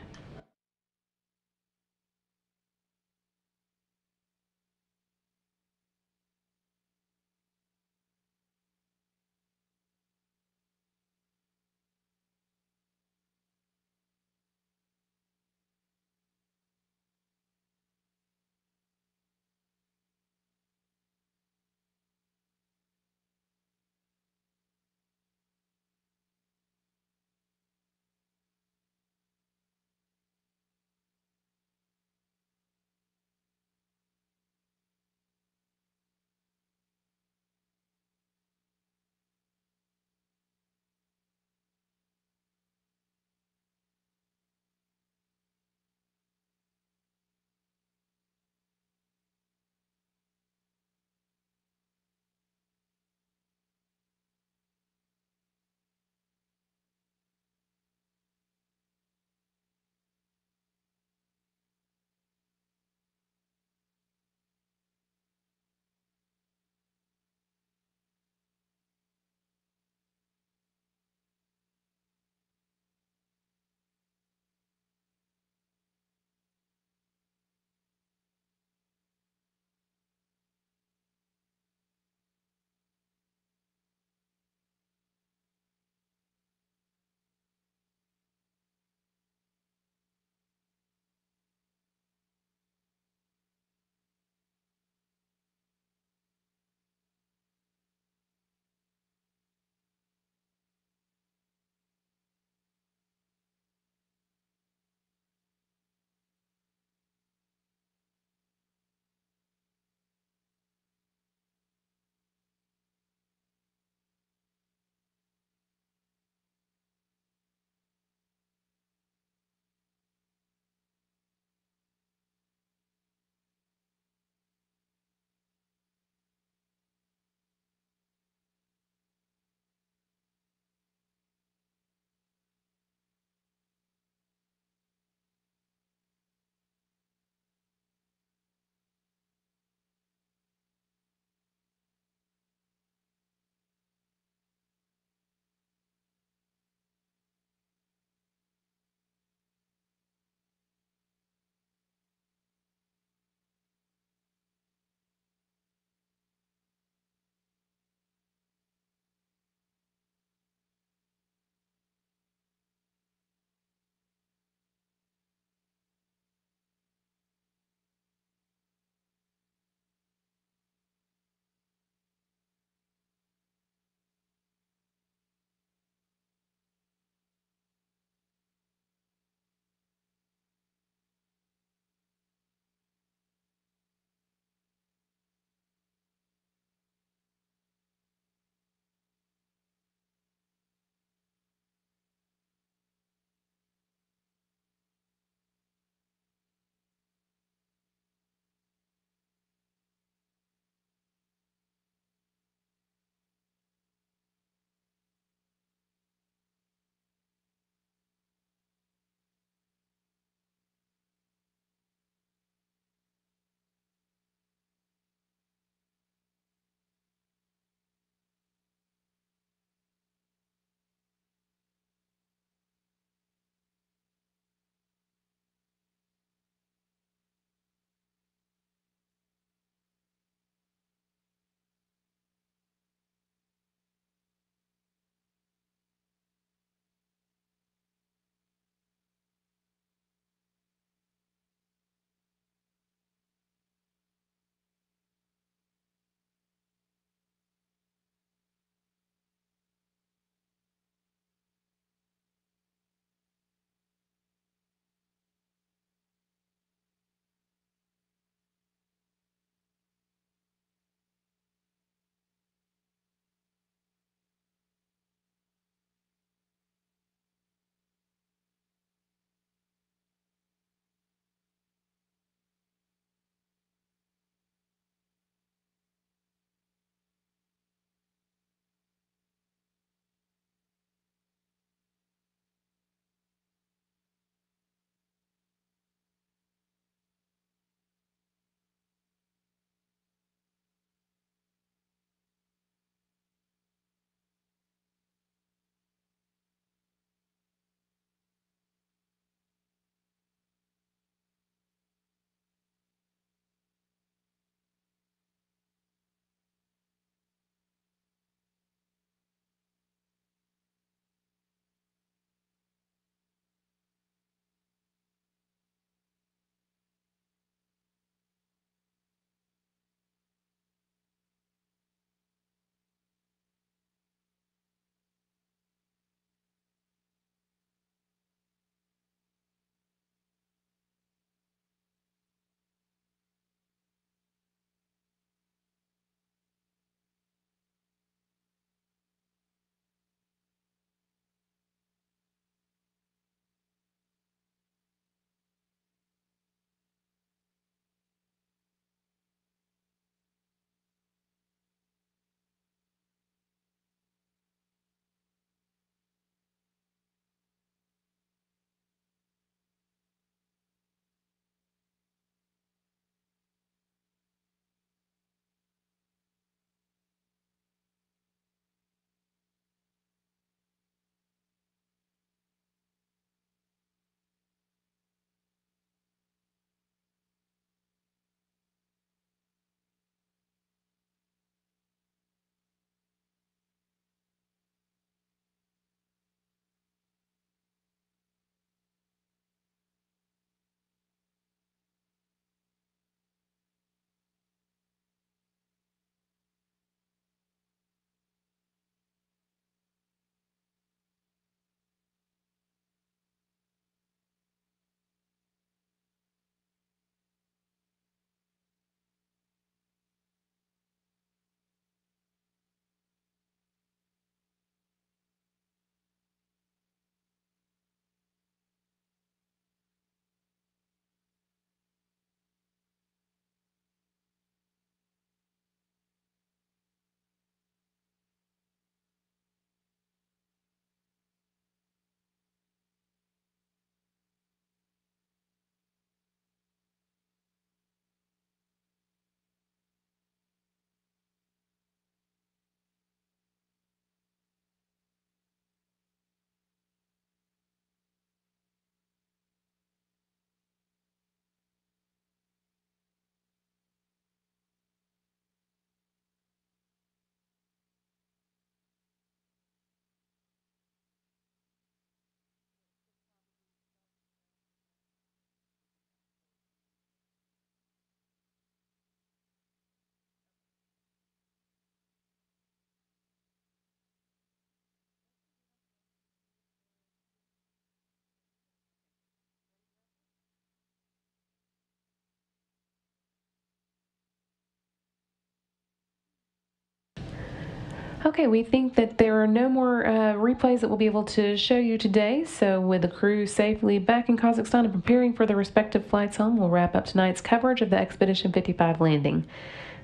Okay, we think that there are no more replays that we'll be able to show you today. So with the crew safely back in Kazakhstan and preparing for their respective flights home, we'll wrap up tonight's coverage of the Expedition 55 landing.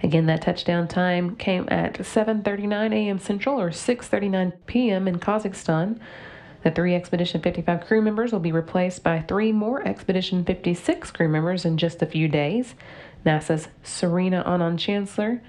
Again, that touchdown time came at 7:39 a.m. Central or 6:39 p.m. in Kazakhstan. The 3 Expedition 55 crew members will be replaced by 3 more Expedition 56 crew members in just a few days. NASA's Serena Anand-Chancellor,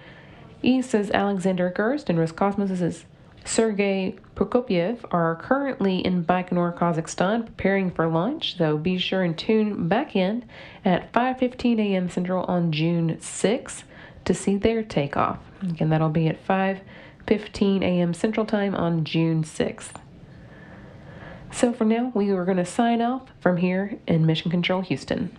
ESA's Alexander Gerst, and Roscosmos's Sergei Prokopyev are currently in Baikonur, Kazakhstan, preparing for launch, so be sure and tune back in at 5:15 a.m. Central on June 6th to see their takeoff. Again, that'll be at 5:15 a.m. Central Time on June 6th. So for now, we are going to sign off from here in Mission Control Houston.